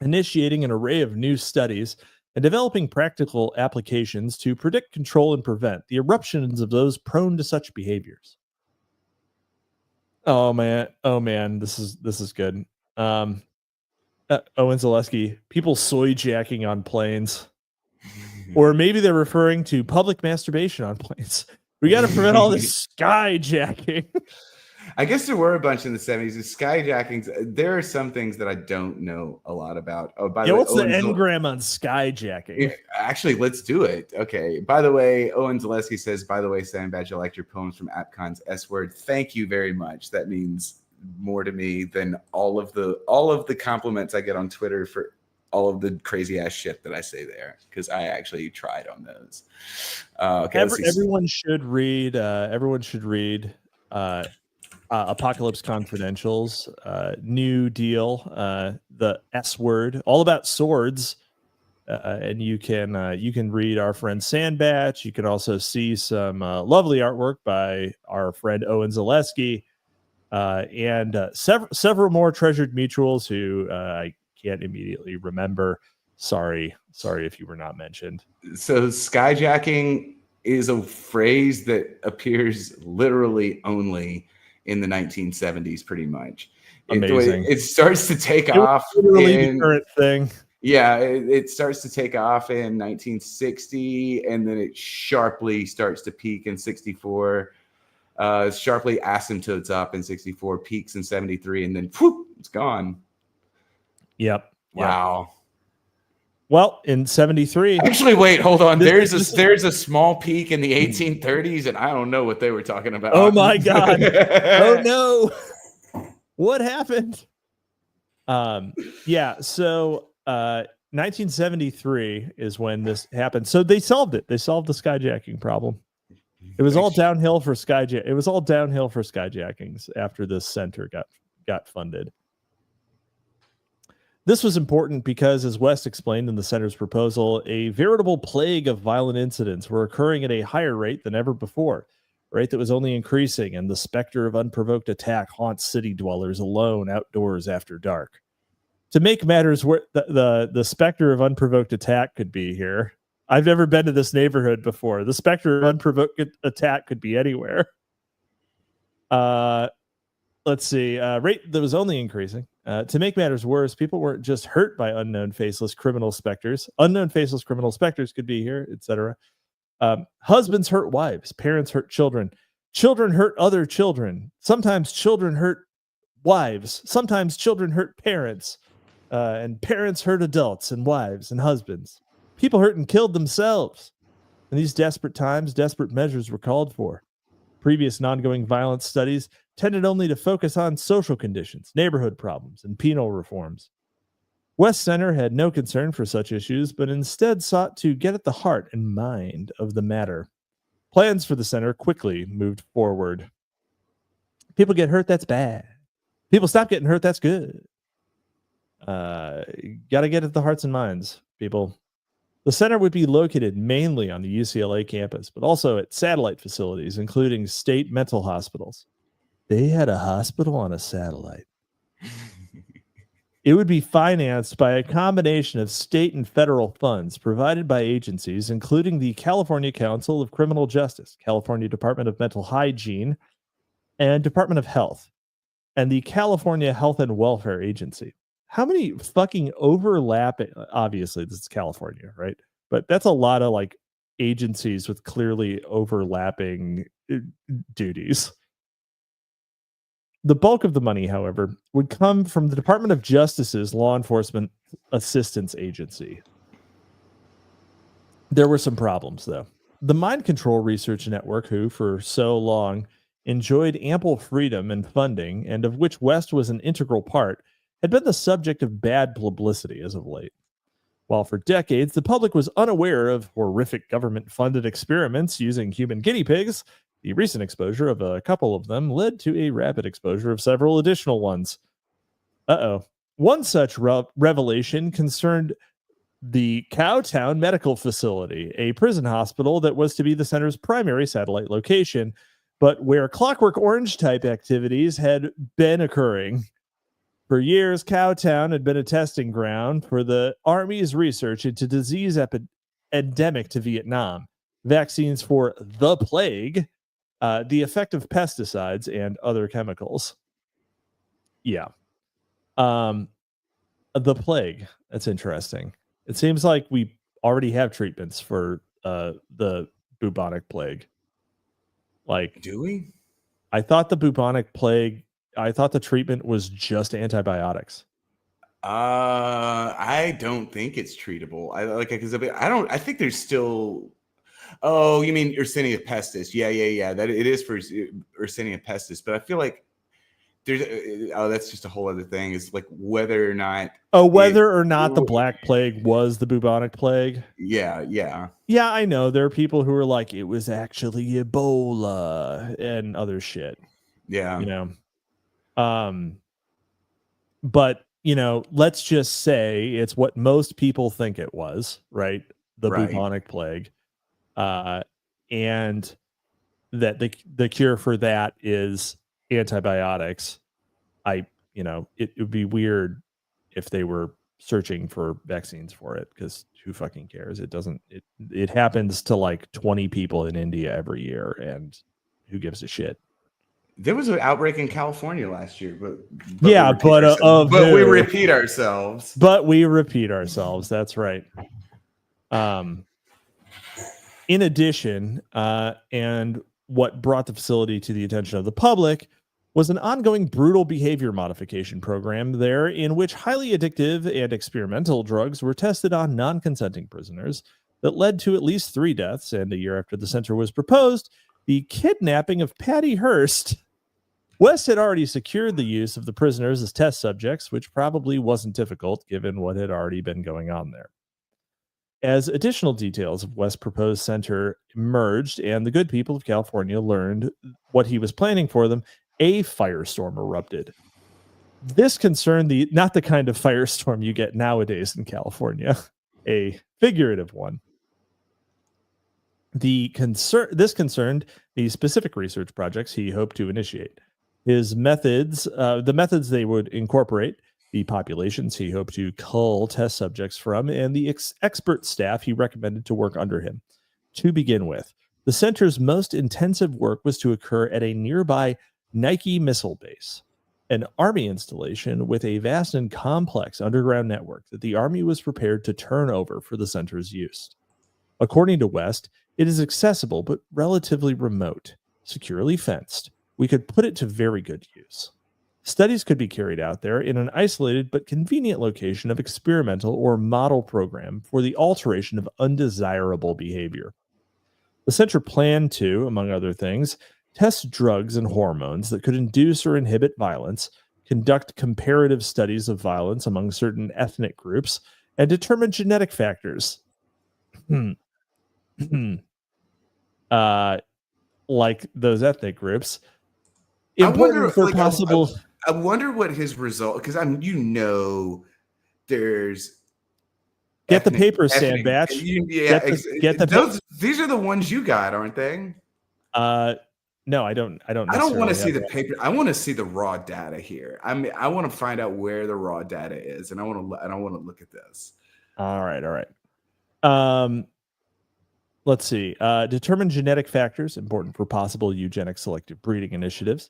Speaker 2: initiating an array of new studies, and developing practical applications to predict, control, and prevent the eruptions of those prone to such behaviors. Oh man, this is good. Owen Zaleski, people soy jacking on planes. Or maybe they're referring to public masturbation on planes. We got to prevent all this skyjacking.
Speaker 1: I guess there were a bunch in the 70s. The skyjackings. There are some things that I don't know a lot about. Oh, by the way,
Speaker 2: what's the engram on skyjacking?
Speaker 1: Yeah, actually, let's do it. Okay. By the way, Owen Zaleski says, by the way, Sandbatch, I liked your poems from AppCon's S Word. Thank you very much. That means more to me than all of the compliments I get on Twitter for all of the crazy ass shit that I say there, because I actually tried on those. Okay,
Speaker 2: everyone should read. Apocalypse Confidential's New Deal, the S Word, all about swords. And you can read our friend Sandbatch. You can also see some lovely artwork by our friend Owen Zaleski. And several more treasured mutuals who I can't immediately remember. Sorry if you were not mentioned.
Speaker 1: So skyjacking is a phrase that appears literally only in the 1970s, pretty much.
Speaker 2: Amazing.
Speaker 1: It starts to take off.
Speaker 2: Literally the current thing.
Speaker 1: Yeah, it starts to take off in 1960, and then it sharply starts to peak in 64. Sharply asymptotes up in 64, peaks in 73, and then whoop, it's gone.
Speaker 2: Yep.
Speaker 1: Wow.
Speaker 2: Well, in 73.
Speaker 1: Actually, wait, hold on. There's a small peak in the 1830s, and I don't know what they were talking about.
Speaker 2: Oh my God. Oh no. What happened? Yeah, so 1973 is when this happened. So they solved it. They solved the skyjacking problem. It was all downhill for skyjackings after this center got funded. This was important because, as West explained in the center's proposal, a veritable plague of violent incidents were occurring at a higher rate than ever before, a rate that was only increasing, and the specter of unprovoked attack haunts city dwellers alone outdoors after dark. To make matters worse, the specter of unprovoked attack could be here. I've never been to this neighborhood before. The specter of unprovoked attack could be anywhere. Let's see. Rate that was only increasing. To make matters worse, people weren't just hurt by unknown faceless criminal specters. Unknown faceless criminal specters could be here, etc. Husbands hurt wives. Parents hurt children. Children hurt other children. Sometimes children hurt wives. Sometimes children hurt parents. And parents hurt adults and wives and husbands. People hurt and killed themselves. In these desperate times, desperate measures were called for. Previous and ongoing violence studies tended only to focus on social conditions, neighborhood problems, and penal reforms. West Center had no concern for such issues, but instead sought to get at the heart and mind of the matter. Plans for the center quickly moved forward. People get hurt, that's bad. People stop getting hurt, that's good. Got to get at the hearts and minds, people. The center would be located mainly on the UCLA campus, but also at satellite facilities, including state mental hospitals. They had a hospital on a satellite. It would be financed by a combination of state and federal funds provided by agencies, including the California Council of Criminal Justice, California Department of Mental Hygiene, and Department of Health, and the California Health and Welfare Agency. How many fucking overlapping, obviously this is California, right? But that's a lot of like agencies with clearly overlapping duties. The bulk of the money, however, would come from the Department of Justice's Law Enforcement Assistance Agency. There were some problems, though. The Mind Control Research Network, who for so long enjoyed ample freedom and funding, and of which West was an integral part, had been the subject of bad publicity as of late. While for decades the public was unaware of horrific government-funded experiments using human guinea pigs, the recent exposure of a couple of them led to a rapid exposure of several additional ones. One such revelation concerned the Cowtown Medical Facility, a prison hospital that was to be the center's primary satellite location, but where Clockwork Orange-type activities had been occurring. For years, Cowtown had been a testing ground for the Army's research into disease endemic to Vietnam, vaccines for the plague, the effect of pesticides, and other chemicals. Yeah. The plague. That's interesting. It seems like we already have treatments for the bubonic plague. Like,
Speaker 1: do we?
Speaker 2: I thought the bubonic plague, I thought the treatment was just antibiotics.
Speaker 1: I don't think it's treatable. I think there's still. Oh, you mean Yersinia pestis? Yeah. That it is for Yersinia pestis, but I feel like there's. That's just a whole other thing. It's like whether or not.
Speaker 2: Whether or not the Black Plague was the bubonic plague.
Speaker 1: Yeah.
Speaker 2: Yeah, I know there are people who are like it was actually Ebola and other shit.
Speaker 1: Yeah.
Speaker 2: You know. But you know, let's just say it's what most people think it was, right? The bubonic plague. And that the cure for that is antibiotics. It would be weird if they were searching for vaccines for it, because who fucking cares? It happens to like 20 people in India every year, and who gives a shit?
Speaker 1: There was an outbreak in California last year, but
Speaker 2: we
Speaker 1: repeat ourselves.
Speaker 2: But we repeat ourselves. That's right. In addition, and what brought the facility to the attention of the public was an ongoing brutal behavior modification program there, in which highly addictive and experimental drugs were tested on non-consenting prisoners that led to at least 3 deaths, and a year after the center was proposed, the kidnapping of Patty Hearst. West had already secured the use of the prisoners as test subjects, which probably wasn't difficult given what had already been going on there. As additional details of West's proposed center emerged and the good people of California learned what he was planning for them, a firestorm erupted. This concerned not the kind of firestorm you get nowadays in California, a figurative one. This concerned the specific research projects he hoped to initiate. His methods, the methods they would incorporate, the populations he hoped to cull test subjects from, and the expert staff he recommended to work under him. To begin with, the center's most intensive work was to occur at a nearby Nike missile base, an Army installation with a vast and complex underground network that the Army was prepared to turn over for the center's use. According to West, it is accessible but relatively remote, securely fenced. We could put it to very good use. Studies could be carried out there in an isolated but convenient location of experimental or model program for the alteration of undesirable behavior. The center planned to, among other things, test drugs and hormones that could induce or inhibit violence, conduct comparative studies of violence among certain ethnic groups, and determine genetic factors. Like those ethnic groups. Important for possible.
Speaker 1: I wonder what his result, because there's
Speaker 2: get the paper, Sandbatch.
Speaker 1: Get the these are the ones you got, aren't they?
Speaker 2: No, I don't. I don't
Speaker 1: want to see the paper. I want to see the raw data here. I want to find out where the raw data is, and I want to look at this.
Speaker 2: All right. Let's see. Determine genetic factors important for possible eugenic selective breeding initiatives,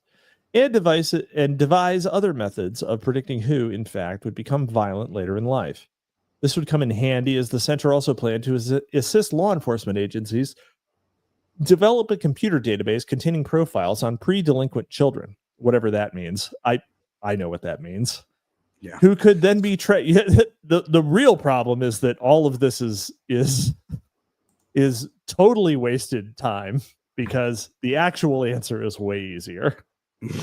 Speaker 2: and devise other methods of predicting who, in fact, would become violent later in life. This would come in handy as the center also planned to assist law enforcement agencies develop a computer database containing profiles on pre-delinquent children, whatever that means. I know what that means.
Speaker 1: Yeah.
Speaker 2: Who could then be the real problem is that all of this is totally wasted time because the actual answer is way easier.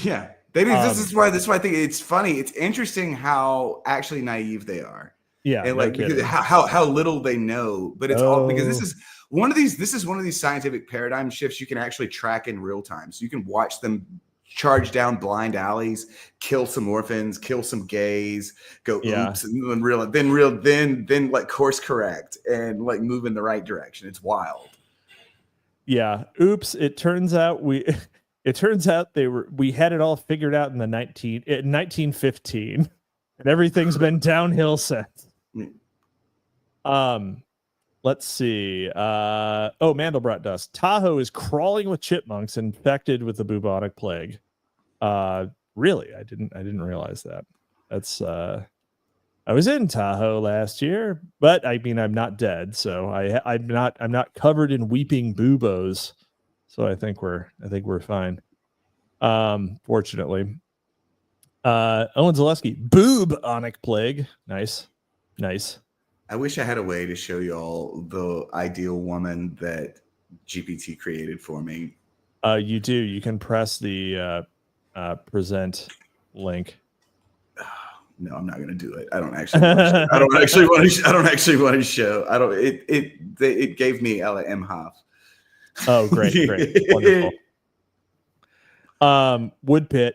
Speaker 1: Yeah. This is why I think it's funny. It's interesting how actually naive they are.
Speaker 2: Yeah.
Speaker 1: And like how little they know, but it's all because this is one of these scientific paradigm shifts you can actually track in real time. So you can watch them charge down blind alleys, kill some orphans, kill some gays, go oops, and then like course correct and like move in the right direction. It's wild.
Speaker 2: Yeah. Oops. It turns out we had it all figured out in 1915 and everything's been downhill since. Let's see. Mandelbrot dust. Tahoe is crawling with chipmunks infected with the bubonic plague. Really? I didn't realize that. That's I was in Tahoe last year, but I mean I'm not dead, so I'm not covered in weeping buboes. So I think we're fine. Fortunately. Owen Zaleski, bubonic plague. Nice.
Speaker 1: I wish I had a way to show you all the ideal woman that GPT created for me.
Speaker 2: You do. You can press the present link.
Speaker 1: No, I'm not going to do it. I don't actually want to show. It gave me Ella Imhoff.
Speaker 2: Oh, great. Wonderful. Woodpit.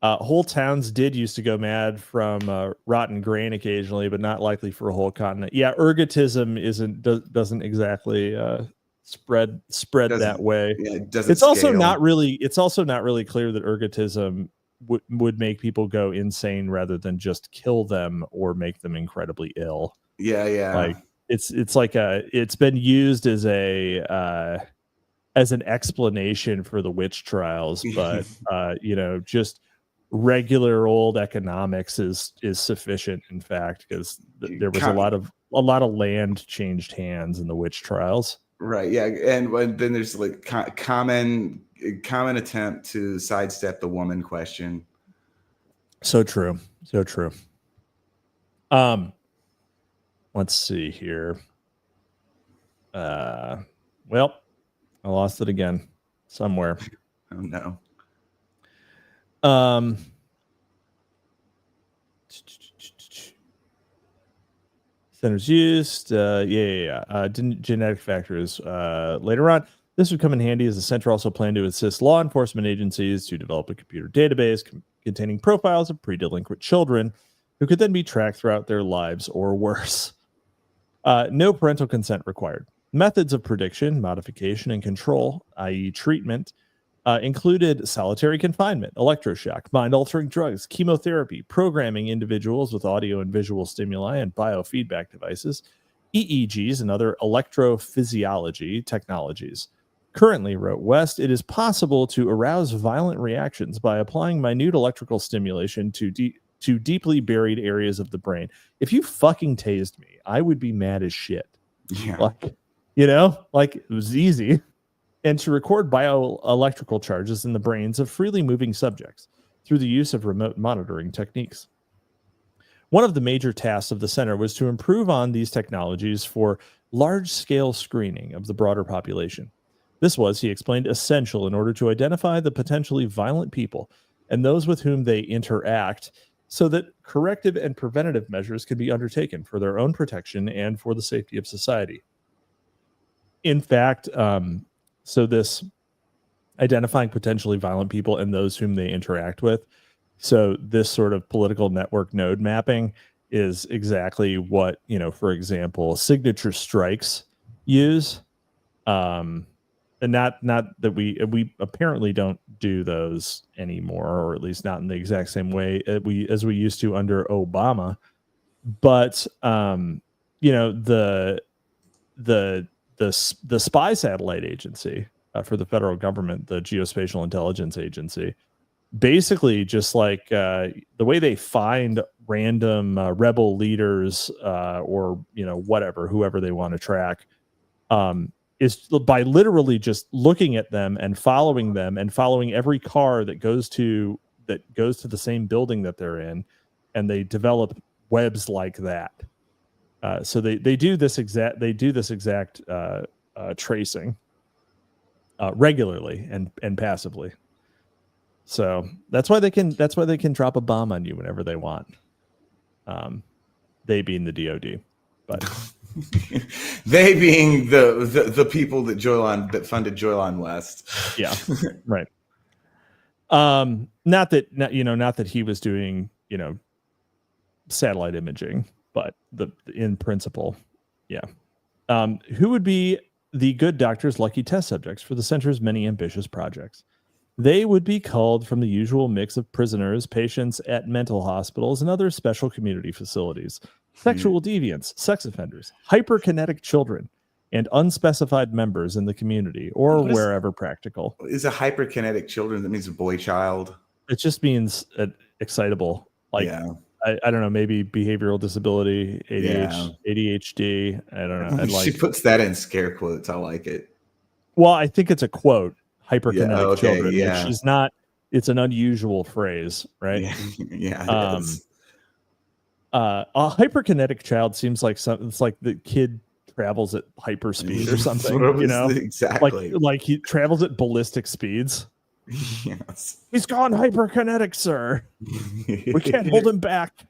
Speaker 2: Whole towns did used to go mad from rotten grain occasionally, but not likely for a whole continent. Yeah, ergotism doesn't exactly spread that way.
Speaker 1: Yeah, it doesn't.
Speaker 2: It's also not really clear that ergotism would make people go insane rather than just kill them or make them incredibly ill.
Speaker 1: Yeah.
Speaker 2: Like it's like it's been used as an explanation for the witch trials, but just regular old economics is sufficient, in fact, because there was a lot of land changed hands in the witch trials.
Speaker 1: Right. Yeah. And then there's like common attempt to sidestep the woman question.
Speaker 2: So true. Let's see here. Well, I lost it again somewhere.
Speaker 1: Oh no.
Speaker 2: Centers used, genetic factors later on. This would come in handy as the center also planned to assist law enforcement agencies to develop a computer database containing profiles of pre-delinquent children who could then be tracked throughout their lives or worse. No parental consent required. Methods of prediction, modification, and control, i.e. treatment, included solitary confinement, electroshock, mind-altering drugs, chemotherapy, programming individuals with audio and visual stimuli and biofeedback devices, EEGs, and other electrophysiology technologies. Currently, wrote West, it is possible to arouse violent reactions by applying minute electrical stimulation to deeply buried areas of the brain. If you fucking tased me, I would be mad as shit.
Speaker 1: Yeah.
Speaker 2: Like, it was easy. And to record bioelectrical charges in the brains of freely moving subjects through the use of remote monitoring techniques. One of the major tasks of the center was to improve on these technologies for large-scale screening of the broader population. This was, he explained, essential in order to identify the potentially violent people and those with whom they interact so that corrective and preventative measures could be undertaken for their own protection and for the safety of society. In fact, so this identifying potentially violent people and those whom they interact with. So this sort of political network node mapping is exactly what, for example, signature strikes use. And not that we apparently don't do those anymore, or at least not in the exact same way as we used to under Obama. But the spy satellite agency for the federal government, the Geospatial Intelligence Agency, basically just like the way they find random rebel leaders or whoever they want to track is by literally just looking at them and following every car that goes to the same building that they're in, and they develop webs like that. So they do this exact tracing regularly and passively. So that's why they can drop a bomb on you whenever they want. They being the DoD, but
Speaker 1: they being the people that funded Joylon West.
Speaker 2: Yeah, right. Not that he was doing satellite imaging, but in principle, yeah. Who would be the good doctor's lucky test subjects for the center's many ambitious projects? They would be culled from the usual mix of prisoners, patients at mental hospitals, and other special community facilities, sexual deviants, sex offenders, hyperkinetic children, and unspecified members in the community or wherever practical.
Speaker 1: Is a hyperkinetic children? That means a boy child.
Speaker 2: It just means excitable. I don't know, maybe behavioral disability, ADHD. I don't know.
Speaker 1: She puts that in scare quotes. I like it.
Speaker 2: Well, I think it's a quote. Hyperkinetic children, which is not. It's an unusual phrase, right?
Speaker 1: Yeah.
Speaker 2: A hyperkinetic child seems like something. It's like the kid travels at hyperspeed or something.
Speaker 1: Exactly.
Speaker 2: Like he travels at ballistic speeds.
Speaker 1: Yes.
Speaker 2: He's gone hyperkinetic, sir. We can't hold him back.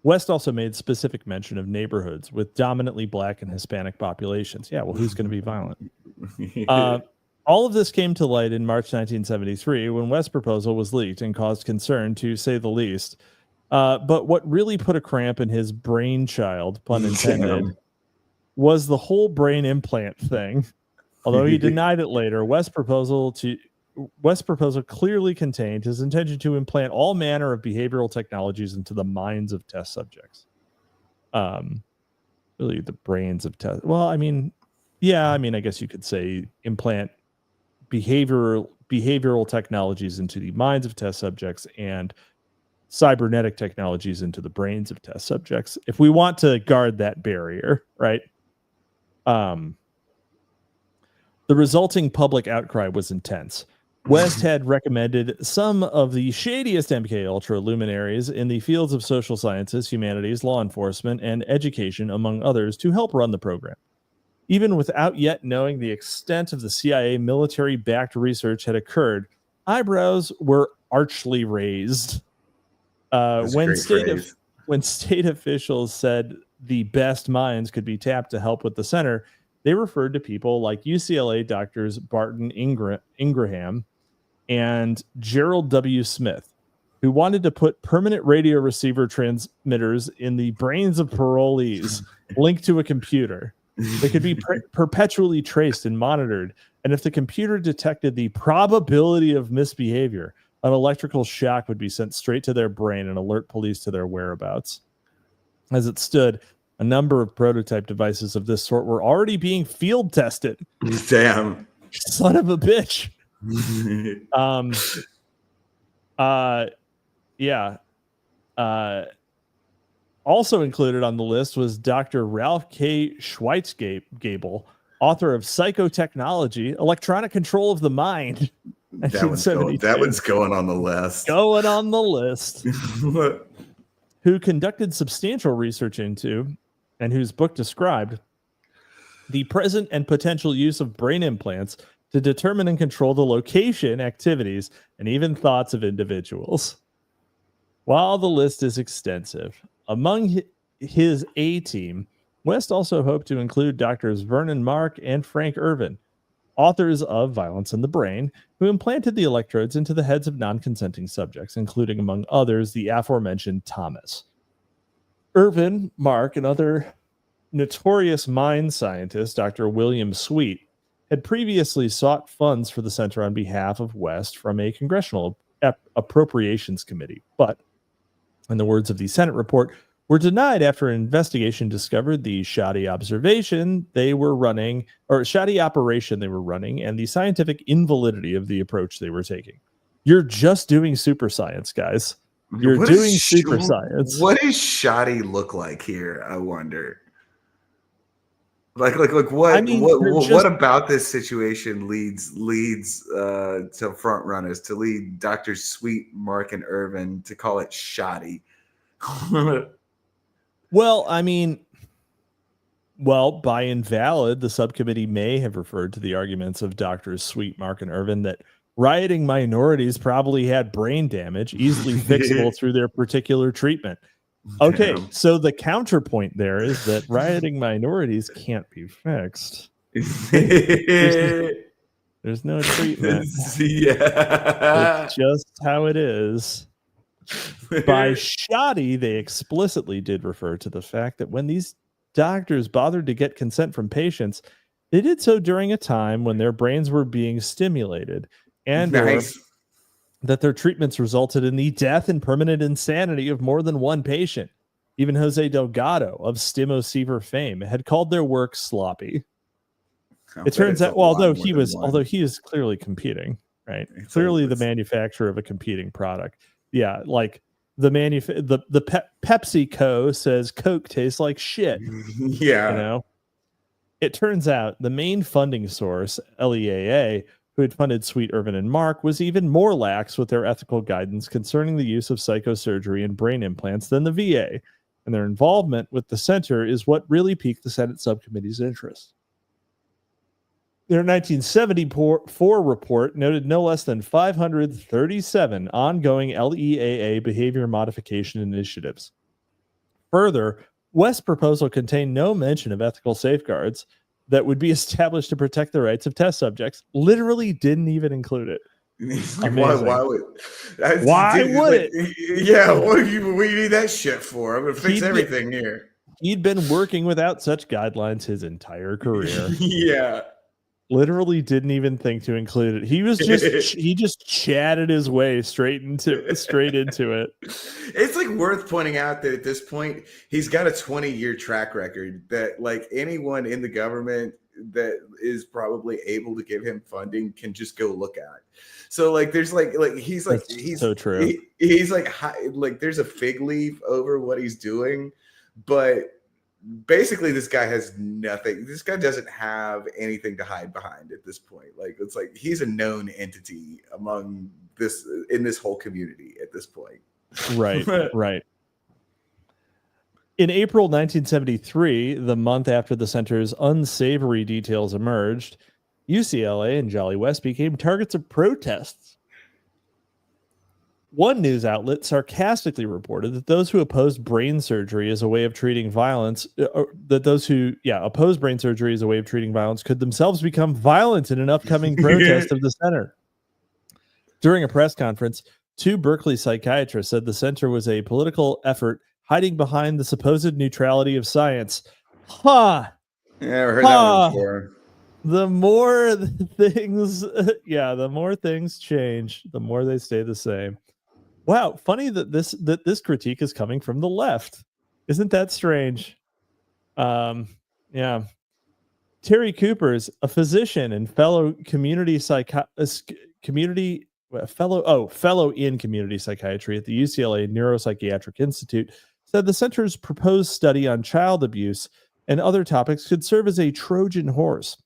Speaker 2: West also made specific mention of neighborhoods with dominantly Black and Hispanic populations. Yeah, well, who's going to be violent? All of this came to light in March 1973 when West's proposal was leaked and caused concern, to say the least. But what really put a cramp in his brainchild, pun intended, was the whole brain implant thing. Although he denied it later, West's proposal clearly contained his intention to implant all manner of behavioral technologies into the minds of test subjects. Really, the brains of test. Well, I guess you could say implant behavioral technologies into the minds of test subjects and cybernetic technologies into the brains of test subjects, if we want to guard that barrier, right? The resulting public outcry was intense. West had recommended some of the shadiest MK Ultra luminaries in the fields of social sciences, humanities, law enforcement, and education, among others, to help run the program. Even without yet knowing the extent of the CIA military-backed research had occurred, eyebrows were archly raised. When when state officials said the best minds could be tapped to help with the center, they referred to people like UCLA doctors Barton Ingraham and Gerald W. Smith, who wanted to put permanent radio receiver transmitters in the brains of parolees linked to a computer. They could be perpetually traced and monitored. And if the computer detected the probability of misbehavior, an electrical shock would be sent straight to their brain and alert police to their whereabouts. As it stood, a number of prototype devices of this sort were already being field tested.
Speaker 1: Damn.
Speaker 2: Son of a bitch. Also included on the list was Dr. Ralph K. Schweitzgable, author of Psychotechnology, Electronic Control of the Mind.
Speaker 1: That one's going on the list.
Speaker 2: Going on the list. Who conducted substantial research into, and whose book described, the present and potential use of brain implants to determine and control the location, activities, and even thoughts of individuals. While the list is extensive, among his A-team, West also hoped to include Doctors Vernon Mark and Frank Irvin, authors of Violence in the Brain, who implanted the electrodes into the heads of non-consenting subjects, including, among others, the aforementioned Thomas. Irvin, Mark, and other notorious mind scientist, Dr. William Sweet, had previously sought funds for the center on behalf of West from a congressional appropriations committee, but, in the words of the Senate report, were denied after an investigation discovered the shoddy operation they were running, and the scientific invalidity of the approach they were taking. You're just doing super science, guys. You're doing super science.
Speaker 1: What does shoddy look like here, I wonder? Like what? I mean, what about this situation leads to front runners to lead Dr. Sweet, Mark, and Irvin to call it shoddy?
Speaker 2: Well, I mean, by invalid, the subcommittee may have referred to the arguments of Doctors Sweet, Mark, and Irvin that rioting minorities probably had brain damage easily fixable through their particular treatment. Okay, so the counterpoint there is that rioting minorities can't be fixed. There's no treatment.
Speaker 1: Yeah.
Speaker 2: It's just how it is. By shoddy, they explicitly did refer to the fact that when these doctors bothered to get consent from patients, they did so during a time when their brains were being stimulated, and that their treatments resulted in the death and permanent insanity of more than one patient. Even Jose Delgado of Stimoceiver fame had called their work sloppy. It turns out, although he is clearly competing, right? Clearly the manufacturer of a competing product. Yeah, like the PepsiCo says Coke tastes like shit.
Speaker 1: Yeah.
Speaker 2: You know? It turns out the main funding source, LEAA, who had funded Sweet, Irvin, and Mark, was even more lax with their ethical guidance concerning the use of psychosurgery and brain implants than the VA, and their involvement with the center is what really piqued the Senate subcommittee's interest. Their 1974 report noted no less than 537 ongoing LEAA behavior modification initiatives. Further, West's proposal contained no mention of ethical safeguards that would be established to protect the rights of test subjects. Literally didn't even include it.
Speaker 1: Why would
Speaker 2: it?
Speaker 1: Yeah, what do you need that shit for? I'm gonna fix everything here.
Speaker 2: He'd been working without such guidelines his entire career.
Speaker 1: Yeah.
Speaker 2: Literally didn't even think to include it. He just chatted his way straight into it.
Speaker 1: It's like worth pointing out that at this point he's got a 20-year track record that like anyone in the government that is probably able to give him funding can just go look at. So like there's he's
Speaker 2: so true.
Speaker 1: He's like there's a fig leaf over what he's doing, but basically this guy has nothing. This guy doesn't have anything to hide behind at this point. Like it's like he's a known entity among in this whole community at this point. Right. In April 1973, the month after the center's unsavory details emerged, UCLA and Jolly West became targets of protests.
Speaker 2: One news outlet sarcastically reported that those who opposed brain surgery as a way of treating violence, opposed brain surgery as a way of treating violence, could themselves become violent in an upcoming protest of the center. During a press conference, 2 Berkeley psychiatrists said the center was a political effort hiding behind the supposed neutrality of science.
Speaker 1: Yeah, I heard that one before.
Speaker 2: The more things, the more things change, the more they stay the same. Wow, funny that this critique is coming from the left. Isn't that strange? Yeah. Terry Coopers, a physician and fellow fellow in community psychiatry at the UCLA Neuropsychiatric Institute, said the center's proposed study on child abuse and other topics could serve as a Trojan horse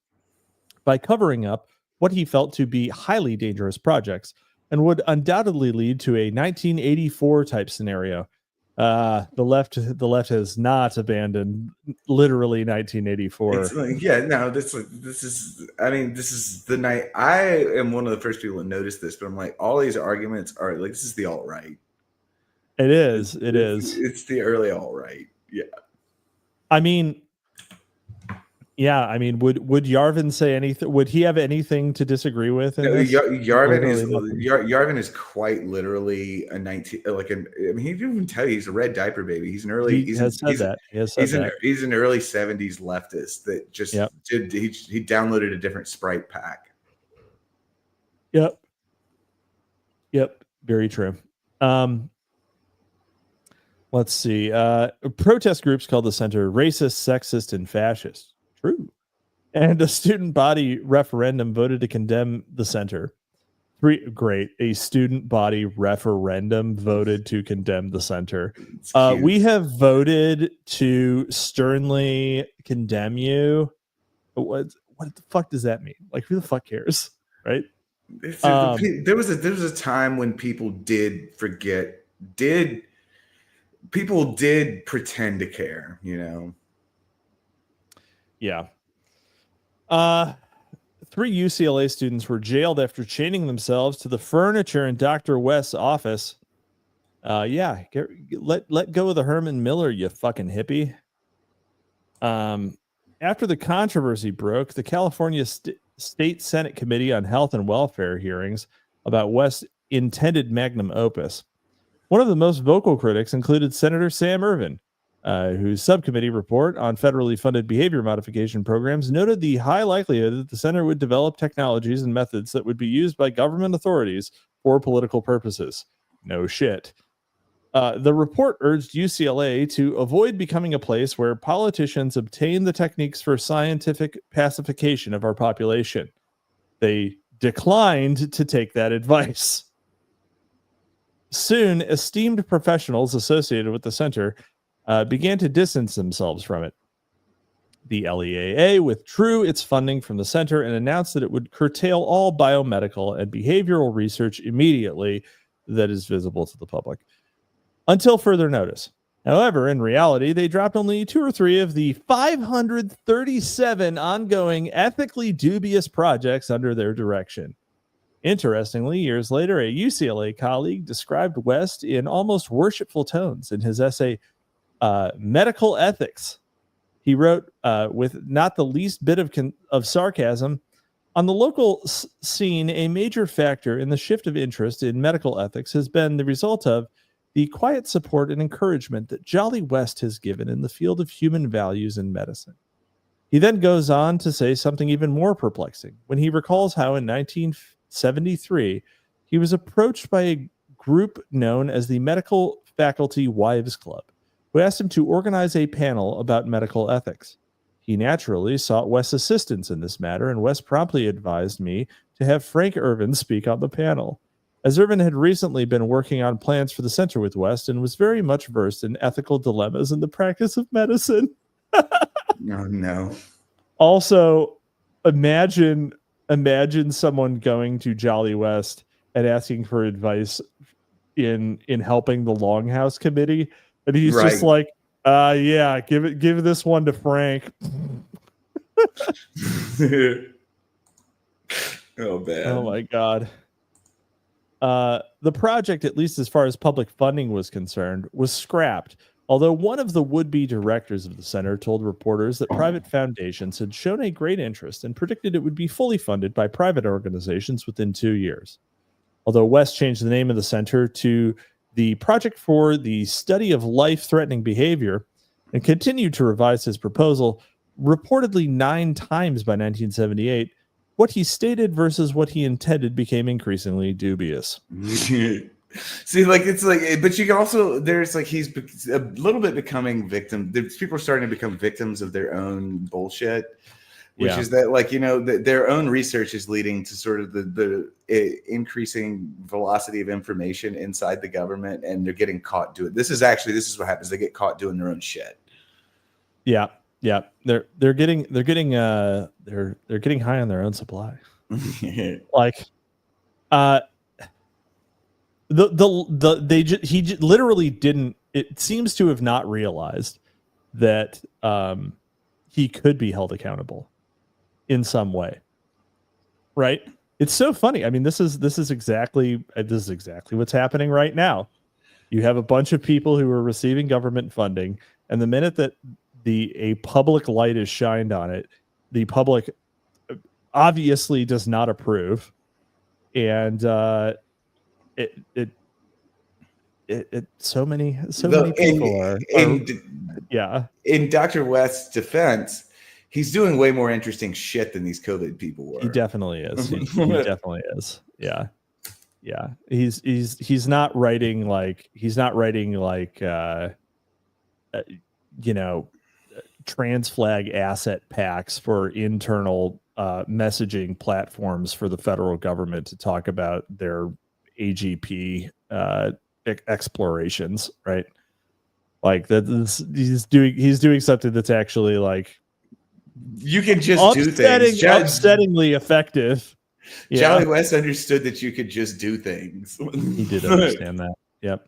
Speaker 2: by covering up what he felt to be highly dangerous projects and would undoubtedly lead to a 1984 type scenario. The left has not abandoned literally 1984.
Speaker 1: It's like, this is the night. I am one of the first people to notice this, but I'm like, all these arguments are like, this is the alt-right.
Speaker 2: It is.
Speaker 1: It's the early alt-right. Yeah.
Speaker 2: I mean, would Yarvin say anything? Would he have anything to disagree with?
Speaker 1: Yarvin is quite literally a 19. He didn't even tell you he's a red diaper baby. He's an early. He's an early 70s leftist that just did. He downloaded a different Sprite pack.
Speaker 2: Yep. Very true. Let's see. Protest groups called the center racist, sexist, and fascist. True. And a student body referendum voted to condemn the center. A student body referendum voted to condemn the center. We have voted to sternly condemn you. What the fuck does that mean? Like, who the fuck cares, right?
Speaker 1: There was a time when people did pretend to care, you know.
Speaker 2: Yeah. 3 UCLA students were jailed after chaining themselves to the furniture in Dr. West's office. Let go of the Herman Miller, you fucking hippie. After the controversy broke, the California State Senate Committee on Health and Welfare hearings about West's intended magnum opus. One of the most vocal critics included Senator Sam Ervin, whose subcommittee report on federally funded behavior modification programs noted the high likelihood that the center would develop technologies and methods that would be used by government authorities for political purposes. No shit. The report urged UCLA to avoid becoming a place where politicians obtain the techniques for scientific pacification of our population. They declined to take that advice. Soon, esteemed professionals associated with the center began to distance themselves from it. The LEAA withdrew its funding from the center and announced that it would curtail all biomedical and behavioral research immediately that is visible to the public, until further notice. However, in reality, they dropped only 2 or 3 of the 537 ongoing ethically dubious projects under their direction. Interestingly, years later, a UCLA colleague described West in almost worshipful tones in his essay, Medical Ethics. He wrote, with not the least bit of sarcasm, on the local scene, a major factor in the shift of interest in medical ethics has been the result of the quiet support and encouragement that Jolly West has given in the field of human values in medicine. He then goes on to say something even more perplexing when he recalls how in 1973, he was approached by a group known as the Medical Faculty Wives Club, who asked him to organize a panel about medical ethics. He naturally sought West's assistance in this matter, and West promptly advised me to have Frank Ervin speak on the panel. As Ervin had recently been working on plans for the center with West and was very much versed in ethical dilemmas in the practice of medicine.
Speaker 1: Oh, no.
Speaker 2: Also, imagine someone going to Jolly West and asking for advice in helping the Longhouse Committee, and he's just like, give this one to Frank.
Speaker 1: Oh, man.
Speaker 2: Oh my God. The project, at least as far as public funding was concerned, was scrapped. Although one of the would-be directors of the center told reporters that private foundations had shown a great interest and predicted it would be fully funded by private organizations within 2 years. Although West changed the name of the center to the Project for the Study of Life-Threatening Behavior and continued to revise his proposal reportedly 9 times by 1978, what he stated versus what he intended became increasingly dubious.
Speaker 1: See, like, it's like, but you can also, there's like, he's a little bit becoming victim. People are starting to become victims of their own bullshit, which is that, like, their own research is leading to sort of the increasing velocity of information inside the government, and they're getting caught doing. This is what happens. They get caught doing their own shit.
Speaker 2: Yeah. Yeah. They're getting high on their own supply. Like, he literally didn't. It seems to have not realized that he could be held accountable in some way, right? It's so funny. I mean, this is exactly what's happening right now. You have a bunch of people who are receiving government funding, and the minute that a public light is shined on it, the public obviously does not approve, and so many people are
Speaker 1: in Dr. West's defense, he's doing way more interesting shit than these COVID people were.
Speaker 2: He definitely is. He definitely is. Yeah. Yeah. He's not writing like trans flag asset packs for internal messaging platforms for the federal government to talk about their AGP explorations, right? Like that, he's doing something that's actually like
Speaker 1: you can just do things.
Speaker 2: Upsettingly effective.
Speaker 1: Jolly West understood that you could just do things.
Speaker 2: He did understand that. Yep.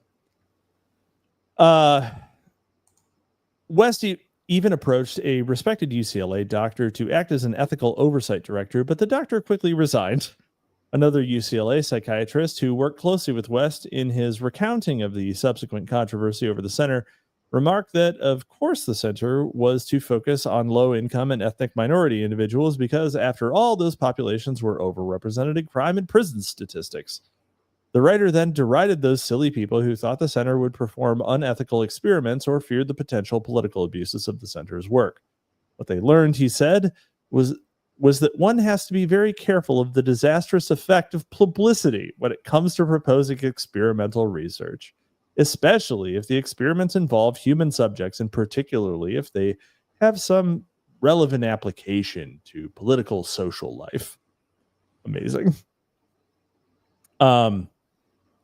Speaker 2: West even approached a respected UCLA doctor to act as an ethical oversight director, but the doctor quickly resigned. Another UCLA psychiatrist who worked closely with West in his recounting of the subsequent controversy over the center remarked that, of course, the center was to focus on low-income and ethnic minority individuals because, after all, those populations were overrepresented in crime and prison statistics. The writer then derided those silly people who thought the center would perform unethical experiments or feared the potential political abuses of the center's work. What they learned, he said, was that one has to be very careful of the disastrous effect of publicity when it comes to proposing experimental research, especially if the experiments involve human subjects, and particularly if they have some relevant application to political social life. Amazing.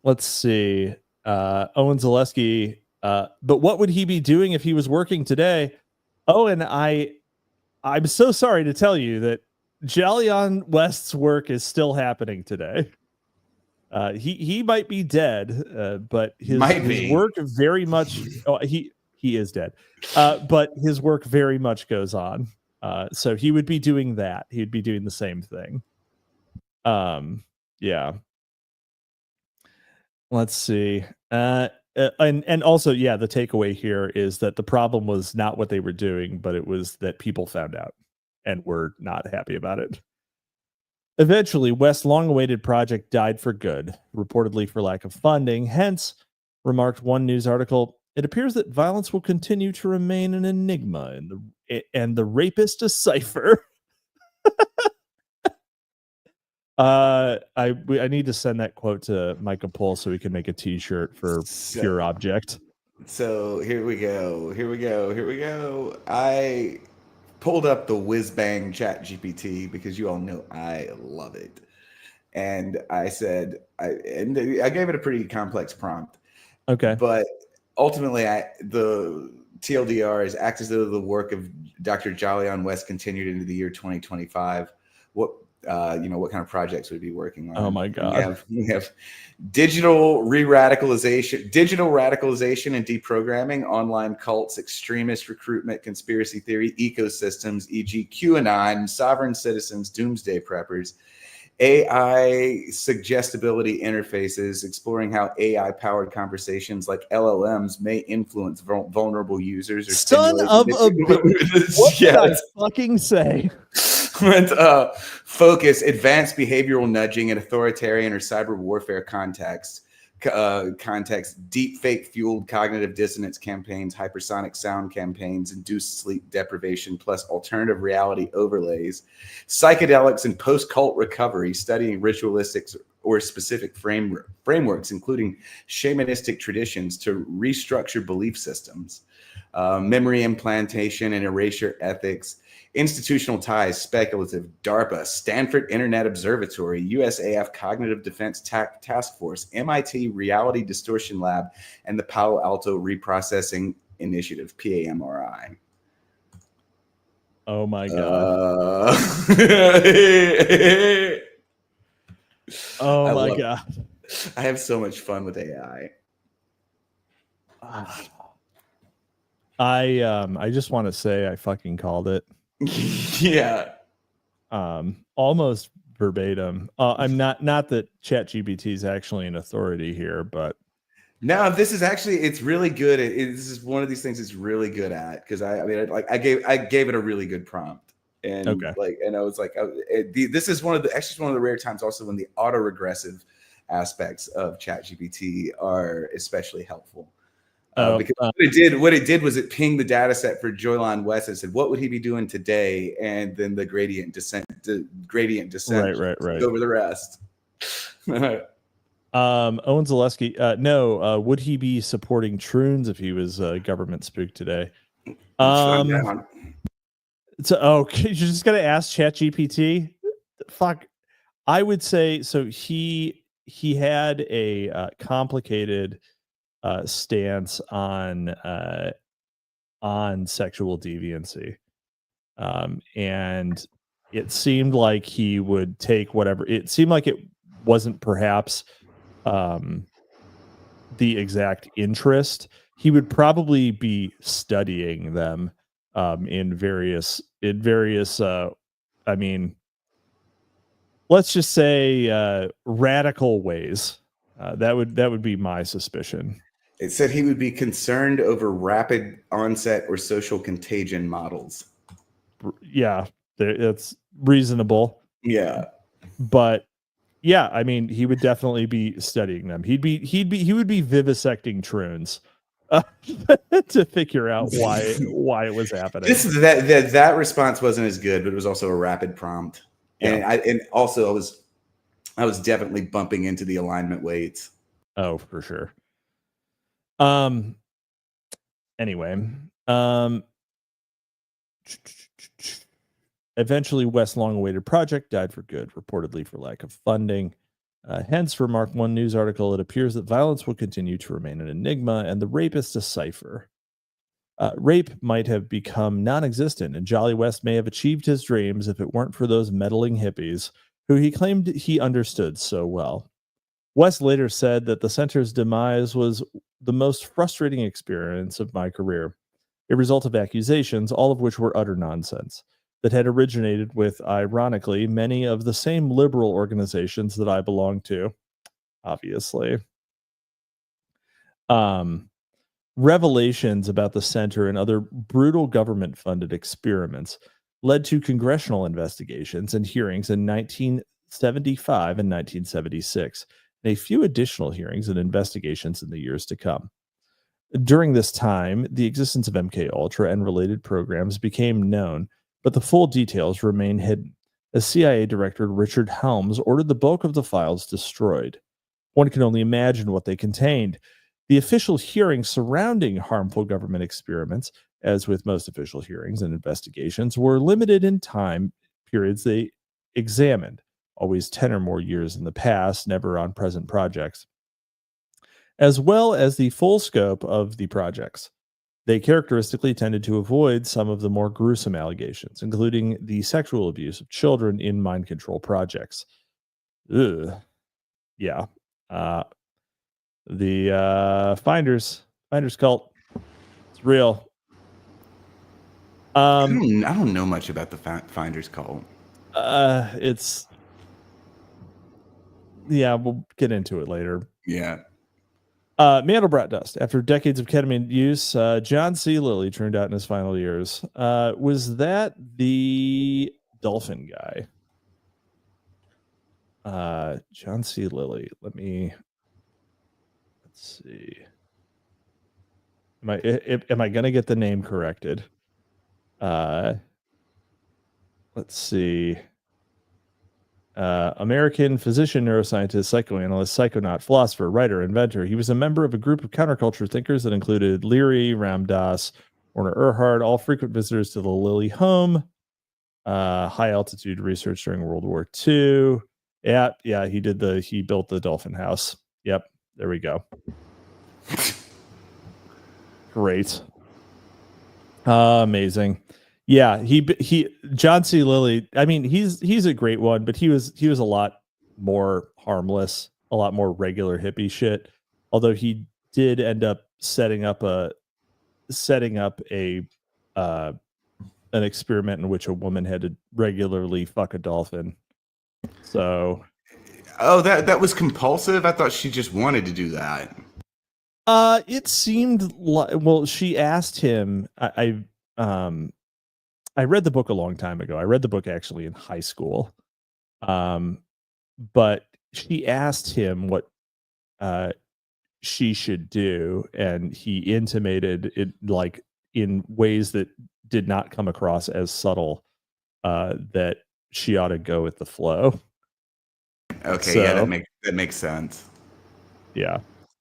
Speaker 2: Let's see. Owen Zaleski. But what would he be doing if he was working today? Oh, and I'm so sorry to tell you that Jolyon West's work is still happening today. He might be dead, but his work very much. Oh, he is dead, but his work very much goes on. So he would be doing that. He'd be doing the same thing. Yeah. Let's see. And also, yeah, the takeaway here is that the problem was not what they were doing, but it was that people found out and were not happy about it. Eventually, West's long-awaited project died for good, reportedly for lack of funding. Hence, remarked one news article, it appears that violence will continue to remain an enigma and the rapist a cipher. I need to send that quote to Micah Pohl so we can make a t-shirt for Pure Object.
Speaker 1: So here we go. I pulled up the whiz-bang chat GPT because you all know I love it. And I said, I gave it a pretty complex prompt.
Speaker 2: Okay.
Speaker 1: But ultimately, the TLDR is act as though the work of Dr. Jolyon West continued into the year 2025. What kind of projects we'd be working on?
Speaker 2: Oh my God.
Speaker 1: We have digital radicalization and deprogramming, online cults, extremist recruitment, conspiracy theory, ecosystems, e.g. QAnon, sovereign citizens, doomsday preppers, AI suggestibility interfaces, exploring how AI-powered conversations like LLMs may influence vulnerable users or
Speaker 2: Son
Speaker 1: stimulate.
Speaker 2: of a bitch. What did I fucking say?
Speaker 1: Focus, advanced behavioral nudging in authoritarian or cyber warfare context, deep fake fueled cognitive dissonance campaigns, hypersonic sound campaigns, induced sleep deprivation, plus alternative reality overlays, psychedelics and post-cult recovery, studying ritualistics or specific frameworks, including shamanistic traditions to restructure belief systems, memory implantation and erasure ethics, institutional ties, speculative, DARPA, Stanford Internet Observatory, USAF Cognitive Defense Task Force, MIT Reality Distortion Lab, and the Palo Alto Reprocessing Initiative, PAMRI.
Speaker 2: Oh my God. Oh my God.
Speaker 1: I have so much fun with AI.
Speaker 2: I just want to say I fucking called it.
Speaker 1: Yeah.
Speaker 2: Almost verbatim. I'm not that ChatGPT is actually an authority here, but
Speaker 1: no, this is actually, it's really good. This is one of these things it's really good at, because I gave it a really good prompt, and and I was like, this is one of the rare times also when the autoregressive aspects of ChatGPT are especially helpful. Because what it did was it pinged the data set for Joylan West and said, what would he be doing today? And then the gradient descent
Speaker 2: right
Speaker 1: over the rest.
Speaker 2: Owen Zaleski, no, would he be supporting Troons if he was government spook today? So, you're just gonna ask ChatGPT? Fuck, I would say so. He had a complicated stance on sexual deviancy, and it seemed like he would take whatever. It seemed like it wasn't perhaps the exact interest. He would probably be studying them in various I mean, let's just say radical ways. That would be my suspicion.
Speaker 1: It said he would be concerned over rapid onset or social contagion models.
Speaker 2: Yeah, that's reasonable.
Speaker 1: Yeah,
Speaker 2: but yeah, I mean, he would definitely be studying them. He would be vivisecting Troons to figure out why it was happening.
Speaker 1: That response wasn't as good, but it was also a rapid prompt, and also I was definitely bumping into the alignment weights.
Speaker 2: Oh, for sure. Anyway, eventually, West's long-awaited project died for good, reportedly for lack of funding. Hence, for Mark One news article, it appears that violence will continue to remain an enigma and the rapist a cipher. Rape might have become non-existent, and Jolly West may have achieved his dreams if it weren't for those meddling hippies who he claimed he understood so well. West later said that the center's demise was the most frustrating experience of my career, a result of accusations, all of which were utter nonsense, that had originated with, ironically, many of the same liberal organizations that I belong to, obviously. Revelations about the center and other brutal government-funded experiments led to congressional investigations and hearings in 1975 and 1976, and a few additional hearings and investigations in the years to come. During this time, the existence of MKUltra and related programs became known, but the full details remain hidden, as CIA Director Richard Helms ordered the bulk of the files destroyed. One can only imagine what they contained. The official hearings surrounding harmful government experiments, as with most official hearings and investigations, were limited in time periods they examined, always 10 or more years in the past, never on present projects, as well as the full scope of the projects. They characteristically tended to avoid some of the more gruesome allegations, including the sexual abuse of children in mind control projects. Ugh. Yeah. The Finders cult. It's real.
Speaker 1: I don't know much about the Finders cult.
Speaker 2: It's Yeah, we'll get into it later.
Speaker 1: Yeah.
Speaker 2: Mandelbrot dust. After decades of ketamine use, John C. Lilly turned out in his final years. Was that the dolphin guy? John C. Lilly. Let's see. Am I gonna get the name corrected? Let's see. American physician, neuroscientist, psychoanalyst, psychonaut, philosopher, writer, inventor. He was a member of a group of counterculture thinkers that included Leary, Ram Dass, Werner Erhard, all frequent visitors to the Lilly home. High altitude research during World War II. Yeah, he built the Dolphin House. Yep, there we go. Great. Amazing. Yeah, he John C. Lilly. I mean, he's a great one, but he was a lot more harmless, a lot more regular hippie shit. Although he did end up setting up an experiment in which a woman had to regularly fuck a dolphin. So,
Speaker 1: that was compulsive. I thought she just wanted to do that.
Speaker 2: It seemed like, well, she asked him. I read the book a long time ago. I read the book actually in high school. But she asked him what she should do, and he intimated it like in ways that did not come across as subtle, that she ought to go with the flow.
Speaker 1: Okay, so, yeah, that makes sense.
Speaker 2: Yeah.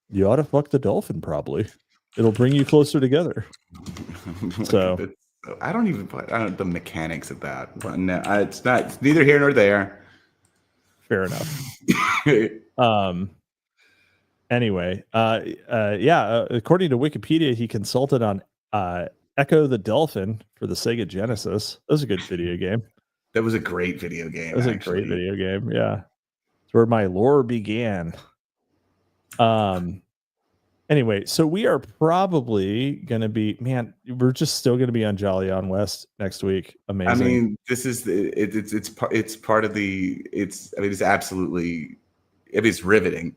Speaker 2: You ought to fuck the dolphin, probably. It'll bring you closer together. So
Speaker 1: I don't know the mechanics of that. But no, it's neither here nor there.
Speaker 2: Fair enough. Anyway, according to Wikipedia, he consulted on Echo the Dolphin for the Sega Genesis. That was a good video game.
Speaker 1: That was a great video game.
Speaker 2: That was a great video game. Yeah. It's where my lore began. Anyway, so we are probably gonna be, we're just still gonna be on Jolly on West next week. Amazing.
Speaker 1: I mean, this is it's part of the it's absolutely it's riveting.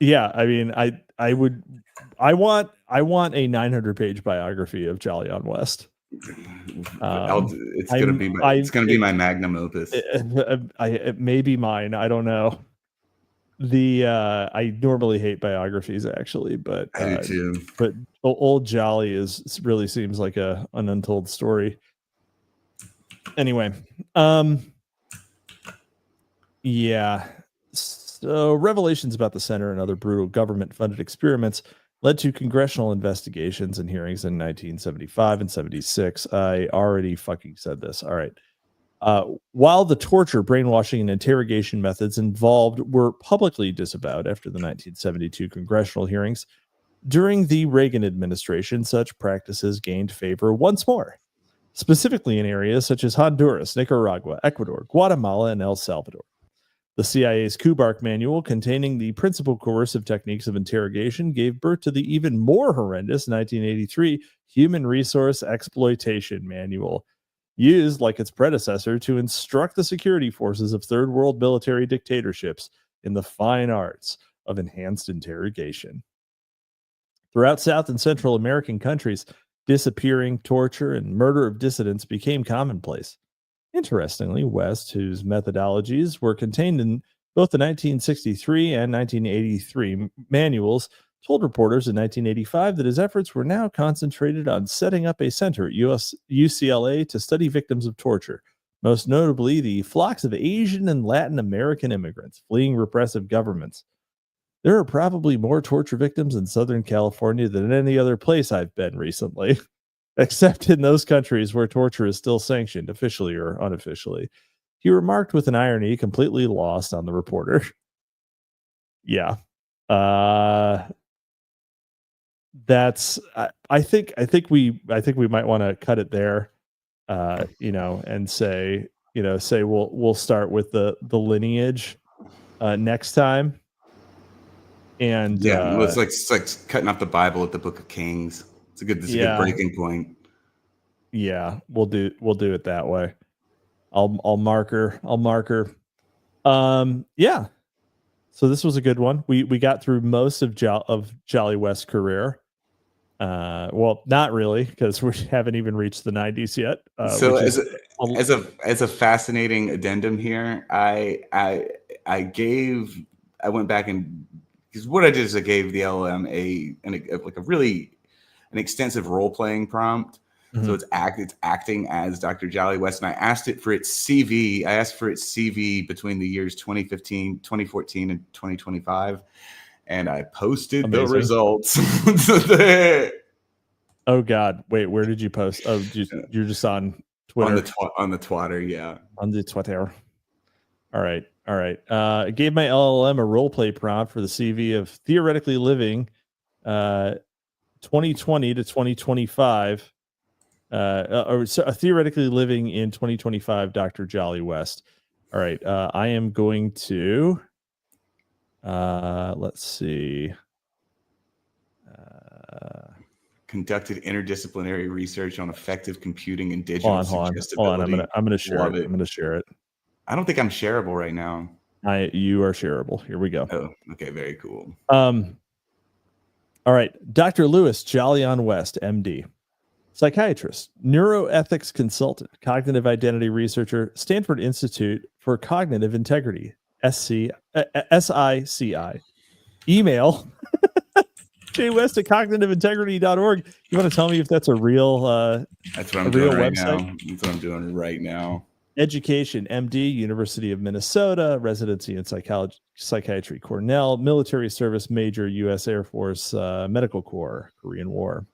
Speaker 2: Yeah, I mean, I want a 900-page biography of Jolly on West.
Speaker 1: It's gonna be my magnum opus.
Speaker 2: It may be mine. I don't know. I normally hate biographies actually, but
Speaker 1: I do too.
Speaker 2: But old Jolly really seems like an untold story. Anyway, yeah. So revelations about the center and other brutal government-funded experiments led to congressional investigations and hearings in 1975 and 76. I already fucking said this. All right. While the torture, brainwashing, and interrogation methods involved were publicly disavowed after the 1972 congressional hearings, during the Reagan administration, such practices gained favor once more, specifically in areas such as Honduras, Nicaragua, Ecuador, Guatemala, and El Salvador. The CIA's Kubark manual, containing the principal coercive techniques of interrogation, gave birth to the even more horrendous 1983 Human Resource Exploitation Manual, used like its predecessor to instruct the security forces of third world military dictatorships in the fine arts of enhanced interrogation. Throughout South and Central American countries, disappearing, torture, and murder of dissidents became commonplace. Interestingly, West, whose methodologies were contained in both the 1963 and 1983 manuals, told reporters in 1985 that his efforts were now concentrated on setting up a center at UCLA to study victims of torture, most notably the flocks of Asian and Latin American immigrants fleeing repressive governments. There are probably more torture victims in Southern California than any other place I've been recently, except in those countries where torture is still sanctioned, officially or unofficially, he remarked with an irony completely lost on the reporter. Yeah. That's I think we might want to cut it there, and say we'll start with the lineage next time. And
Speaker 1: yeah, it's like cutting off the Bible at the Book of Kings. It's a good breaking point.
Speaker 2: Yeah, we'll do it that way. I'll mark her. Yeah. So this was a good one. We got through most of Jolly West's career. Well, not really, because we haven't even reached the 90s yet.
Speaker 1: So as a fascinating addendum here, I went back and, because what I did is I gave the LLM an extensive role playing prompt. Mm-hmm. So it's acting as Dr. Jolly West, and I asked it for its CV. I asked for its CV between the years 2014, and 2025, and I posted the results.
Speaker 2: Oh God! Wait, where did you post? Oh, you're just on Twitter.
Speaker 1: On the Twitter, yeah.
Speaker 2: On the Twitter. All right. I gave my LLM a role play prompt for the CV of theoretically living 2020 to 2025. Theoretically living in 2025, Dr. Jolly West. All right. I am going to let's see.
Speaker 1: Conducted interdisciplinary research on effective computing and digital suggestibility.
Speaker 2: Hold on. I'm gonna share it. I'm gonna share it.
Speaker 1: I don't think I'm shareable right now.
Speaker 2: You are shareable. Here we go.
Speaker 1: Oh, okay, very cool.
Speaker 2: All right, Dr. Lewis Jolyon West, MD, psychiatrist, neuroethics consultant, cognitive identity researcher, Stanford Institute for Cognitive Integrity, SICI. Email. jwest@cognitiveintegrity.org. You want to tell me if that's a real
Speaker 1: that's what I'm doing right website? Now. That's what I'm doing right now.
Speaker 2: Education, MD, University of Minnesota, residency in psychiatry, Cornell, military service major, U.S. Air Force, Medical Corps, Korean War.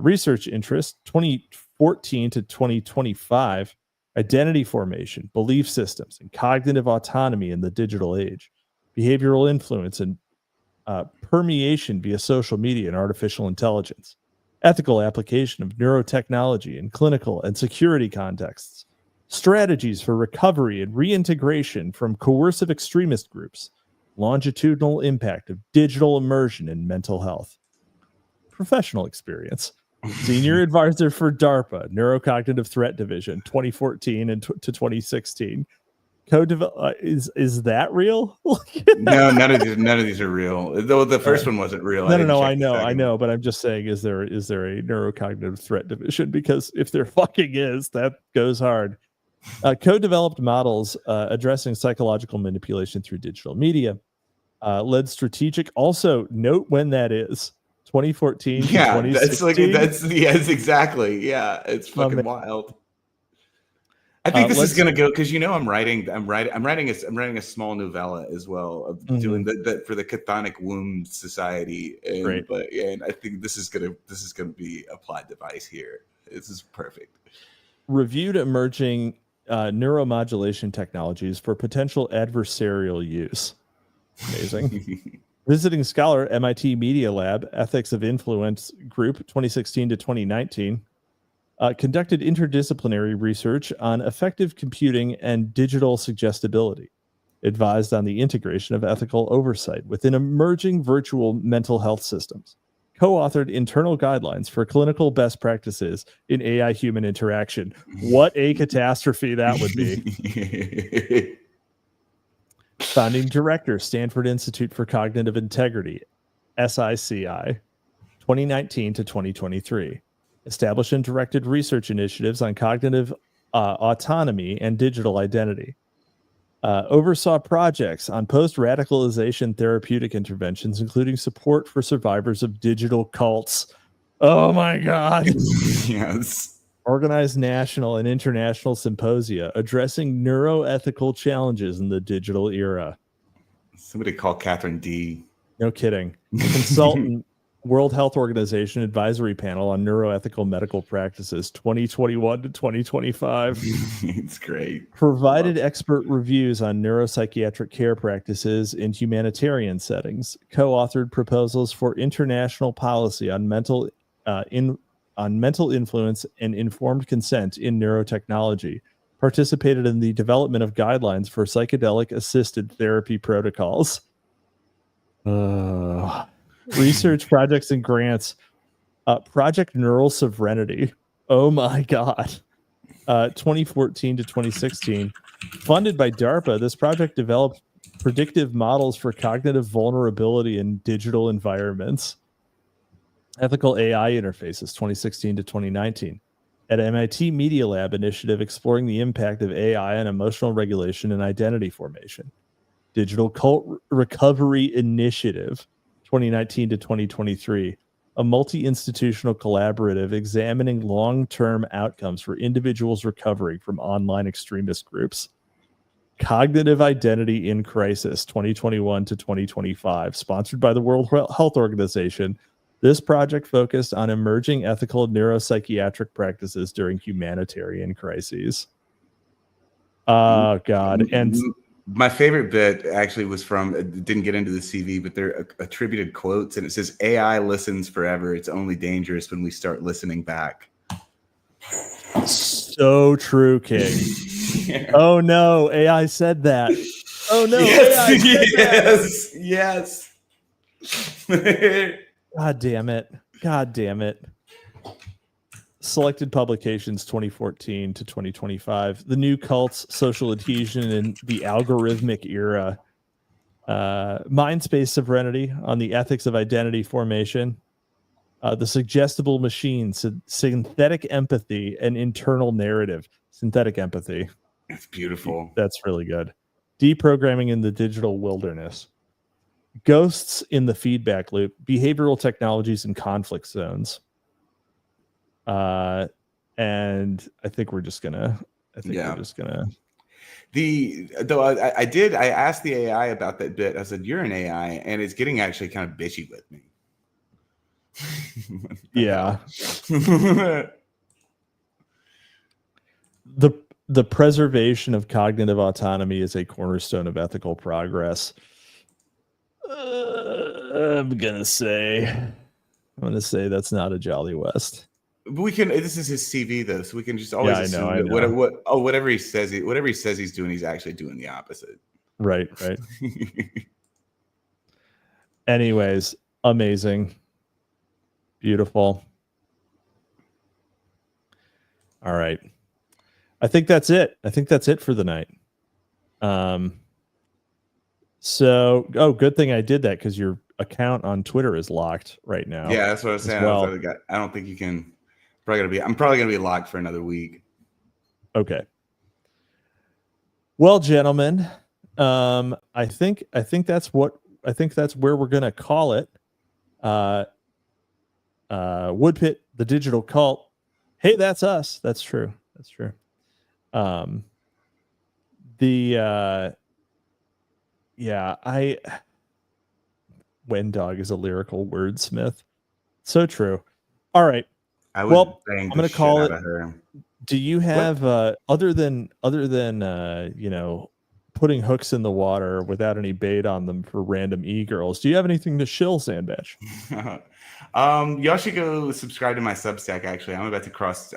Speaker 2: Research interest, 2014 to 2025, identity formation, belief systems, and cognitive autonomy in the digital age, behavioral influence and permeation via social media and artificial intelligence, ethical application of neurotechnology in clinical and security contexts, strategies for recovery and reintegration from coercive extremist groups, longitudinal impact of digital immersion in mental health, professional experience, senior advisor for DARPA, Neurocognitive Threat Division, 2014 to 2016. Is that real?
Speaker 1: No, none of these are real. Though the first one wasn't real.
Speaker 2: No, I know, but I'm just saying, is there a neurocognitive threat division? Because if there fucking is, that goes hard. Co-developed models addressing psychological manipulation through digital media. Led strategic. Also, note when that is. 2014.
Speaker 1: Yeah, that's exactly. Yeah, it's fucking wild. I think this is gonna go, because I'm writing a small novella as well of doing that for the Chthonic Womb Society, and I think this is gonna be a plot device here. This is perfect.
Speaker 2: Reviewed emerging neuromodulation technologies for potential adversarial use. Amazing. Visiting scholar, MIT Media Lab, Ethics of Influence Group, 2016 to 2019. Conducted interdisciplinary research on effective computing and digital suggestibility. Advised on the integration of ethical oversight within emerging virtual mental health systems. Co-authored internal guidelines for clinical best practices in AI-human interaction. What a catastrophe that would be. Founding director, Stanford Institute for Cognitive Integrity, SICI, 2019 to 2023. Established and directed research initiatives on cognitive autonomy and digital identity. Oversaw projects on post-radicalization therapeutic interventions, including support for survivors of digital cults. Oh my God.
Speaker 1: Yes.
Speaker 2: Organized national and international symposia addressing neuroethical challenges in the digital era.
Speaker 1: Somebody call Catherine D.
Speaker 2: No kidding. Consultant, World Health Organization Advisory Panel on Neuroethical Medical Practices, 2021 to 2025.
Speaker 1: It's great.
Speaker 2: Provided expert reviews on neuropsychiatric care practices in humanitarian settings. Co-authored proposals for international policy on mental influence and informed consent in neurotechnology. Participated in the development of guidelines for psychedelic-assisted therapy protocols. Research projects and grants. Project Neural Sovereignty. Oh my God. 2014 to 2016. Funded by DARPA, this project developed predictive models for cognitive vulnerability in digital environments. Ethical AI interfaces, 2016 to 2019. At MIT Media Lab initiative exploring the impact of AI on emotional regulation and identity formation. Digital Cult Recovery Initiative, 2019 to 2023. A multi-institutional collaborative examining long-term outcomes for individuals recovering from online extremist groups. Cognitive Identity in Crisis, 2021 to 2025, sponsored by the World Health Organization. This project focused on emerging ethical neuropsychiatric practices during humanitarian crises. Oh, God. And
Speaker 1: my favorite bit actually was from, it didn't get into the CV, but they're attributed quotes, and it says, AI listens forever. It's only dangerous when we start listening back.
Speaker 2: So true, King.
Speaker 1: Yeah.
Speaker 2: Oh, no. AI said that. Oh, no.
Speaker 1: Yes,
Speaker 2: AI said
Speaker 1: yes.
Speaker 2: God damn it. God damn it. Selected publications 2014 to 2025. The New Cults, Social Adhesion in the Algorithmic Era. Mindspace Sovereignty on the Ethics of Identity Formation. The Suggestible Machine, Synthetic Empathy, and Internal Narrative. Synthetic Empathy.
Speaker 1: It's beautiful.
Speaker 2: That's really good. Deprogramming in the Digital Wilderness. Ghosts in the Feedback Loop. Behavioral Technologies in Conflict Zones. And I think we're just gonna. I asked
Speaker 1: the AI about that bit. I said, "You're an AI," and it's getting actually kind of bitchy with me.
Speaker 2: Yeah. The preservation of cognitive autonomy is a cornerstone of ethical progress. I'm gonna say that's not a Jolly West.
Speaker 1: We can. This is his CV though, so we can just always assume
Speaker 2: I
Speaker 1: that
Speaker 2: know.
Speaker 1: whatever he says he's doing, he's actually doing the opposite.
Speaker 2: Right. Anyways, amazing, beautiful. All right, I think that's it. For the night. So, good thing I did that because your account on Twitter is locked right now.
Speaker 1: Yeah, that's what I was saying.
Speaker 2: Well.
Speaker 1: I don't think you can. I'm probably gonna be locked for another week.
Speaker 2: Okay. Well, gentlemen, I think that's where we're gonna call it. Woodpit, the digital cult. Hey, that's us. That's true. Wendog is a lyrical wordsmith. So true. All right. I'm going to call it. Do you have other than putting hooks in the water without any bait on them for random e-girls? Do you have anything to shill, Sandbatch?
Speaker 1: Y'all should go subscribe to my Substack. Actually, I'm about to cross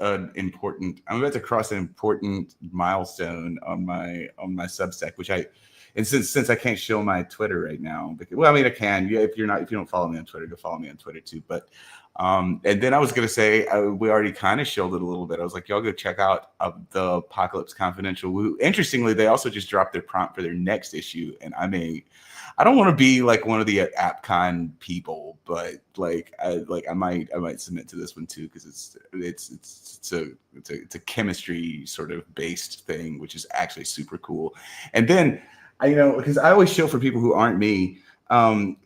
Speaker 1: an important milestone on my Substack, since I can't show my Twitter right now, I can. Yeah, if you don't follow me on Twitter, go follow me on Twitter too. But and then I was gonna say we already kind of showed it a little bit. I was like, y'all go check out the Apocalypse Confidential. Interestingly, they also just dropped their prompt for their next issue, and I don't want to be like one of the AppCon people, but I might submit to this one too because it's a chemistry sort of based thing, which is actually super cool. And then because I always show for people who aren't me. The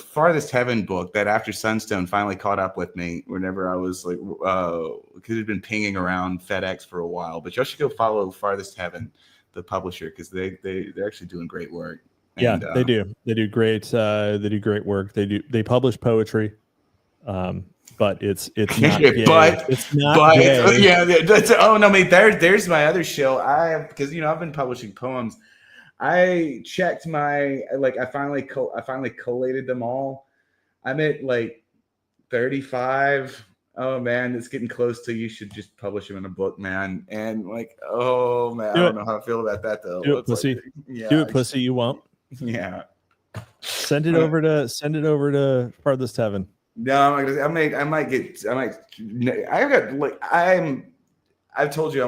Speaker 1: Farthest Heaven book, that After Sunstone, finally caught up with me whenever I was because it had been pinging around FedEx for a while. But y'all should go follow Farthest Heaven, the publisher, because they're actually doing great work.
Speaker 2: Yeah, they do. They do great. They do great work. They publish poetry. But it's not gay. It's not gay.
Speaker 1: Yeah, that's, oh no, mate. There's my other show. Because I've been publishing poems. I checked I finally collated them all. I'm at 35. Oh man, it's getting close to you should just publish them in a book, man. And oh man, I don't know how I feel about that though.
Speaker 2: Do it, pussy. Do it, pussy. You won't.
Speaker 1: Yeah.
Speaker 2: Send it over to Farthest Heaven.
Speaker 1: No, I've told you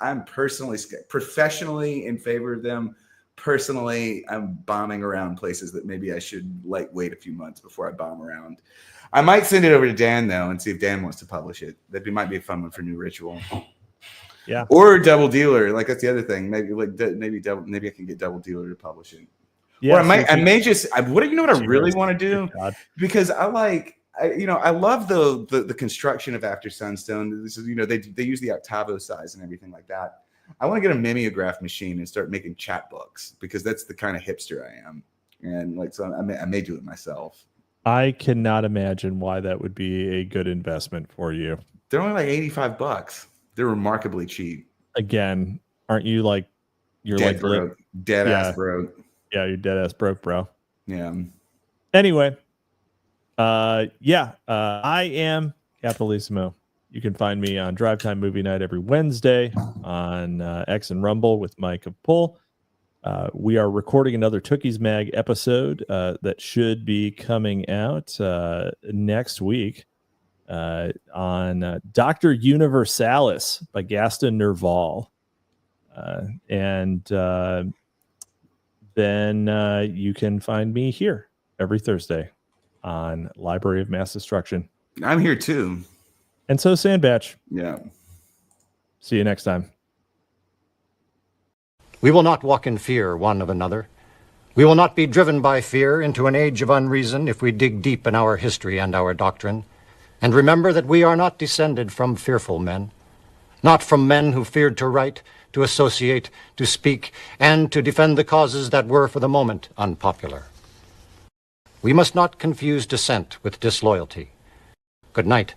Speaker 1: I'm personally, professionally in favor of them. Personally, I'm bombing around places that maybe I should wait a few months before I bomb around. I might send it over to Dan though and see if Dan wants to publish it. Might be a fun one for New Ritual.
Speaker 2: Yeah.
Speaker 1: Or Double Dealer. That's the other thing. Maybe maybe I can get Double Dealer to publish it. Yeah, or I may just. What I really want to do? Because I love the construction of After Sunstone. This is, they use the octavo size and everything like that. I want to get a mimeograph machine and start making chapbooks because that's the kind of hipster I am, and so I may do it myself.
Speaker 2: I cannot imagine why that would be a good investment for you.
Speaker 1: They're only $85. They're remarkably cheap.
Speaker 2: Again, aren't you you're
Speaker 1: dead broke, dead ass broke?
Speaker 2: Yeah, you're dead ass broke, bro.
Speaker 1: Yeah.
Speaker 2: Anyway, I am Capitalisimo. You can find me on Drive Time Movie Night every Wednesday on X and Rumble with Mike of Pull. We are recording another Tookies Mag episode that should be coming out next week on Dr. Universalis by Gaston Nerval. And then you can find me here every Thursday on Library of Mass Destruction.
Speaker 1: I'm here too.
Speaker 2: And so Sandbatch.
Speaker 1: Yeah.
Speaker 2: See you next time.
Speaker 3: We will not walk in fear one of another. We will not be driven by fear into an age of unreason if we dig deep in our history and our doctrine. And remember that we are not descended from fearful men, not from men who feared to write, to associate, to speak, and to defend the causes that were for the moment unpopular. We must not confuse dissent with disloyalty. Good night.